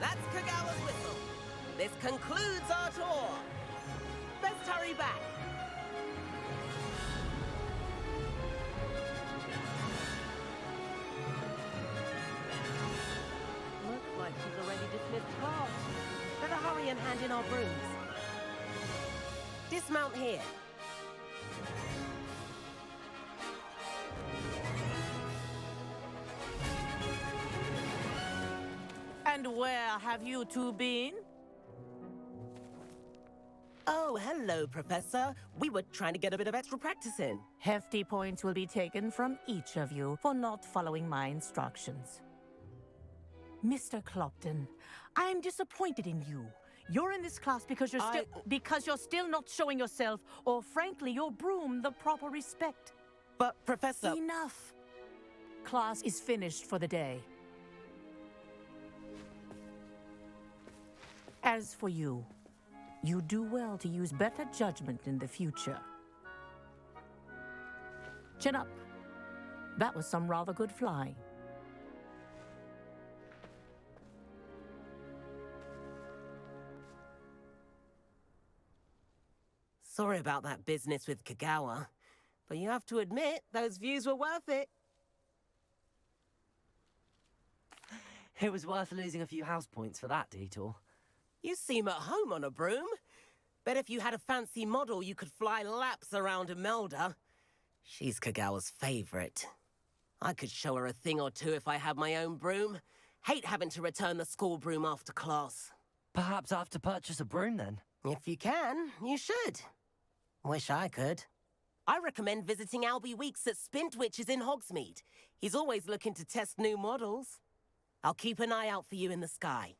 Speaker 22: That's Kagawa's whistle. This concludes our tour. Let's hurry back. Looks like she's already dismissed class. Better hurry and hand in our brooms. Dismount here.
Speaker 21: And where have you two been?
Speaker 22: Oh, hello, Professor. We were trying to get a bit of extra practice in.
Speaker 21: Hefty points will be taken from each of you for not following my instructions. Mr. Clopton, I am disappointed in you. You're in this class because you're still not showing yourself, or frankly, your broom the proper respect.
Speaker 22: But, Professor...
Speaker 21: Enough. Class is finished for the day. As for you, you do well to use better judgment in the future. Chin up. That was some rather good flying.
Speaker 22: Sorry about that business with Kagawa, but you have to admit, those views were worth it.
Speaker 1: It was worth losing a few house points for that detour.
Speaker 22: You seem at home on a broom. Bet if you had a fancy model, you could fly laps around Imelda. She's Kagawa's favorite. I could show her a thing or two if I had my own broom. Hate having to return the school broom after class.
Speaker 1: Perhaps I have to purchase a broom then.
Speaker 22: If you can, you should. Wish I could. I recommend visiting Albie Weeks at Spintwitches in Hogsmeade. He's always looking to test new models. I'll keep an eye out for you in the sky.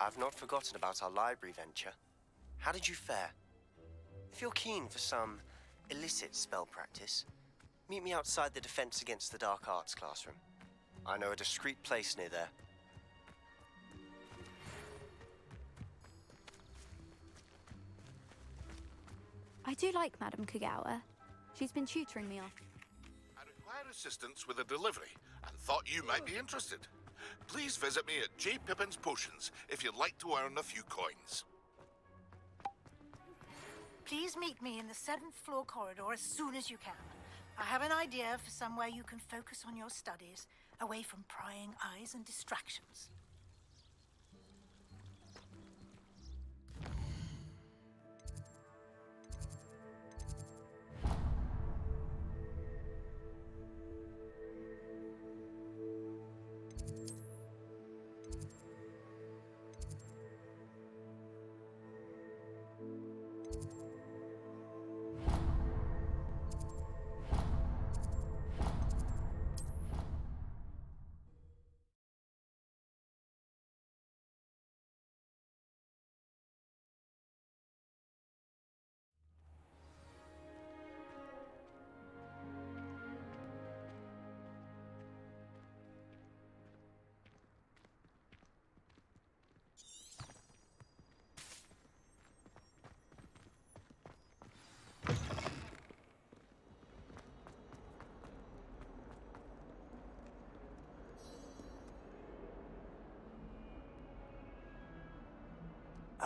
Speaker 2: I've not forgotten about our library venture. How did you fare? If you're keen for some illicit spell practice, meet me outside the Defense Against the Dark Arts classroom. I know a discreet place near there.
Speaker 23: I do like Madame Kugawa. She's been tutoring me off.
Speaker 13: I require assistance with a delivery and thought you might be interested. Please visit me at J. Pippin's Potions if you'd like to earn a few coins.
Speaker 5: Please meet me in the 7th floor corridor as soon as you can. I have an idea for somewhere you can focus on your studies, away from prying eyes and distractions.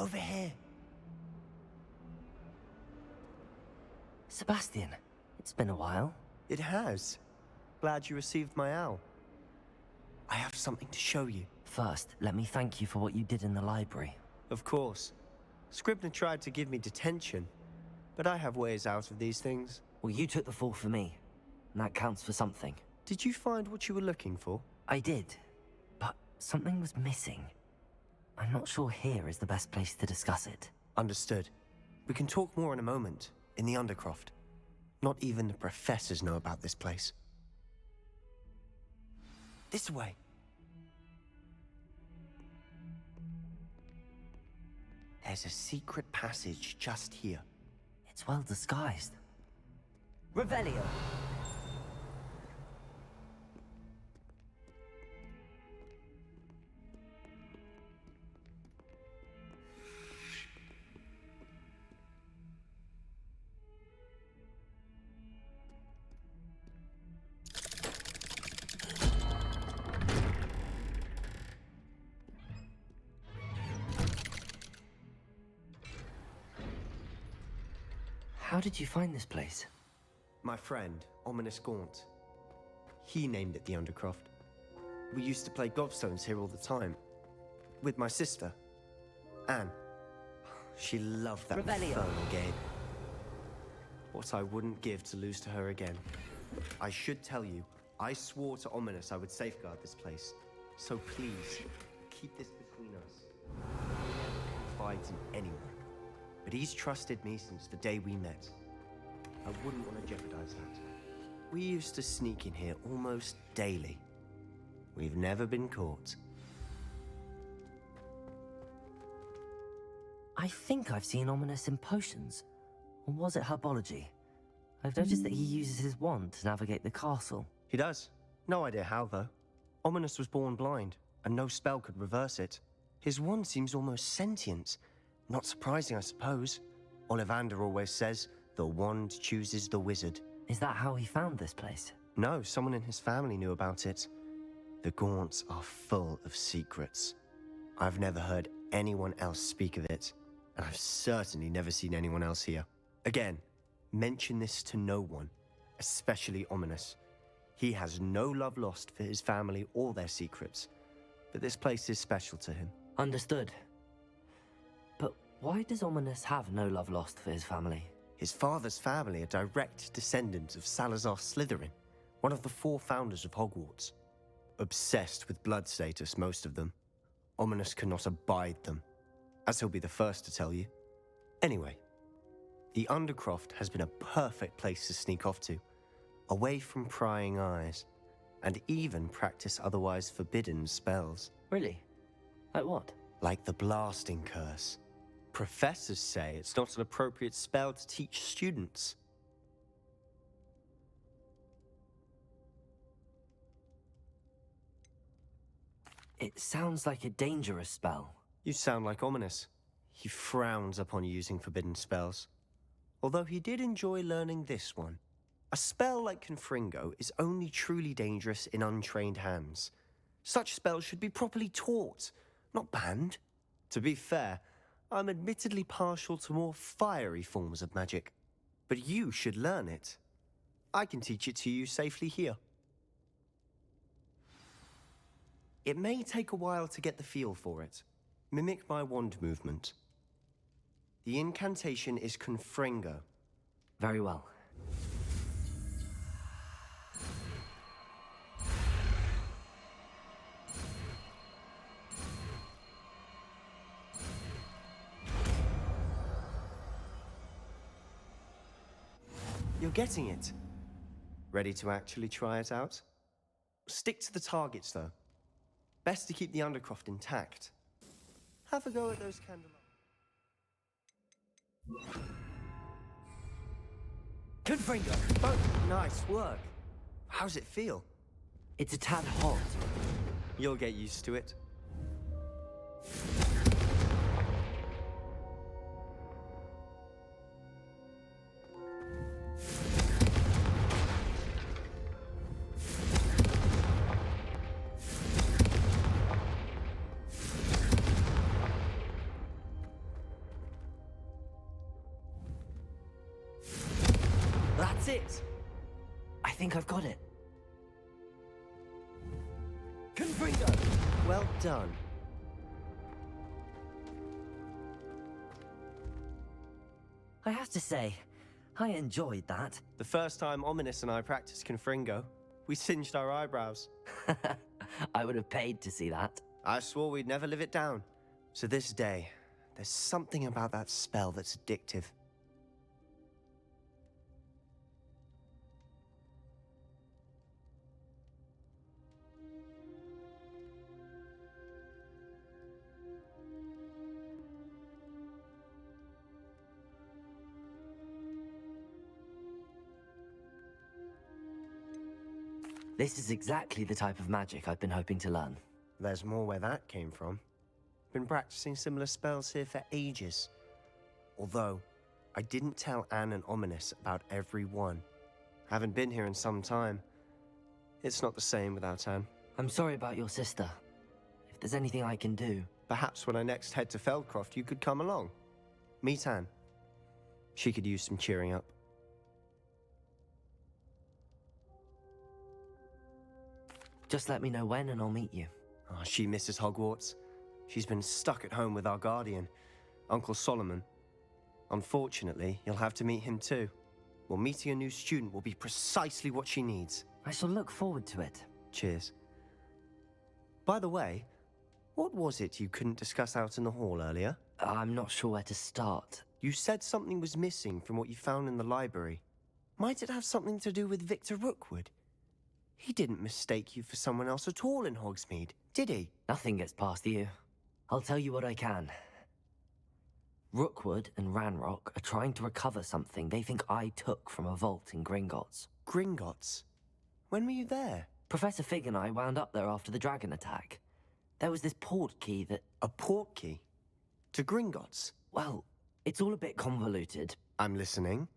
Speaker 2: Over here.
Speaker 1: Sebastian, it's been a while.
Speaker 2: It has. Glad you received my owl. I have something to show you.
Speaker 1: First, let me thank you for what you did in the library.
Speaker 2: Of course. Scribner tried to give me detention, but I have ways out of these things.
Speaker 1: Well, you took the fall for me, and that counts for something.
Speaker 2: Did you find what you were looking for?
Speaker 1: I did, but something was missing. I'm not sure here is the best place to discuss it.
Speaker 2: Understood. We can talk more in a moment, in the Undercroft. Not even the professors know about this place. This way. There's a secret passage just here.
Speaker 1: It's well disguised.
Speaker 2: Revelio.
Speaker 1: How did you find this place?
Speaker 2: My friend, Ominous Gaunt. He named it the Undercroft. We used to play gobstones here all the time. With my sister, Anne. She loved that infernal game. What I wouldn't give to lose to her again. I should tell you, I swore to Ominous I would safeguard this place. So please, keep this between us. He never confides in anyone. But he's trusted me since the day we met. I wouldn't want to jeopardize that. We used to sneak in here almost daily. We've never been caught.
Speaker 1: I think I've seen Ominous in potions. Or was it herbology? I've noticed that he uses his wand to navigate the castle.
Speaker 2: He does. No idea how, though. Ominous was born blind, and no spell could reverse it. His wand seems almost sentient. Not surprising, I suppose. Ollivander always says, the wand chooses the wizard.
Speaker 1: Is that how he found this place?
Speaker 2: No, someone in his family knew about it. The Gaunts are full of secrets. I've never heard anyone else speak of it, and I've certainly never seen anyone else here. Again, mention this to no one, especially Ominous. He has no love lost for his family or their secrets, but this place is special to him.
Speaker 1: Understood. But why does Ominous have no love lost for his family?
Speaker 2: His father's family are direct descendants of Salazar Slytherin, one of the 4 founders of Hogwarts. Obsessed with blood status, most of them. Ominous cannot abide them, as he'll be the first to tell you. Anyway, the Undercroft has been a perfect place to sneak off to, away from prying eyes, and even practice otherwise forbidden spells.
Speaker 1: Really? Like what?
Speaker 2: Like the blasting curse. Professors say it's not an appropriate spell to teach students.
Speaker 1: It sounds like a dangerous spell.
Speaker 2: You sound like Ominous. He frowns upon using forbidden spells. Although he did enjoy learning this one. A spell like Confringo is only truly dangerous in untrained hands. Such spells should be properly taught, not banned. To be fair, I'm admittedly partial to more fiery forms of magic. But you should learn it. I can teach it to you safely here. It may take a while to get the feel for it. Mimic my wand movement. The incantation is Confringo.
Speaker 1: Very well.
Speaker 2: You're getting it. Ready to actually try it out? Stick to the targets, though. Best to keep the Undercroft intact. Have a go at those candlelight.
Speaker 1: Confringo!
Speaker 2: Oh, nice work. How's it feel?
Speaker 1: It's a tad hot.
Speaker 2: You'll get used to it.
Speaker 1: That's it! I think I've got it. Confringo!
Speaker 2: Well done.
Speaker 1: I have to say, I enjoyed that.
Speaker 2: The first time Ominous and I practiced Confringo, we singed our eyebrows.
Speaker 1: I would have paid to see that.
Speaker 2: I swore we'd never live it down. To this day, there's something about that spell that's addictive.
Speaker 1: This is exactly the type of magic I've been hoping to learn.
Speaker 2: There's more where that came from. Been practicing similar spells here for ages. Although, I didn't tell Anne and Ominous about every one. Haven't been here in some time. It's not the same without Anne.
Speaker 1: I'm sorry about your sister. If there's anything I can do...
Speaker 2: Perhaps when I next head to Feldcroft, you could come along. Meet Anne. She could use some cheering up.
Speaker 1: Just let me know when and I'll meet you.
Speaker 2: Oh, she misses Hogwarts. She's been stuck at home with our guardian, Uncle Solomon. Unfortunately, you'll have to meet him too. Well, meeting a new student will be precisely what she needs.
Speaker 1: I shall look forward to it.
Speaker 2: Cheers. By the way, what was it you couldn't discuss out in the hall earlier?
Speaker 1: I'm not sure where to start.
Speaker 2: You said something was missing from what you found in the library. Might it have something to do with Victor Rookwood? He didn't mistake you for someone else at all in Hogsmeade, did he?
Speaker 1: Nothing gets past you. I'll tell you what I can. Rookwood and Ranrock are trying to recover something they think I took from a vault in Gringotts.
Speaker 2: Gringotts? When were you there?
Speaker 1: Professor Fig and I wound up there after the dragon attack. There was this port key that...
Speaker 2: A port key? To Gringotts?
Speaker 1: Well, it's all a bit convoluted.
Speaker 2: I'm listening.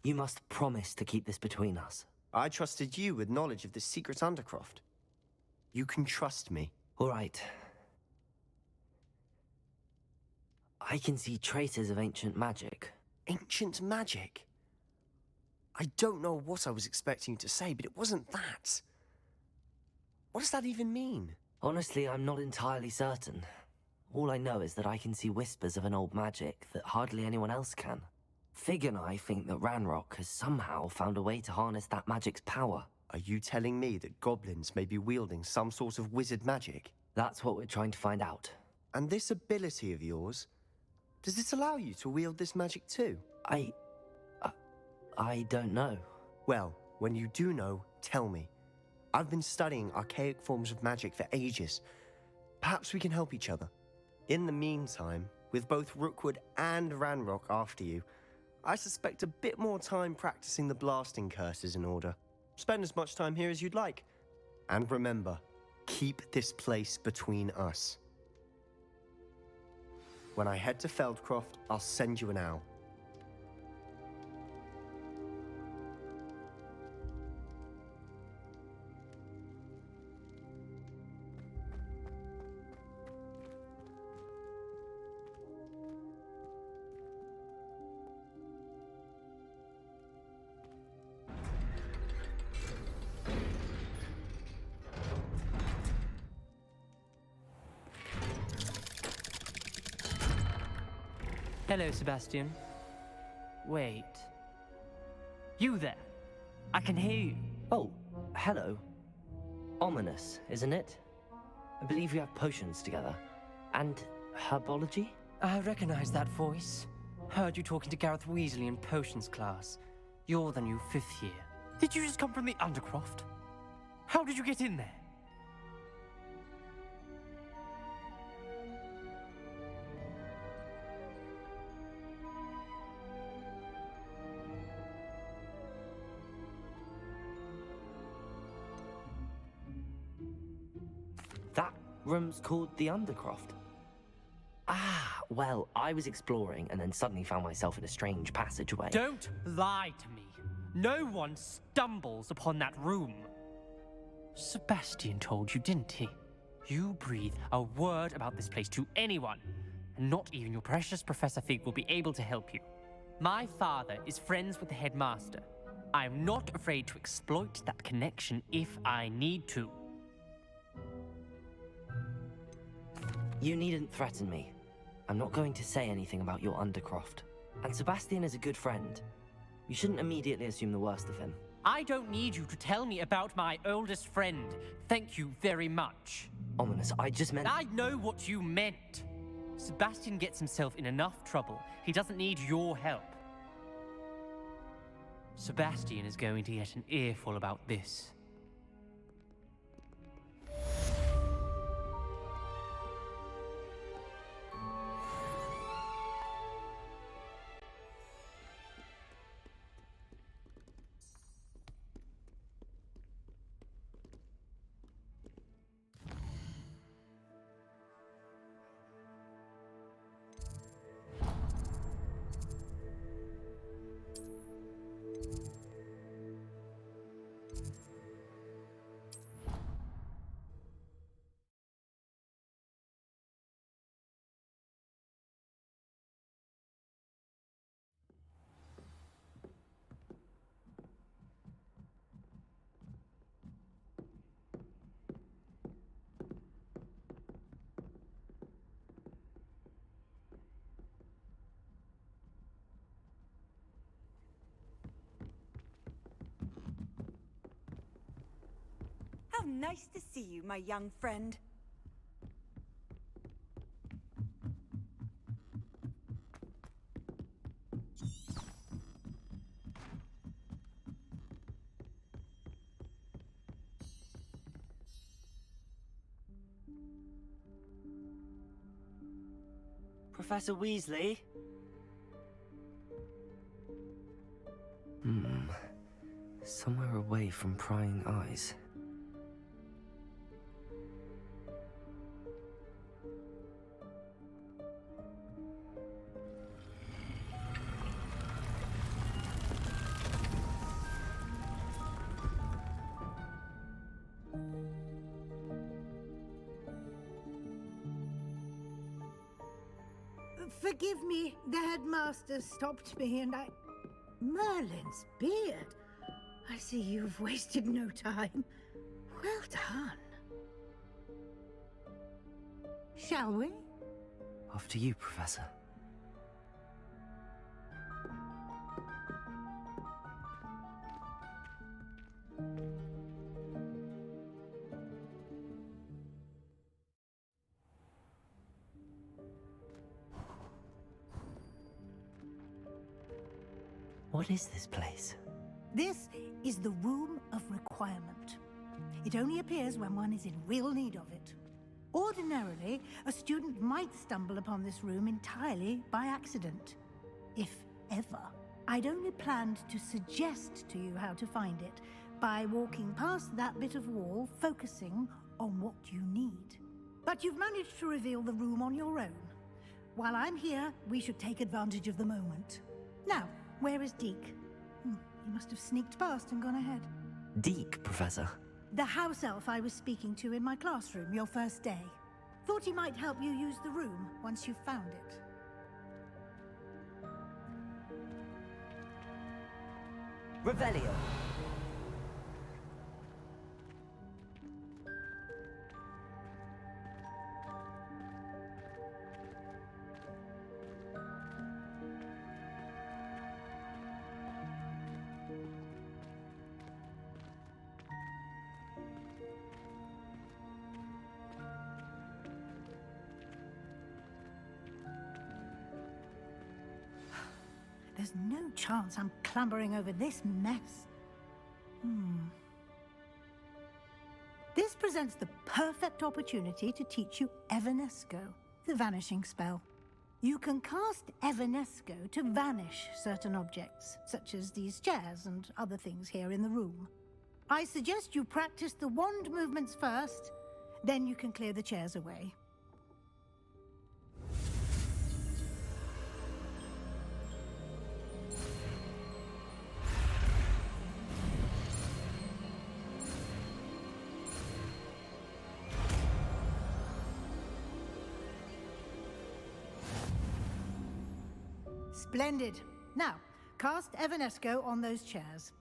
Speaker 1: You must promise to keep this between us.
Speaker 2: I trusted you with knowledge of the secret Undercroft. You can trust me.
Speaker 1: All right. I can see traces of ancient magic.
Speaker 2: Ancient magic? I don't know what I was expecting you to say, but it wasn't that. What does that even mean?
Speaker 1: Honestly, I'm not entirely certain. All I know is that I can see whispers of an old magic that hardly anyone else can. Fig and I think that Ranrock has somehow found a way to harness that magic's power.
Speaker 2: Are you telling me that goblins may be wielding some sort of wizard magic?
Speaker 1: That's what we're trying to find out.
Speaker 2: And this ability of yours, does it allow you to wield this magic too?
Speaker 1: I don't know.
Speaker 2: Well, when you do know, tell me. I've been studying archaic forms of magic for ages. Perhaps we can help each other. In the meantime, with both Rookwood and Ranrock after you, I suspect a bit more time practicing the blasting curse is in order. Spend as much time here as you'd like. And remember, keep this place between us. When I head to Feldcroft, I'll send you an owl.
Speaker 6: Hello, Sebastian. Wait. You there? I can hear you.
Speaker 1: Oh, hello. Ominous, isn't it? I believe we have potions together. And herbology?
Speaker 6: I recognize that voice. Heard you talking to Gareth Weasley in potions class. You're the new 5th year. Did you just come from the Undercroft? How did you get in there?
Speaker 1: That room's called the Undercroft. Ah, well, I was exploring and then suddenly found myself in a strange passageway.
Speaker 6: Don't lie to me. No one stumbles upon that room. Sebastian told you, didn't he? You breathe a word about this place to anyone, and not even your precious Professor Fig will be able to help you. My father is friends with the headmaster. I am not afraid to exploit that connection if I need to.
Speaker 1: You needn't threaten me. I'm not going to say anything about your Undercroft. And Sebastian is a good friend. You shouldn't immediately assume the worst of him.
Speaker 6: I don't need you to tell me about my oldest friend. Thank you very much.
Speaker 1: Ominous, I just meant...
Speaker 6: I know what you meant. Sebastian gets himself in enough trouble. He doesn't need your help. Sebastian is going to get an earful about this.
Speaker 14: How nice to see you, my young friend.
Speaker 1: Professor Weasley? Somewhere away from prying eyes.
Speaker 5: Forgive me, the headmaster stopped me and Merlin's beard. I see you've wasted no time. Well done. Shall we?
Speaker 1: After you, Professor. What is this place?
Speaker 5: This is the Room of Requirement. It only appears when one is in real need of it. Ordinarily, a student might stumble upon this room entirely by accident. If ever. I'd only planned to suggest to you how to find it by walking past that bit of wall, focusing on what you need. But you've managed to reveal the room on your own. While I'm here, we should take advantage of the moment. Now, where is Deke? He must have sneaked past and gone ahead.
Speaker 1: Deke, Professor.
Speaker 5: The house elf I was speaking to in my classroom your first day. Thought he might help you use the room once you've found it.
Speaker 1: Revelio.
Speaker 5: There's no chance I'm clambering over this mess. This presents the perfect opportunity to teach you Evanesco, the vanishing spell. You can cast Evanesco to vanish certain objects, such as these chairs and other things here in the room. I suggest you practice the wand movements first, then you can clear the chairs away. Splendid. Now, cast Evanesco on those chairs.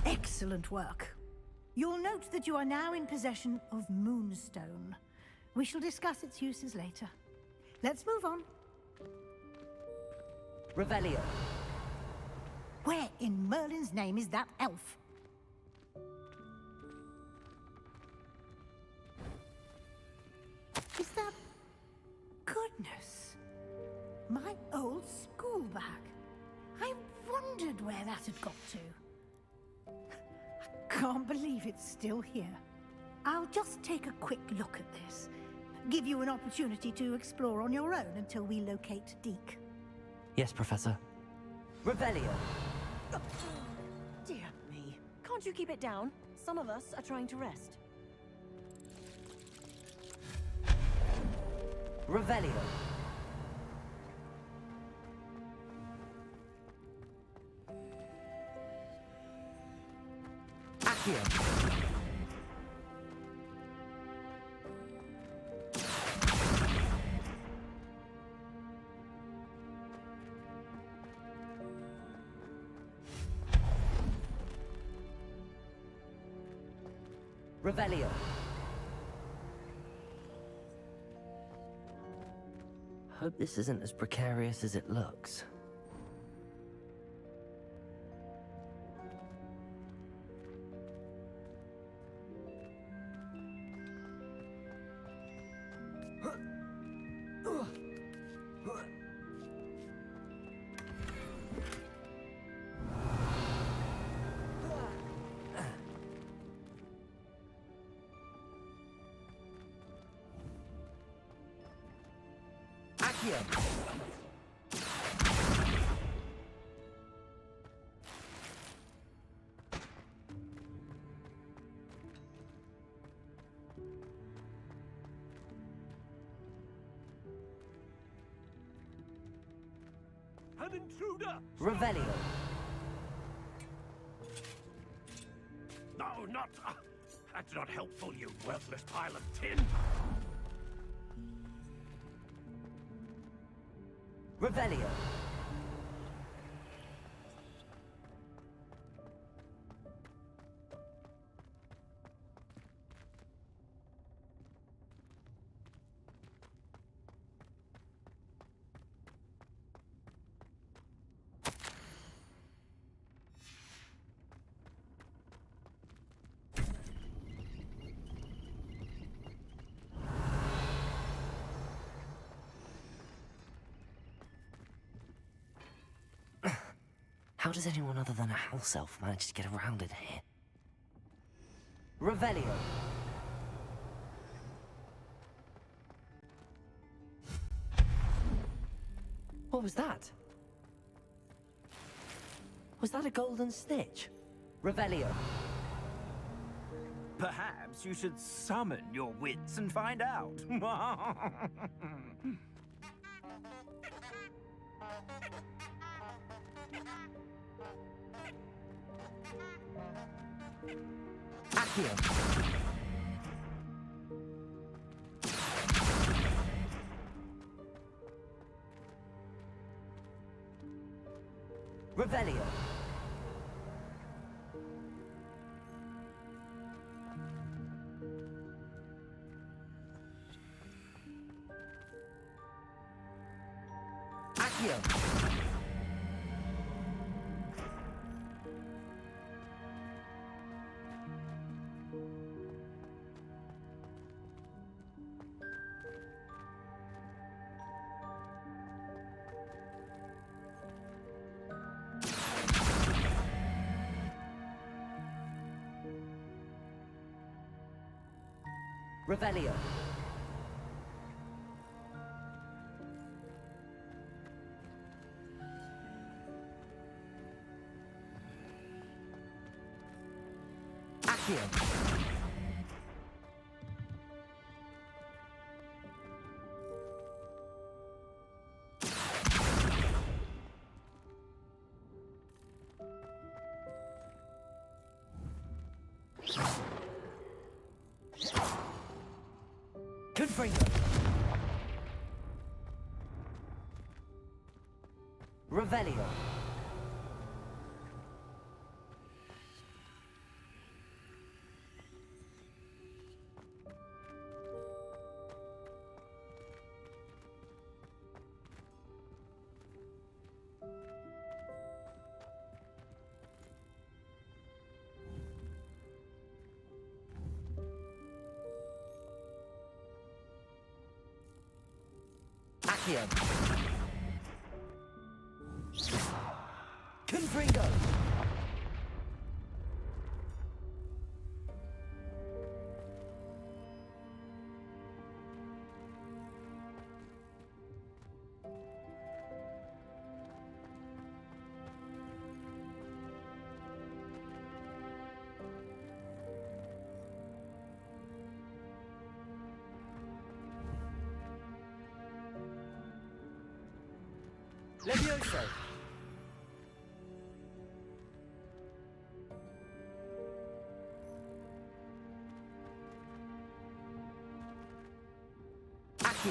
Speaker 5: Excellent work. You'll note that you are now in possession of Moonstone. We shall discuss its uses later. Let's move on.
Speaker 1: Revelio.
Speaker 5: Where in Merlin's name is that elf? Is that... Goodness. My old school bag. I wondered where that had got to. I can't believe it's still here. I'll just take a quick look at this. Give you an opportunity to explore on your own until we locate Deke.
Speaker 1: Yes, Professor. Revelio.
Speaker 8: Dear me. Can't you keep it down? Some of us are trying to rest.
Speaker 1: Revelio. Accio. Revelio. Hope this isn't as precarious as it looks.
Speaker 12: An intruder!
Speaker 1: Revelio.
Speaker 12: No, not... that's not helpful, you worthless pile of tin!
Speaker 1: Revelio. How does anyone other than a house elf manage to get around in here? Revelio. What was that? Was that a golden snitch? Revelio.
Speaker 15: Perhaps you should summon your wits and find out.
Speaker 1: Accio. Revelio. Accio. Revelio. Accio. Confringo. Revelio. Accio. Confringo. Levioso. Accio.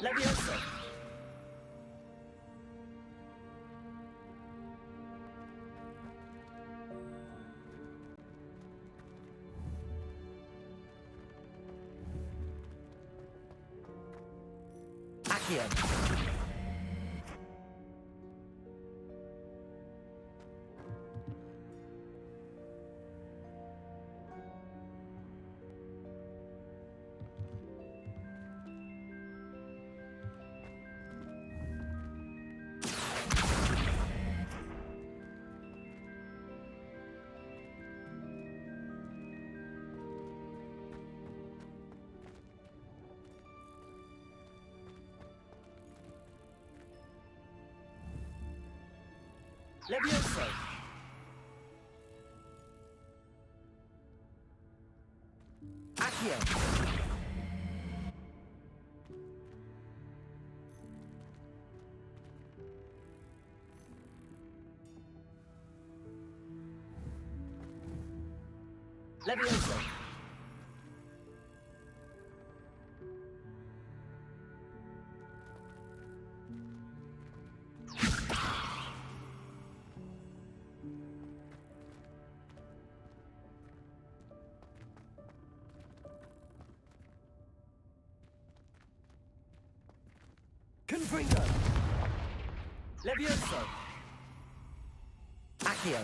Speaker 1: Levioso. Accio. Levioso. Accio. Levioso. Confringo. Levioso. Accio.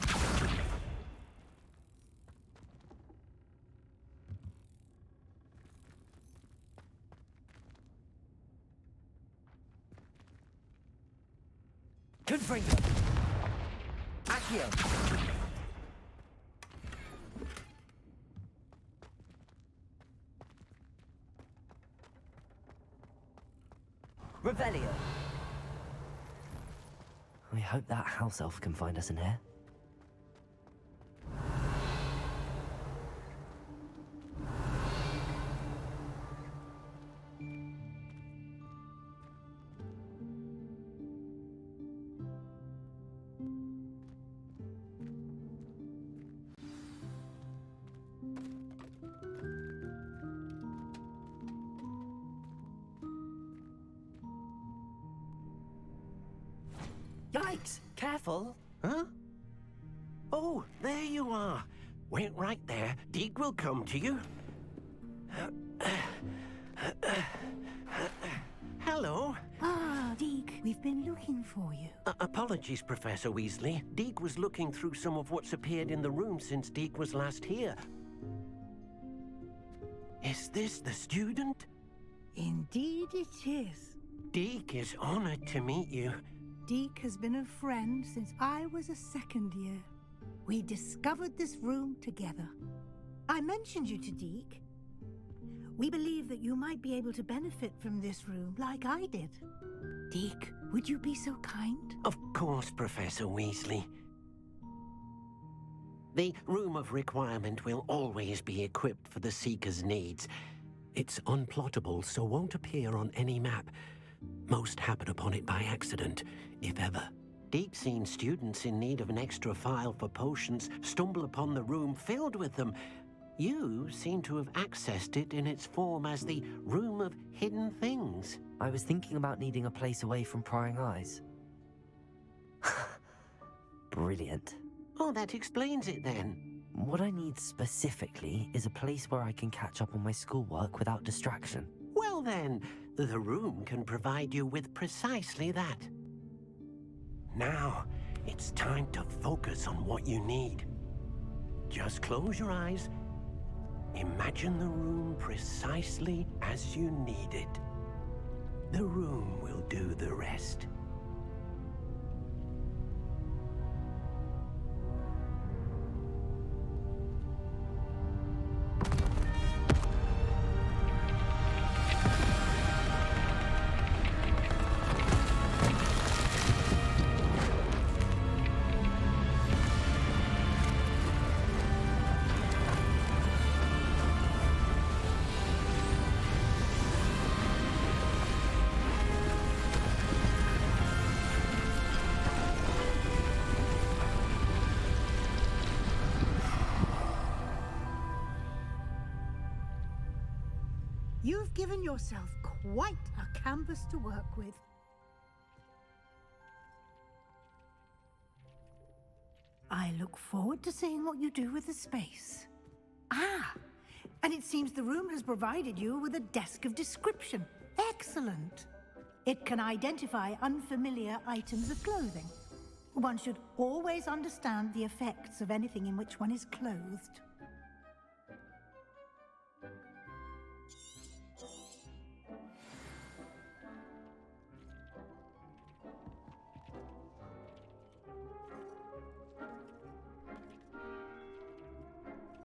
Speaker 1: Confringo. Accio. Revelio. I hope that house elf can find us in here.
Speaker 11: Yikes! Careful! Huh? Oh, there you are. Wait right there. Deke will come to you. Hello.
Speaker 5: Ah, Deke, we've been looking for you.
Speaker 11: Apologies, Professor Weasley. Deke was looking through some of what's appeared in the room since Deke was last here. Is this the student?
Speaker 5: Indeed it is.
Speaker 11: Deke is honored to meet you.
Speaker 5: Deke has been a friend since I was a second year. We discovered this room together. I mentioned you to Deke. We believe that you might be able to benefit from this room like I did. Deke, would you be so kind?
Speaker 11: Of course, Professor Weasley. The Room of Requirement will always be equipped for the Seeker's needs. It's unplottable, so won't appear on any map. Most happen upon it by accident, if ever. Deke's seen students in need of an extra file for potions stumble upon the room filled with them. You seem to have accessed it in its form as the Room of Hidden Things.
Speaker 1: I was thinking about needing a place away from prying eyes. Brilliant.
Speaker 11: Oh, that explains it then.
Speaker 1: What I need specifically is a place where I can catch up on my schoolwork without distraction.
Speaker 11: Well then, the room can provide you with precisely that. Now, it's time to focus on what you need. Just close your eyes. Imagine the room precisely as you need it. The room will do the rest.
Speaker 5: You've given yourself quite a canvas to work with. I look forward to seeing what you do with the space. Ah, and it seems the room has provided you with a desk of description. Excellent. It can identify unfamiliar items of clothing. One should always understand the effects of anything in which one is clothed.